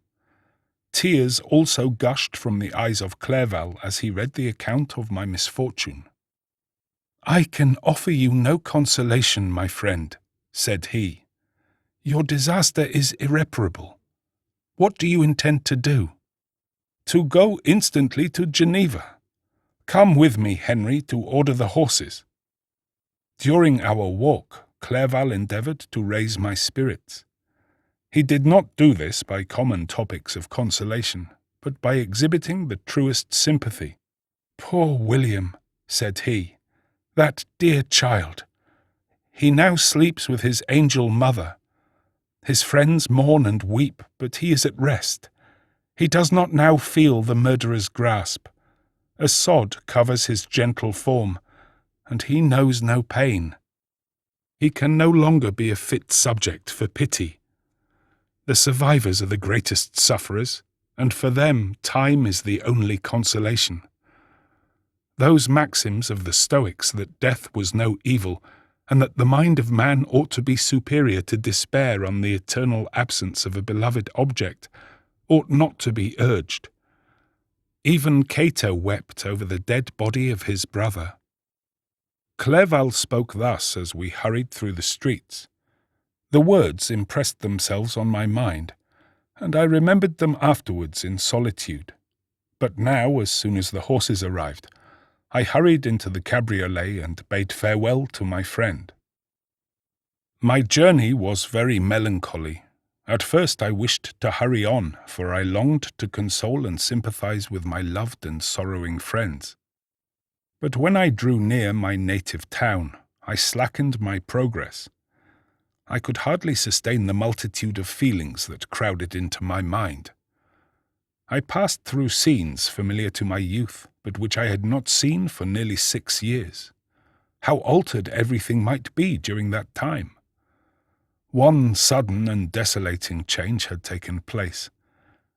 Tears also gushed from the eyes of Clerval as he read the account of my misfortune. "I can offer you no consolation, my friend," said he. "Your disaster is irreparable. What do you intend to do?" "To go instantly to Geneva. Come with me, Henry, to order the horses." During our walk, Clerval endeavoured to raise my spirits. He did not do this by common topics of consolation, but by exhibiting the truest sympathy. "Poor William," said he, "that dear child. He now sleeps with his angel mother. His friends mourn and weep, but he is at rest. He does not now feel the murderer's grasp. A sod covers his gentle form, and he knows no pain. He can no longer be a fit subject for pity. The survivors are the greatest sufferers, and for them time is the only consolation. Those maxims of the Stoics that death was no evil, and that the mind of man ought to be superior to despair on the eternal absence of a beloved object, ought not to be urged. Even Cato wept over the dead body of his brother. Clerval spoke thus as we hurried through the streets. The words impressed themselves on my mind, and I remembered them afterwards in solitude. But now, as soon as the horses arrived, I hurried into the cabriolet and bade farewell to my friend. My journey was very melancholy. At first I wished to hurry on, for I longed to console and sympathize with my loved and sorrowing friends. But when I drew near my native town, I slackened my progress. I could hardly sustain the multitude of feelings that crowded into my mind. I passed through scenes familiar to my youth, but which I had not seen for nearly 6 years. How altered everything might be during that time! One sudden and desolating change had taken place,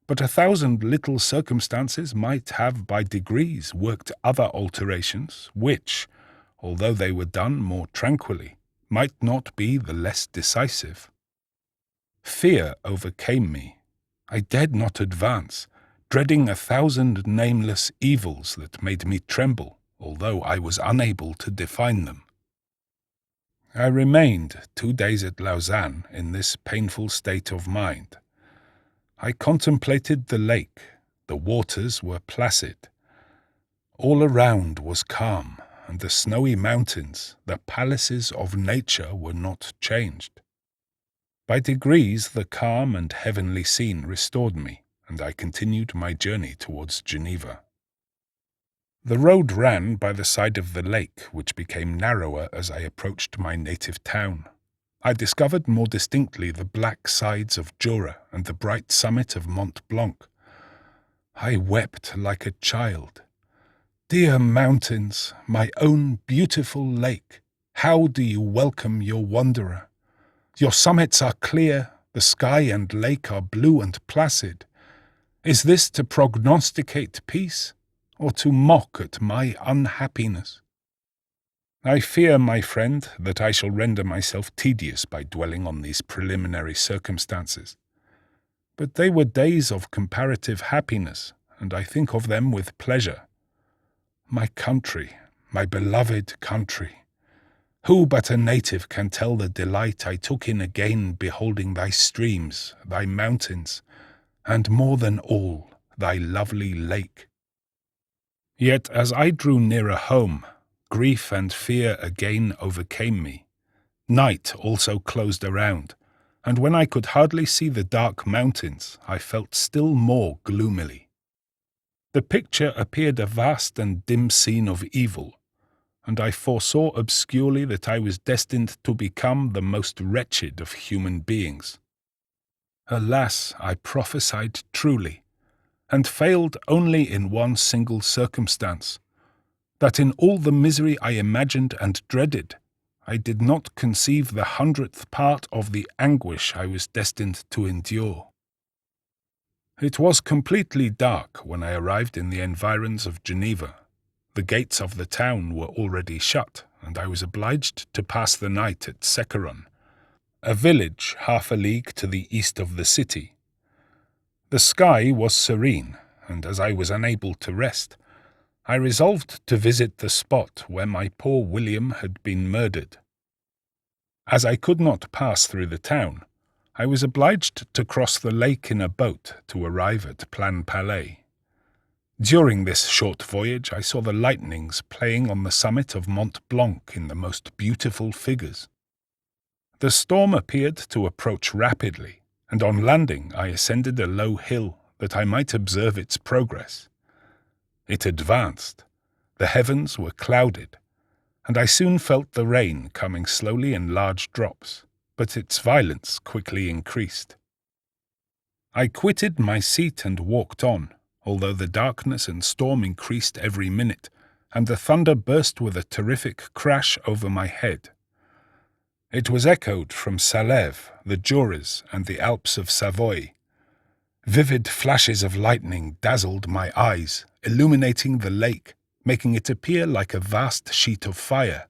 but 1,000 little circumstances might have by degrees worked other alterations, which, although they were done more tranquilly, might not be the less decisive. Fear overcame me. I dared not advance, dreading 1,000 nameless evils that made me tremble, although I was unable to define them. I remained 2 days at Lausanne in this painful state of mind. I contemplated the lake. The waters were placid. All around was calm, and the snowy mountains, the palaces of nature, were not changed. By degrees the calm and heavenly scene restored me, and I continued my journey towards Geneva. The road ran by the side of the lake, which became narrower as I approached my native town. I discovered more distinctly the black sides of Jura and the bright summit of Mont Blanc. I wept like a child. Dear mountains, my own beautiful lake, how do you welcome your wanderer? Your summits are clear, the sky and lake are blue and placid. Is this to prognosticate peace, or to mock at my unhappiness? I fear, my friend, that I shall render myself tedious by dwelling on these preliminary circumstances. But they were days of comparative happiness, and I think of them with pleasure. My country, my beloved country! Who but a native can tell the delight I took in again beholding thy streams, thy mountains, and more than all, thy lovely lake? Yet as I drew nearer home, grief and fear again overcame me. Night also closed around, and when I could hardly see the dark mountains, I felt still more gloomily. The picture appeared a vast and dim scene of evil, and I foresaw obscurely that I was destined to become the most wretched of human beings. Alas, I prophesied truly, and failed only in one single circumstance, that in all the misery I imagined and dreaded, I did not conceive the 100th part of the anguish I was destined to endure. It was completely dark when I arrived in the environs of Geneva. The gates of the town were already shut, and I was obliged to pass the night at Secheron, a village half a league to the east of the city. The sky was serene, and as I was unable to rest, I resolved to visit the spot where my poor William had been murdered. As I could not pass through the town, I was obliged to cross the lake in a boat to arrive at Plainpalais. During this short voyage I saw the lightnings playing on the summit of Mont Blanc in the most beautiful figures. The storm appeared to approach rapidly, and on landing I ascended a low hill that I might observe its progress. It advanced, the heavens were clouded, and I soon felt the rain coming slowly in large drops, but its violence quickly increased. I quitted my seat and walked on, although the darkness and storm increased every minute, and the thunder burst with a terrific crash over my head. It was echoed from Salève, the Jura, and the Alps of Savoy. Vivid flashes of lightning dazzled my eyes, illuminating the lake, making it appear like a vast sheet of fire.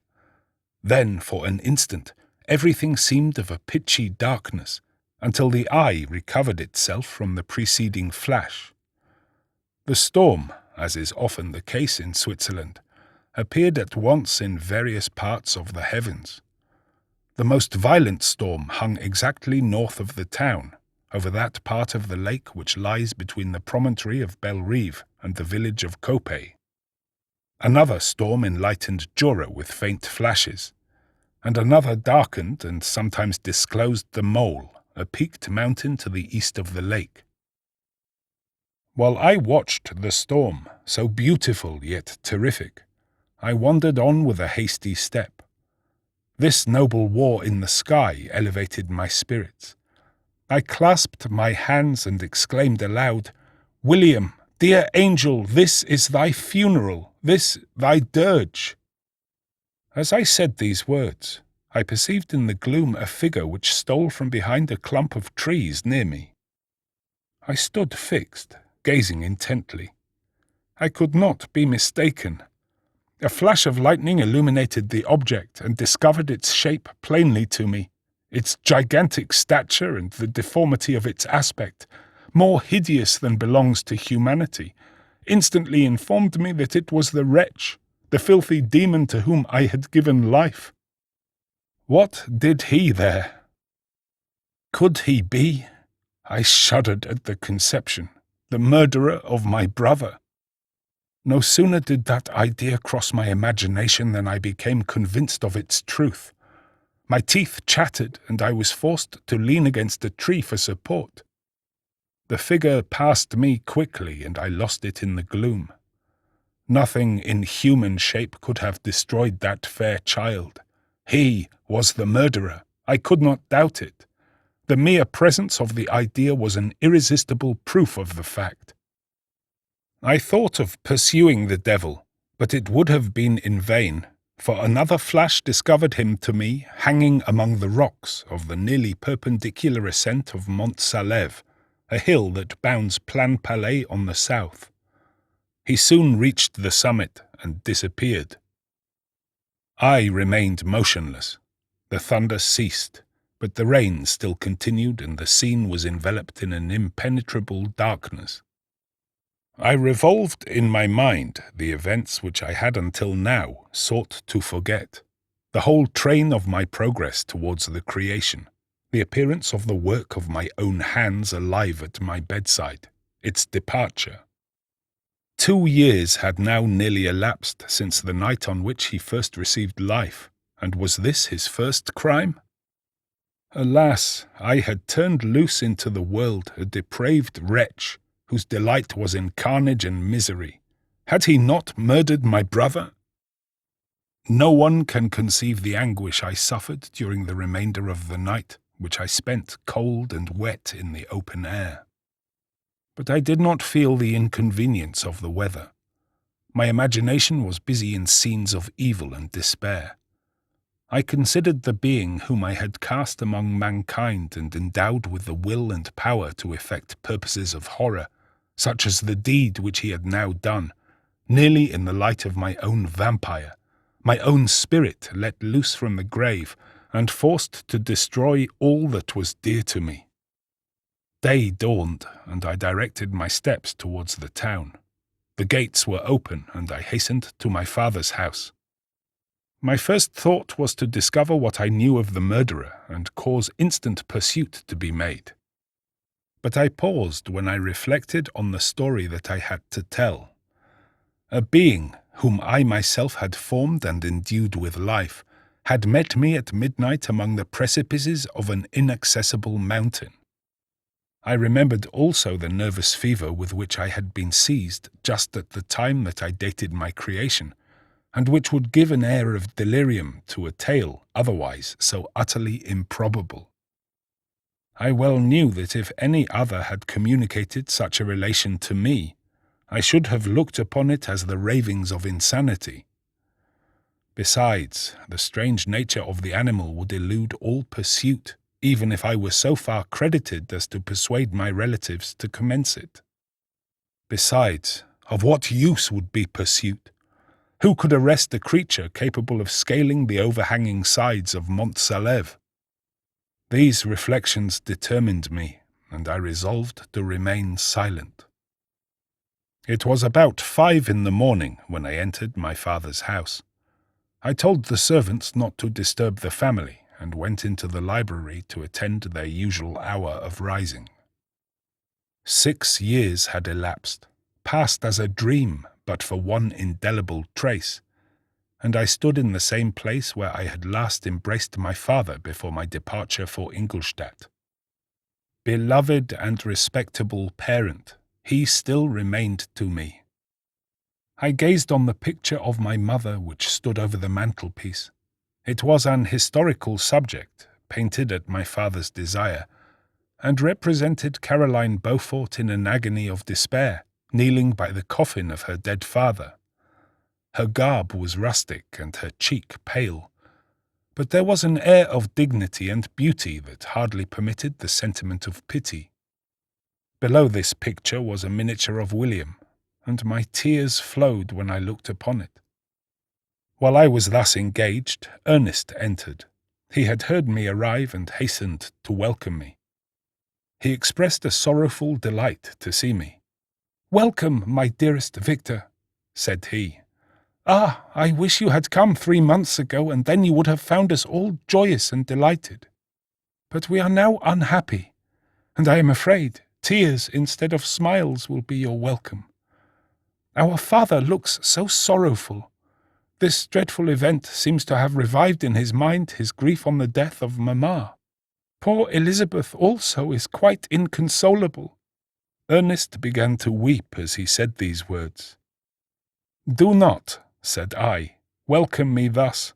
Then, for an instant, everything seemed of a pitchy darkness, until the eye recovered itself from the preceding flash. The storm, as is often the case in Switzerland, appeared at once in various parts of the heavens. The most violent storm hung exactly north of the town, over that part of the lake which lies between the promontory of Belle-Rive and the village of Coppet. Another storm enlightened Jura with faint flashes, and another darkened and sometimes disclosed the Mole, a peaked mountain to the east of the lake. While I watched the storm, so beautiful yet terrific, I wandered on with a hasty step. This noble war in the sky elevated my spirits. I clasped my hands and exclaimed aloud, "William, dear angel, this is thy funeral, this thy dirge." As I said these words, I perceived in the gloom a figure which stole from behind a clump of trees near me. I stood fixed, gazing intently. I could not be mistaken. A flash of lightning illuminated the object and discovered its shape plainly to me. Its gigantic stature and the deformity of its aspect, more hideous than belongs to humanity, instantly informed me that it was the wretch, the filthy demon to whom I had given life. What did he there? Could he be? I shuddered at the conception. The murderer of my brother. No sooner did that idea cross my imagination than I became convinced of its truth. My teeth chattered, and I was forced to lean against a tree for support. The figure passed me quickly, and I lost it in the gloom. Nothing in human shape could have destroyed that fair child. He was the murderer. I could not doubt it. The mere presence of the idea was an irresistible proof of the fact. I thought of pursuing the devil, but it would have been in vain, for another flash discovered him to me hanging among the rocks of the nearly perpendicular ascent of Mont Salève, a hill that bounds Plainpalais on the south. He soon reached the summit and disappeared. I remained motionless. The thunder ceased, but the rain still continued and the scene was enveloped in an impenetrable darkness. I revolved in my mind the events which I had until now sought to forget, the whole train of my progress towards the creation, the appearance of the work of my own hands alive at my bedside, its departure. 2 years had now nearly elapsed since the night on which he first received life, and was this his first crime? Alas, I had turned loose into the world a depraved wretch, whose delight was in carnage and misery. Had he not murdered my brother? No one can conceive the anguish I suffered during the remainder of the night, which I spent cold and wet in the open air. But I did not feel the inconvenience of the weather. My imagination was busy in scenes of evil and despair. I considered the being whom I had cast among mankind and endowed with the will and power to effect purposes of horror, such as the deed which he had now done, nearly in the light of my own vampire, my own spirit let loose from the grave, and forced to destroy all that was dear to me. Day dawned, and I directed my steps towards the town. The gates were open, and I hastened to my father's house. My first thought was to discover what I knew of the murderer and cause instant pursuit to be made. But I paused when I reflected on the story that I had to tell. A being, whom I myself had formed and endued with life, had met me at midnight among the precipices of an inaccessible mountain. I remembered also the nervous fever with which I had been seized just at the time that I dated my creation, and which would give an air of delirium to a tale otherwise so utterly improbable. I well knew that if any other had communicated such a relation to me, I should have looked upon it as the ravings of insanity. Besides, the strange nature of the animal would elude all pursuit, even if I were so far credited as to persuade my relatives to commence it. Besides, of what use would be pursuit? Who could arrest a creature capable of scaling the overhanging sides of Mont Salève? These reflections determined me, and I resolved to remain silent. It was about 5 in the morning when I entered my father's house. I told the servants not to disturb the family, and went into the library to attend their usual hour of rising. 6 years had elapsed, passed as a dream but for one indelible trace, and I stood in the same place where I had last embraced my father before my departure for Ingolstadt. Beloved and respectable parent, he still remained to me. I gazed on the picture of my mother which stood over the mantelpiece. It was an historical subject, painted at my father's desire, and represented Caroline Beaufort in an agony of despair, kneeling by the coffin of her dead father. Her garb was rustic and her cheek pale, but there was an air of dignity and beauty that hardly permitted the sentiment of pity. Below this picture was a miniature of William, and my tears flowed when I looked upon it. While I was thus engaged, Ernest entered. He had heard me arrive and hastened to welcome me. He expressed a sorrowful delight to see me. "Welcome, my dearest Victor," said he. "Ah, I wish you had come 3 months ago, and then you would have found us all joyous and delighted. But we are now unhappy, and I am afraid tears instead of smiles will be your welcome. Our father looks so sorrowful. This dreadful event seems to have revived in his mind his grief on the death of Mamma. Poor Elizabeth also is quite inconsolable." Ernest began to weep as he said these words. "Do not," said I, "welcome me thus.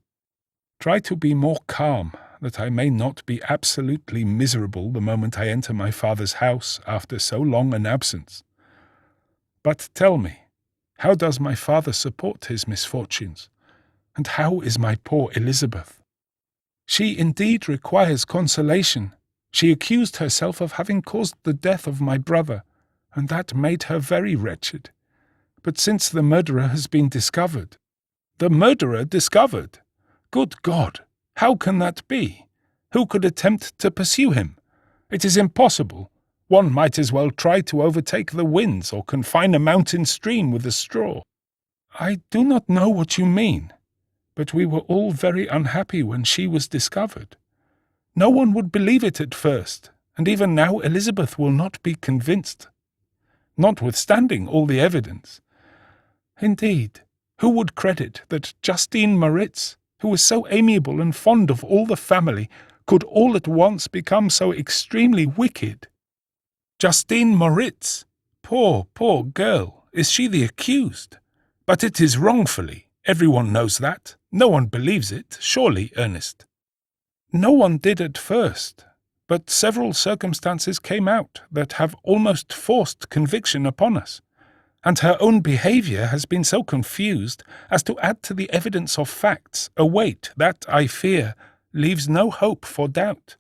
Try to be more calm, that I may not be absolutely miserable the moment I enter my father's house after so long an absence. But tell me, how does my father support his misfortunes? And how is my poor Elizabeth? She indeed requires consolation. She accused herself of having caused the death of my brother, and that made her very wretched. But since the murderer has been discovered—" "The murderer discovered? Good God! How can that be? Who could attempt to pursue him? It is impossible. One might as well try to overtake the winds or confine a mountain stream with a straw. I do not know what you mean, but we were all very unhappy when she was discovered. No one would believe it at first, and even now Elizabeth will not be convinced, notwithstanding all the evidence. Indeed, who would credit that Justine Moritz, who was so amiable and fond of all the family, could all at once become so extremely wicked? Justine Moritz! Poor, poor girl! Is she the accused? But it is wrongfully. Everyone knows that. No one believes it, surely, Ernest. No one did at first, but several circumstances came out that have almost forced conviction upon us, and her own behaviour has been so confused as to add to the evidence of facts a weight that, I fear, leaves no hope for doubt.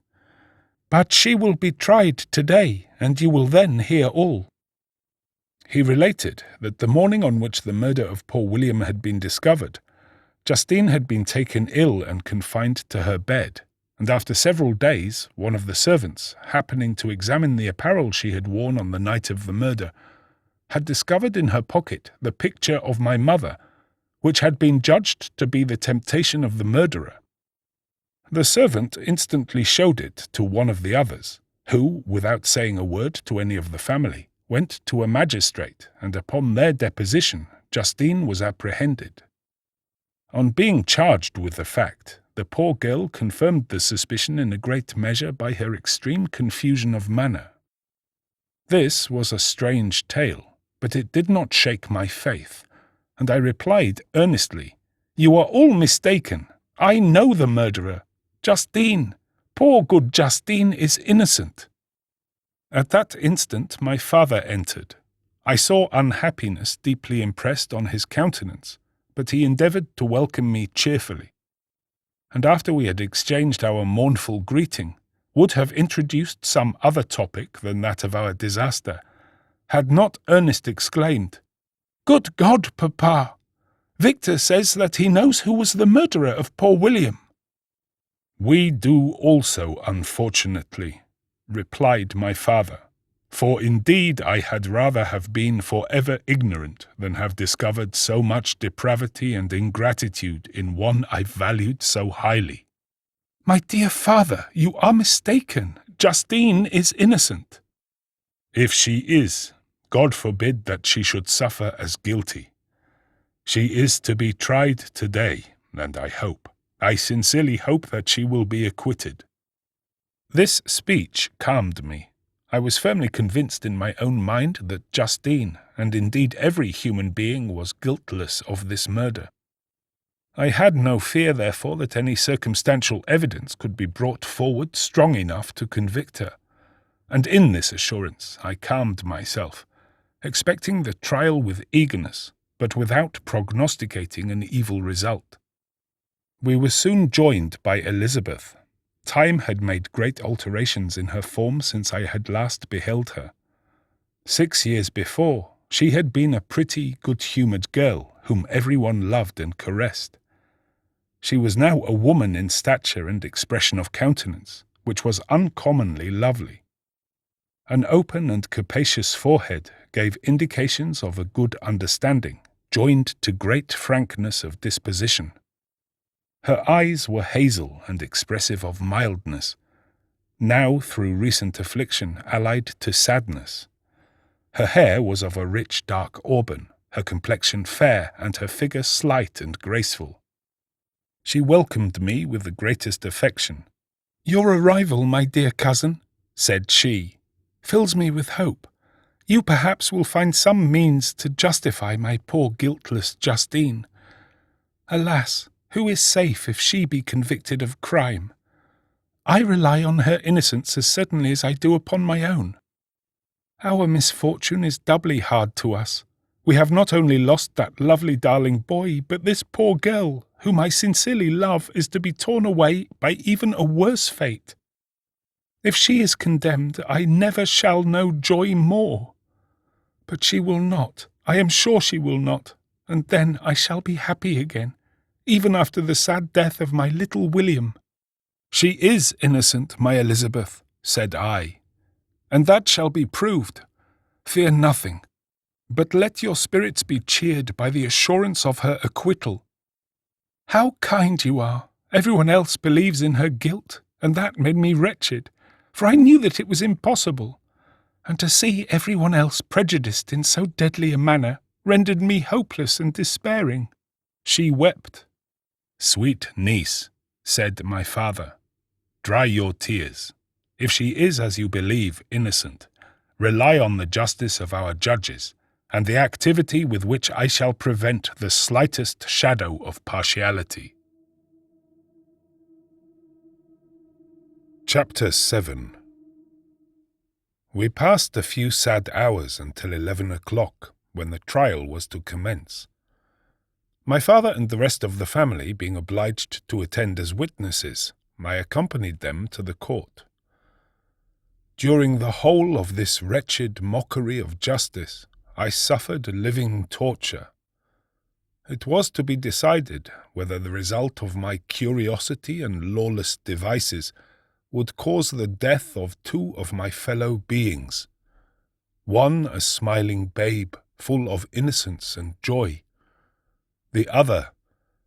But she will be tried today, and you will then hear all." He related that the morning on which the murder of poor William had been discovered, Justine had been taken ill and confined to her bed, and after several days, one of the servants, happening to examine the apparel she had worn on the night of the murder, had discovered in her pocket the picture of my mother, which had been judged to be the temptation of the murderer. The servant instantly showed it to one of the others, who, without saying a word to any of the family, went to a magistrate, and upon their deposition Justine was apprehended. On being charged with the fact, the poor girl confirmed the suspicion in a great measure by her extreme confusion of manner. This was a strange tale, but it did not shake my faith, and I replied earnestly, "You are all mistaken. I know the murderer. Justine, poor good Justine, is innocent." At that instant my father entered. I saw unhappiness deeply impressed on his countenance, but he endeavoured to welcome me cheerfully, and after we had exchanged our mournful greeting, would have introduced some other topic than that of our disaster, had not Ernest exclaimed, "Good God, Papa! Victor says that he knows who was the murderer of poor William." "We do also, unfortunately," replied my father, "for indeed I had rather have been for ever ignorant than have discovered so much depravity and ingratitude in one I valued so highly." "My dear father, you are mistaken. Justine is innocent." "If she is, God forbid that she should suffer as guilty. She is to be tried today, and I sincerely hope that she will be acquitted." This speech calmed me. I was firmly convinced in my own mind that Justine, and indeed every human being, was guiltless of this murder. I had no fear, therefore, that any circumstantial evidence could be brought forward strong enough to convict her, and in this assurance I calmed myself, expecting the trial with eagerness, but without prognosticating an evil result. We were soon joined by Elizabeth. Time had made great alterations in her form since I had last beheld her. 6 years before, she had been a pretty, good-humoured girl whom everyone loved and caressed. She was now a woman in stature and expression of countenance, which was uncommonly lovely. An open and capacious forehead gave indications of a good understanding, joined to great frankness of disposition. Her eyes were hazel and expressive of mildness, now through recent affliction allied to sadness. Her hair was of a rich dark auburn, her complexion fair, and her figure slight and graceful. She welcomed me with the greatest affection. "Your arrival, my dear cousin," said she, "fills me with hope. You perhaps will find some means to justify my poor guiltless Justine. Alas, who is safe if she be convicted of crime? I rely on her innocence as certainly as I do upon my own. Our misfortune is doubly hard to us. We have not only lost that lovely darling boy, but this poor girl, whom I sincerely love, is to be torn away by even a worse fate. If she is condemned, I never shall know joy more. But she will not, I am sure she will not, and then I shall be happy again, even after the sad death of my little William." "She is innocent, my Elizabeth," said I, and that shall be proved. Fear nothing, but let your spirits be cheered by the assurance of her acquittal. How kind you are! Everyone else believes in her guilt, and that made me wretched, for I knew that it was impossible, and to see everyone else prejudiced in so deadly a manner rendered me hopeless and despairing." She wept. "Sweet niece," said my father, "dry your tears. If she is, as you believe, innocent, rely on the justice of our judges, and the activity with which I shall prevent the slightest shadow of partiality." Chapter 7. We passed a few sad hours until 11 o'clock, when the trial was to commence. My father and the rest of the family being obliged to attend as witnesses, I accompanied them to the court. During the whole of this wretched mockery of justice, I suffered living torture. It was to be decided whether the result of my curiosity and lawless devices would cause the death of two of my fellow beings, one a smiling babe full of innocence and joy, the other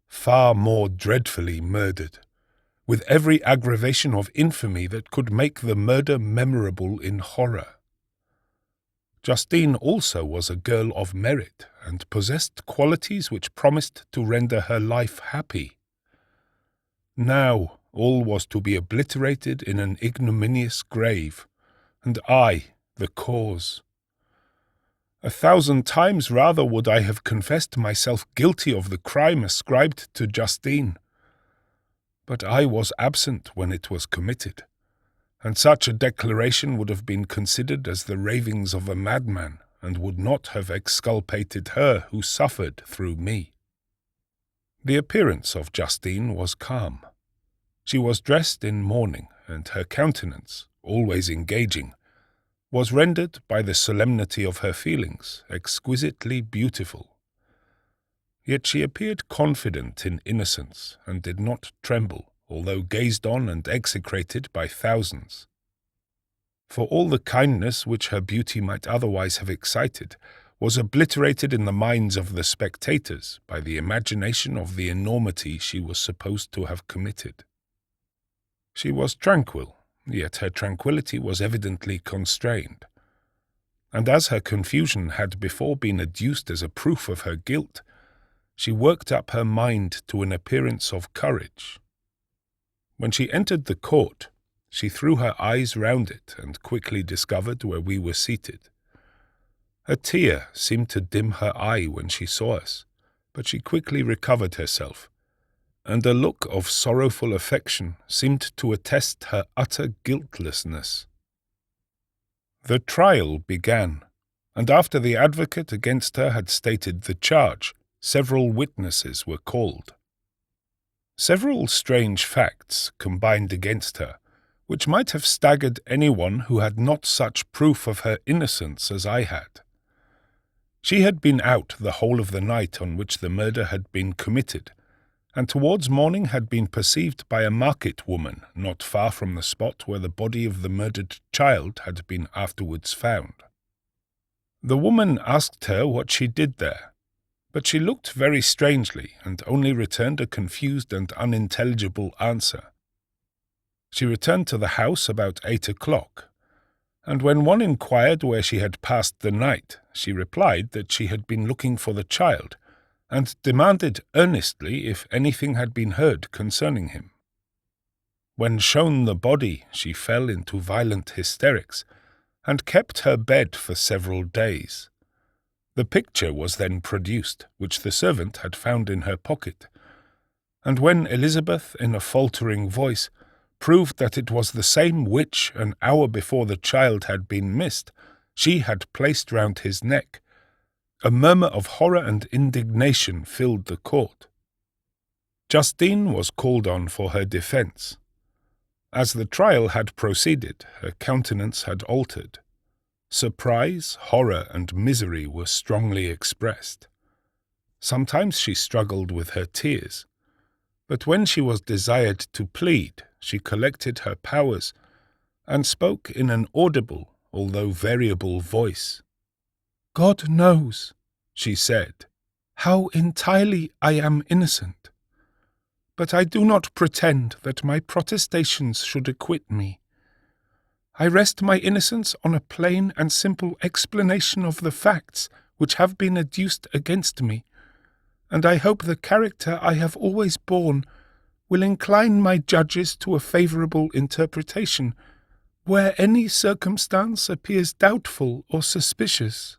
far more dreadfully murdered, with every aggravation of infamy that could make the murder memorable in horror. Justine also was a girl of merit, and possessed qualities which promised to render her life happy. Now all was to be obliterated in an ignominious grave, and I the cause. 1,000 times rather would I have confessed myself guilty of the crime ascribed to Justine. But I was absent when it was committed, and such a declaration would have been considered as the ravings of a madman, and would not have exculpated her who suffered through me. The appearance of Justine was calm. She was dressed in mourning, and her countenance, always engaging, was rendered by the solemnity of her feelings exquisitely beautiful. Yet she appeared confident in innocence, and did not tremble, although gazed on and execrated by thousands. For all the kindness which her beauty might otherwise have excited was obliterated in the minds of the spectators by the imagination of the enormity she was supposed to have committed. She was tranquil, yet her tranquillity was evidently constrained, and as her confusion had before been adduced as a proof of her guilt, she worked up her mind to an appearance of courage. When she entered the court, she threw her eyes round it and quickly discovered where we were seated. A tear seemed to dim her eye when she saw us, but she quickly recovered herself, and a look of sorrowful affection seemed to attest her utter guiltlessness. The trial began, and after the advocate against her had stated the charge, several witnesses were called. Several strange facts combined against her, which might have staggered anyone who had not such proof of her innocence as I had. She had been out the whole of the night on which the murder had been committed, and towards morning had been perceived by a market woman not far from the spot where the body of the murdered child had been afterwards found. The woman asked her what she did there, but she looked very strangely and only returned a confused and unintelligible answer. She returned to the house about 8 o'clock, and when one inquired where she had passed the night, she replied that she had been looking for the child, and demanded earnestly if anything had been heard concerning him. When shown the body, she fell into violent hysterics, and kept her bed for several days. The picture was then produced, which the servant had found in her pocket, and when Elizabeth, in a faltering voice, proved that it was the same which, an hour before the child had been missed, she had placed round his neck, a murmur of horror and indignation filled the court. Justine was called on for her defence. As the trial had proceeded, her countenance had altered. Surprise, horror, and misery were strongly expressed. Sometimes she struggled with her tears, but when she was desired to plead, she collected her powers, and spoke in an audible, although variable voice. "God knows," she said, "how entirely I am innocent. But I do not pretend that my protestations should acquit me. I rest my innocence on a plain and simple explanation of the facts which have been adduced against me, and I hope the character I have always borne will incline my judges to a favourable interpretation, where any circumstance appears doubtful or suspicious."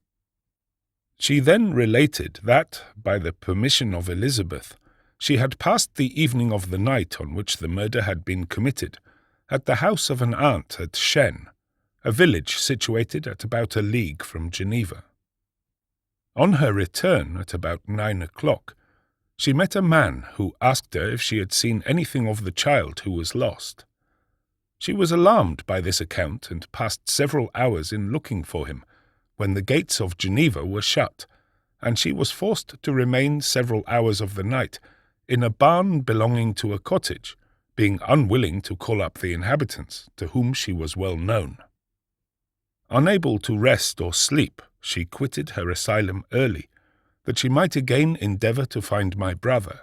She then related that, by the permission of Elizabeth, she had passed the evening of the night on which the murder had been committed at the house of an aunt at Chêne, a village situated at about a league from Geneva. On her return at about 9 o'clock, she met a man who asked her if she had seen anything of the child who was lost. She was alarmed by this account and passed several hours in looking for him, when the gates of Geneva were shut, and she was forced to remain several hours of the night in a barn belonging to a cottage, being unwilling to call up the inhabitants, to whom she was well known. Unable to rest or sleep, she quitted her asylum early, that she might again endeavour to find my brother.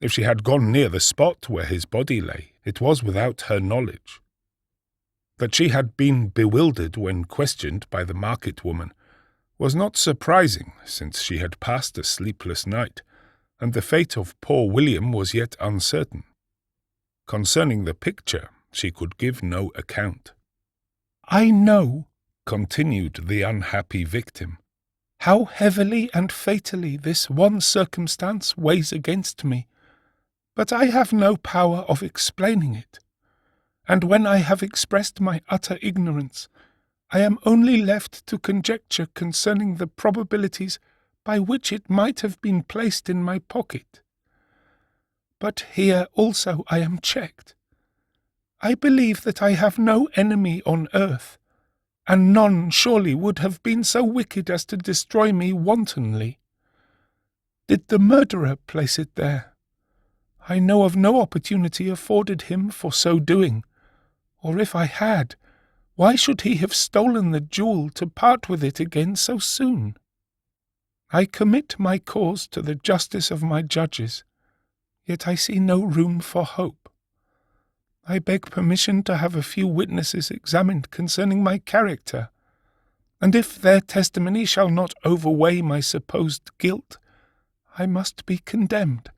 If she had gone near the spot where his body lay, it was without her knowledge. That she had been bewildered when questioned by the market woman was not surprising, since she had passed a sleepless night, and the fate of poor William was yet uncertain. Concerning the picture, she could give no account. "I know," continued the unhappy victim, "how heavily and fatally this one circumstance weighs against me, but I have no power of explaining it. And when I have expressed my utter ignorance, I am only left to conjecture concerning the probabilities by which it might have been placed in my pocket. But here also I am checked. I believe that I have no enemy on earth, and none surely would have been so wicked as to destroy me wantonly. Did the murderer place it there? I know of no opportunity afforded him for so doing, or if I had, why should he have stolen the jewel to part with it again so soon? I commit my cause to the justice of my judges, yet I see no room for hope. I beg permission to have a few witnesses examined concerning my character, and if their testimony shall not overweigh my supposed guilt, I must be condemned,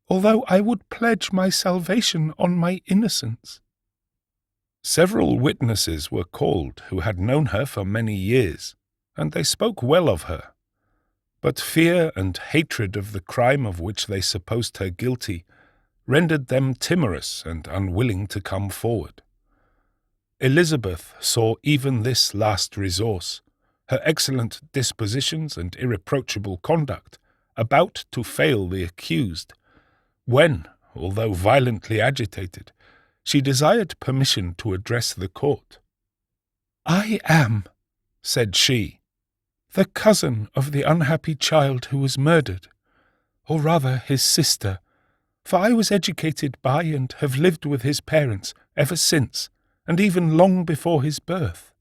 although I would pledge my salvation on my innocence." Several witnesses were called who had known her for many years, and they spoke well of her. But fear and hatred of the crime of which they supposed her guilty rendered them timorous and unwilling to come forward. Elizabeth saw even this last resource, her excellent dispositions and irreproachable conduct, about to fail the accused, when, although violently agitated, she desired permission to address the court. "I am," said she, "the cousin of the unhappy child who was murdered, or rather his sister, for I was educated by and have lived with his parents ever since, and even long before his birth.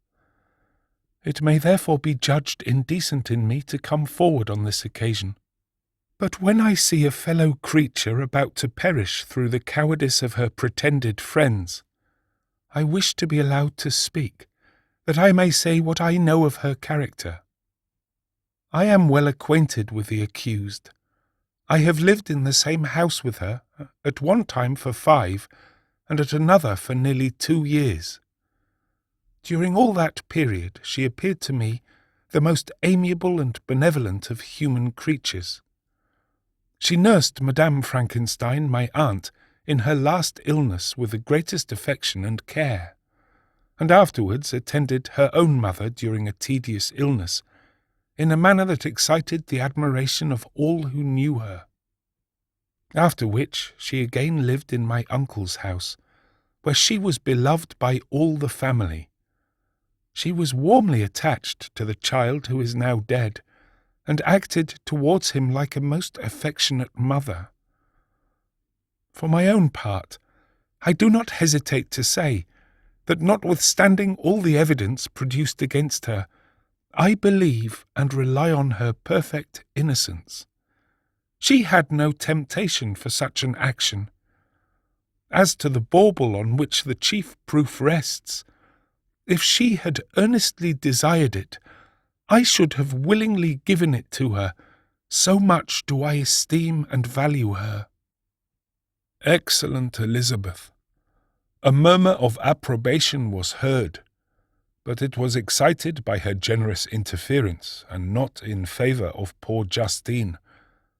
It may therefore be judged indecent in me to come forward on this occasion. But when I see a fellow creature about to perish through the cowardice of her pretended friends, I wish to be allowed to speak, that I may say what I know of her character. I am well acquainted with the accused. I have lived in the same house with her, at one time for 5, and at another for nearly 2 years. During all that period she appeared to me the most amiable and benevolent of human creatures. She nursed Madame Frankenstein, my aunt, in her last illness with the greatest affection and care, and afterwards attended her own mother during a tedious illness, in a manner that excited the admiration of all who knew her. After which she again lived in my uncle's house, where she was beloved by all the family. She was warmly attached to the child who is now dead, and acted towards him like a most affectionate mother. For my own part, I do not hesitate to say that notwithstanding all the evidence produced against her, I believe and rely on her perfect innocence. She had no temptation for such an action. As to the bauble on which the chief proof rests, if she had earnestly desired it, I should have willingly given it to her, so much do I esteem and value her." "Excellent Elizabeth." A murmur of approbation was heard, but it was excited by her generous interference, and not in favour of poor Justine,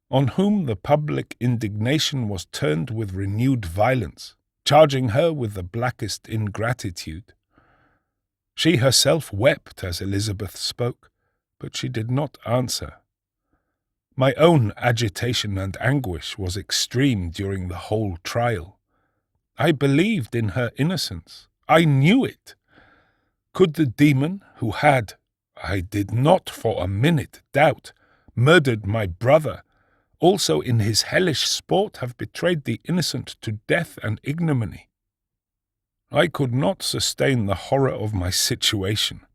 on whom the public indignation was turned with renewed violence, charging her with the blackest ingratitude. She herself wept as Elizabeth spoke, but she did not answer. My own agitation and anguish was extreme during the whole trial. I believed in her innocence. I knew it. Could the demon who had, I did not for a minute doubt, murdered my brother, also in his hellish sport have betrayed the innocent to death and ignominy? I could not sustain the horror of my situation,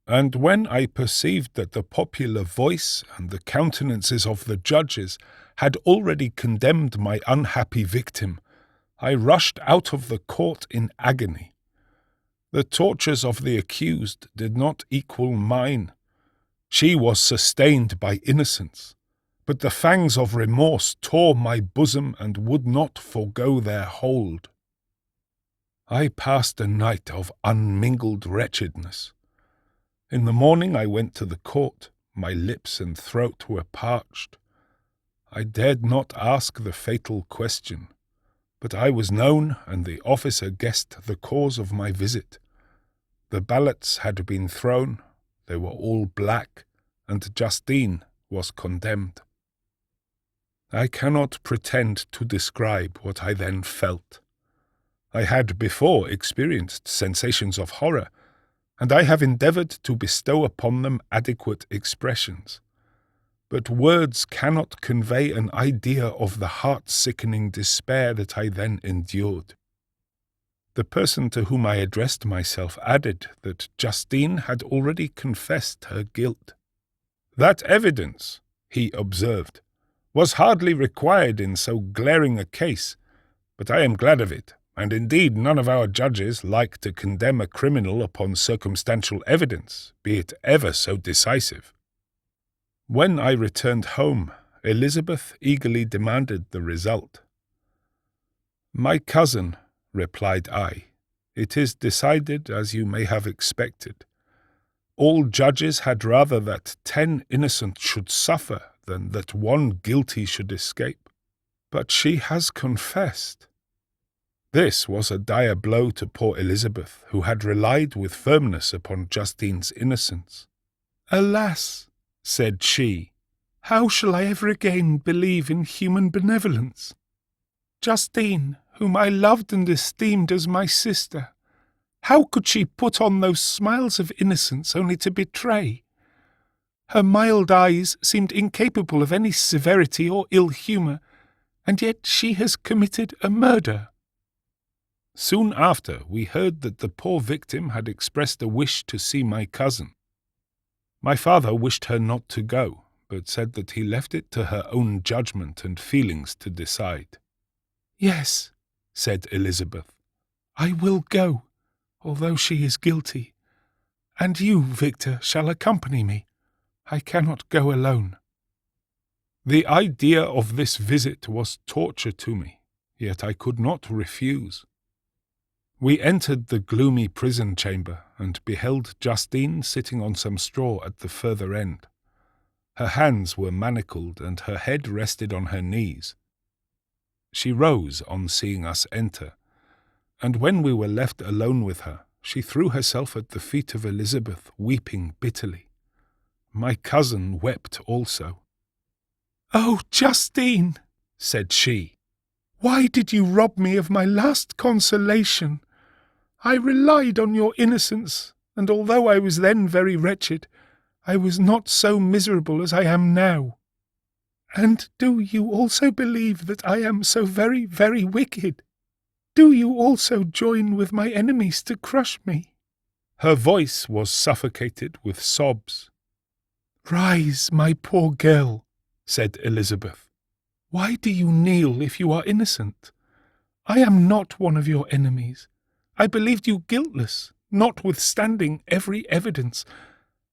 and when I perceived that the popular voice and the countenances of the judges had already condemned my unhappy victim, I rushed out of the court in agony. The tortures of the accused did not equal mine. She was sustained by innocence, but the fangs of remorse tore my bosom and would not forego their hold. I passed a night of unmingled wretchedness. In the morning I went to the court. My lips and throat were parched. I dared not ask the fatal question, but I was known, and the officer guessed the cause of my visit. The ballots had been thrown, they were all black, and Justine was condemned. I cannot pretend to describe what I then felt. I had before experienced sensations of horror, and I have endeavoured to bestow upon them adequate expressions. But words cannot convey an idea of the heart-sickening despair that I then endured. The person to whom I addressed myself added that Justine had already confessed her guilt. "That evidence," he observed, "was hardly required in so glaring a case, but I am glad of it, and indeed none of our judges like to condemn a criminal upon circumstantial evidence, be it ever so decisive." When I returned home, Elizabeth eagerly demanded the result. "My cousin," replied I, "it is decided as you may have expected. All judges had rather that 10 innocent should suffer than that 1 guilty should escape. But she has confessed." This was a dire blow to poor Elizabeth, who had relied with firmness upon Justine's innocence. "Alas," said she, "how shall I ever again believe in human benevolence? Justine, whom I loved and esteemed as my sister, how could she put on those smiles of innocence only to betray? Her mild eyes seemed incapable of any severity or ill humour, and yet she has committed a murder." Soon after, we heard that the poor victim had expressed a wish to see my cousin. My father wished her not to go, but said that he left it to her own judgment and feelings to decide. "Yes," said Elizabeth, "I will go, although she is guilty, and you, Victor, shall accompany me. I cannot go alone." The idea of this visit was torture to me, yet I could not refuse. We entered the gloomy prison chamber and beheld Justine sitting on some straw at the further end. Her hands were manacled and her head rested on her knees. She rose on seeing us enter, and when we were left alone with her, she threw herself at the feet of Elizabeth, weeping bitterly. My cousin wept also. "Oh, Justine," said she, "why did you rob me of my last consolation? I relied on your innocence, and although I was then very wretched, I was not so miserable as I am now. And do you also believe that I am so very, very wicked? do you also join with my enemies to crush me?" Her voice was suffocated with sobs. "Rise, my poor girl," said Elizabeth. "Why do you kneel if you are innocent? I am not one of your enemies. I believed you guiltless, notwithstanding every evidence,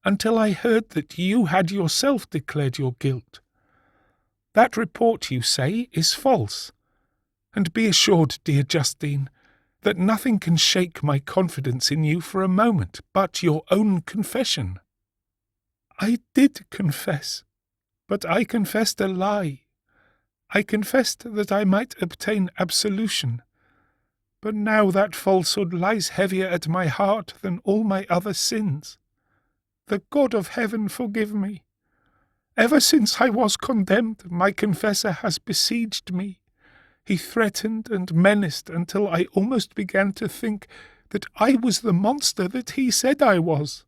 until I heard that you had yourself declared your guilt. That report, you say, is false. And be assured, dear Justine, that nothing can shake my confidence in you for a moment but your own confession." "I did confess, but I confessed a lie. I confessed that I might obtain absolution. But now that falsehood lies heavier at my heart than all my other sins. The God of heaven forgive me. Ever since I was condemned, my confessor has besieged me. He threatened and menaced until I almost began to think that I was the monster that he said I was.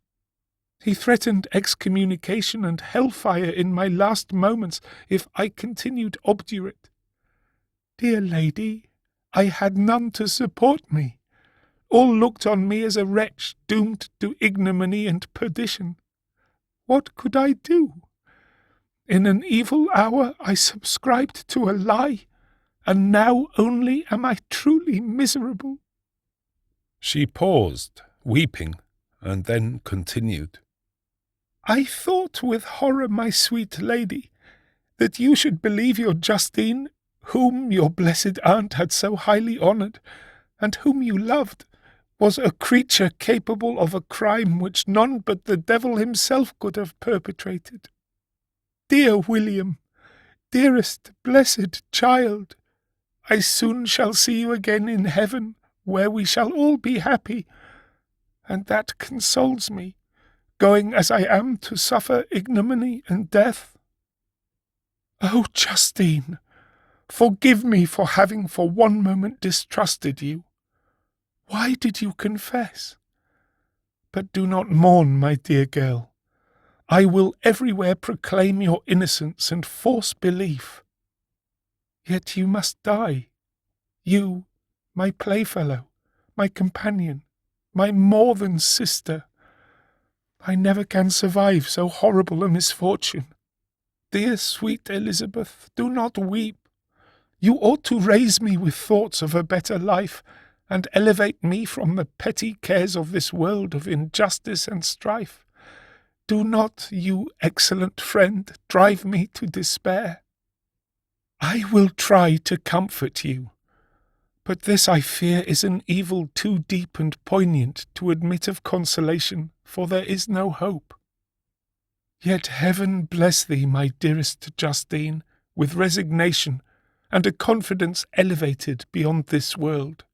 He threatened excommunication and hellfire in my last moments if I continued obdurate. Dear lady, I had none to support me. All looked on me as a wretch doomed to ignominy and perdition. What could I do? In an evil hour I subscribed to a lie, and now only am I truly miserable." She paused, weeping, and then continued. "I thought with horror, my sweet lady, that you should believe your Justine, whom your blessed aunt had so highly honoured, and whom you loved, was a creature capable of a crime which none but the devil himself could have perpetrated. Dear William, dearest blessed child, I soon shall see you again in heaven, where we shall all be happy, and that consoles me, going as I am to suffer ignominy and death. Oh, Justine, forgive me for having for one moment distrusted you. Why did you confess? But do not mourn, my dear girl. I will everywhere proclaim your innocence and force belief. Yet you must die. You, my playfellow, my companion, my more than sister. I never can survive so horrible a misfortune. Dear sweet Elizabeth, do not weep. You ought to raise me with thoughts of a better life, and elevate me from the petty cares of this world of injustice and strife. Do not, you excellent friend, drive me to despair. I will try to comfort you, but this, I fear, is an evil too deep and poignant to admit of consolation, for there is no hope. Yet heaven bless thee, my dearest Justine, with resignation and a confidence elevated beyond this world.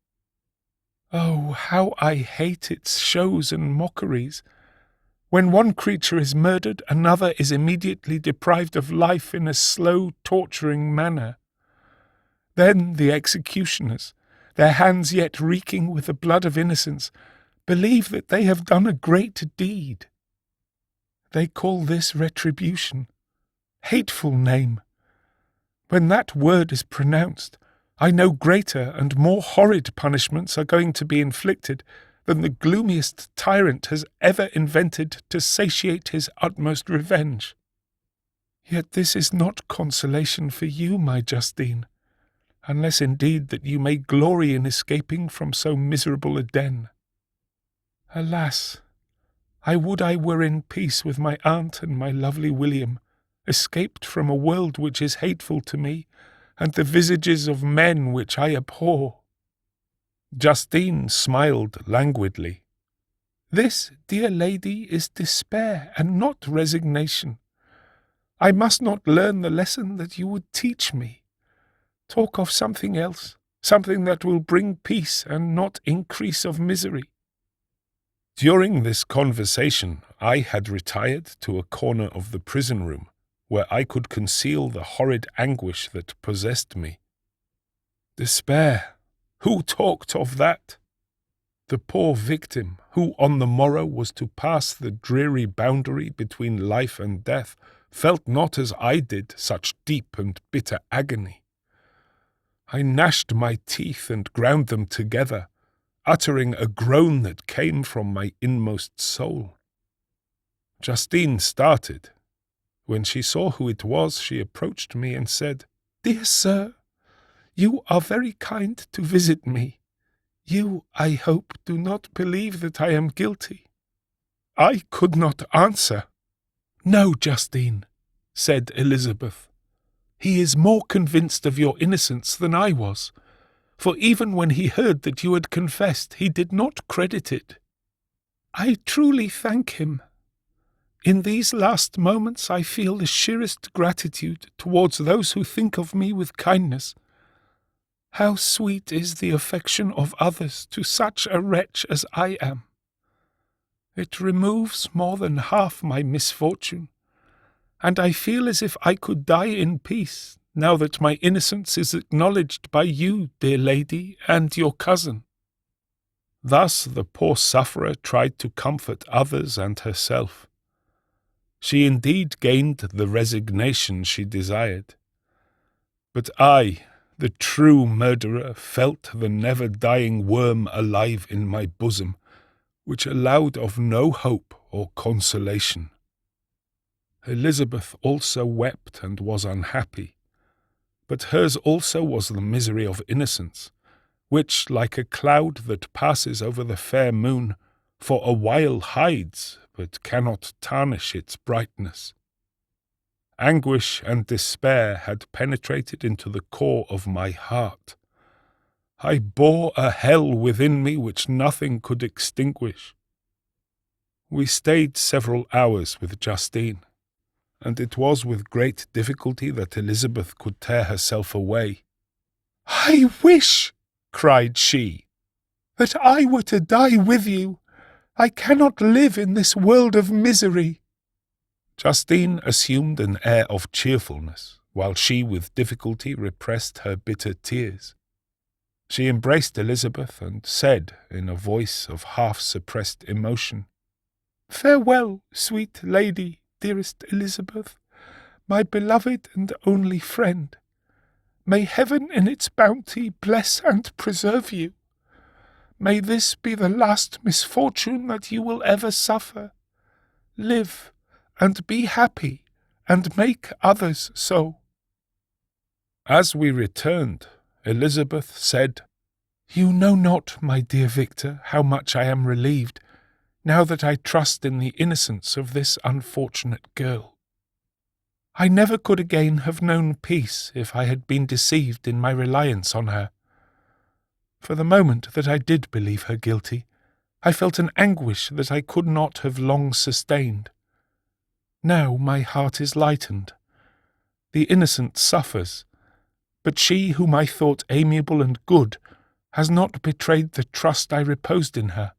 Oh, how I hate its shows and mockeries! When one creature is murdered, another is immediately deprived of life in a slow, torturing manner. Then the executioners, their hands yet reeking with the blood of innocence, believe that they have done a great deed. They call this retribution. Hateful name! When that word is pronounced, I know greater and more horrid punishments are going to be inflicted than the gloomiest tyrant has ever invented to satiate his utmost revenge. Yet this is not consolation for you, my Justine, unless indeed that you may glory in escaping from so miserable a den. Alas! I would I were in peace with my aunt and my lovely William, escaped from a world which is hateful to me, and the visages of men which I abhor. Justine smiled languidly. This, dear lady, is despair, and not resignation. I must not learn the lesson that you would teach me. Talk of something else, something that will bring peace and not increase of misery. During this conversation, I had retired to a corner of the prison room, where I could conceal the horrid anguish that possessed me. Despair! Who talked of that? The poor victim, who on the morrow was to pass the dreary boundary between life and death, felt not as I did such deep and bitter agony. I gnashed my teeth and ground them together, uttering a groan that came from my inmost soul. Justine started. When she saw who it was, she approached me and said, "Dear sir, you are very kind to visit me. You, I hope, do not believe that I am guilty." I could not answer. "No, Justine," said Elizabeth. "He is more convinced of your innocence than I was, for even when he heard that you had confessed, he did not credit it." "I truly thank him. In these last moments I feel the sheerest gratitude towards those who think of me with kindness. How sweet is the affection of others to such a wretch as I am! It removes more than half my misfortune, and I feel as if I could die in peace, now that my innocence is acknowledged by you, dear lady, and your cousin." Thus the poor sufferer tried to comfort others and herself. She indeed gained the resignation she desired. But I, the true murderer, felt the never-dying worm alive in my bosom, which allowed of no hope or consolation. Elizabeth also wept and was unhappy, but hers also was the misery of innocence, which, like a cloud that passes over the fair moon, for a while hides, but cannot tarnish its brightness. Anguish and despair had penetrated into the core of my heart. I bore a hell within me which nothing could extinguish. We stayed several hours with Justine, and it was with great difficulty that Elizabeth could tear herself away. "I wish," cried she, "that I were to die with you. I cannot live in this world of misery." Justine assumed an air of cheerfulness, while she with difficulty repressed her bitter tears. She embraced Elizabeth and said, in a voice of half-suppressed emotion, "Farewell, sweet lady, dearest Elizabeth, my beloved and only friend. May heaven in its bounty bless and preserve you. May this be the last misfortune that you will ever suffer. Live, and be happy, and make others so." As we returned, Elizabeth said, "You know not, my dear Victor, how much I am relieved, now that I trust in the innocence of this unfortunate girl. I never could again have known peace if I had been deceived in my reliance on her. For the moment that I did believe her guilty, I felt an anguish that I could not have long sustained. Now my heart is lightened. The innocent suffers, but she whom I thought amiable and good has not betrayed the trust I reposed in her,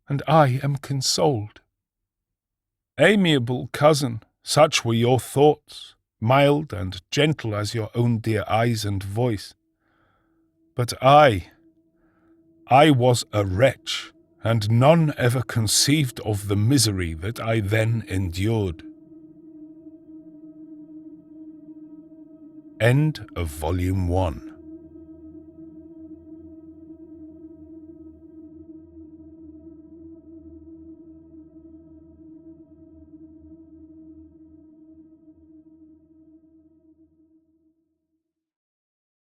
and I am consoled." "Amiable cousin, such were your thoughts, mild and gentle as your own dear eyes and voice. But I was a wretch, and none ever conceived of the misery that I then endured." End of Volume 1.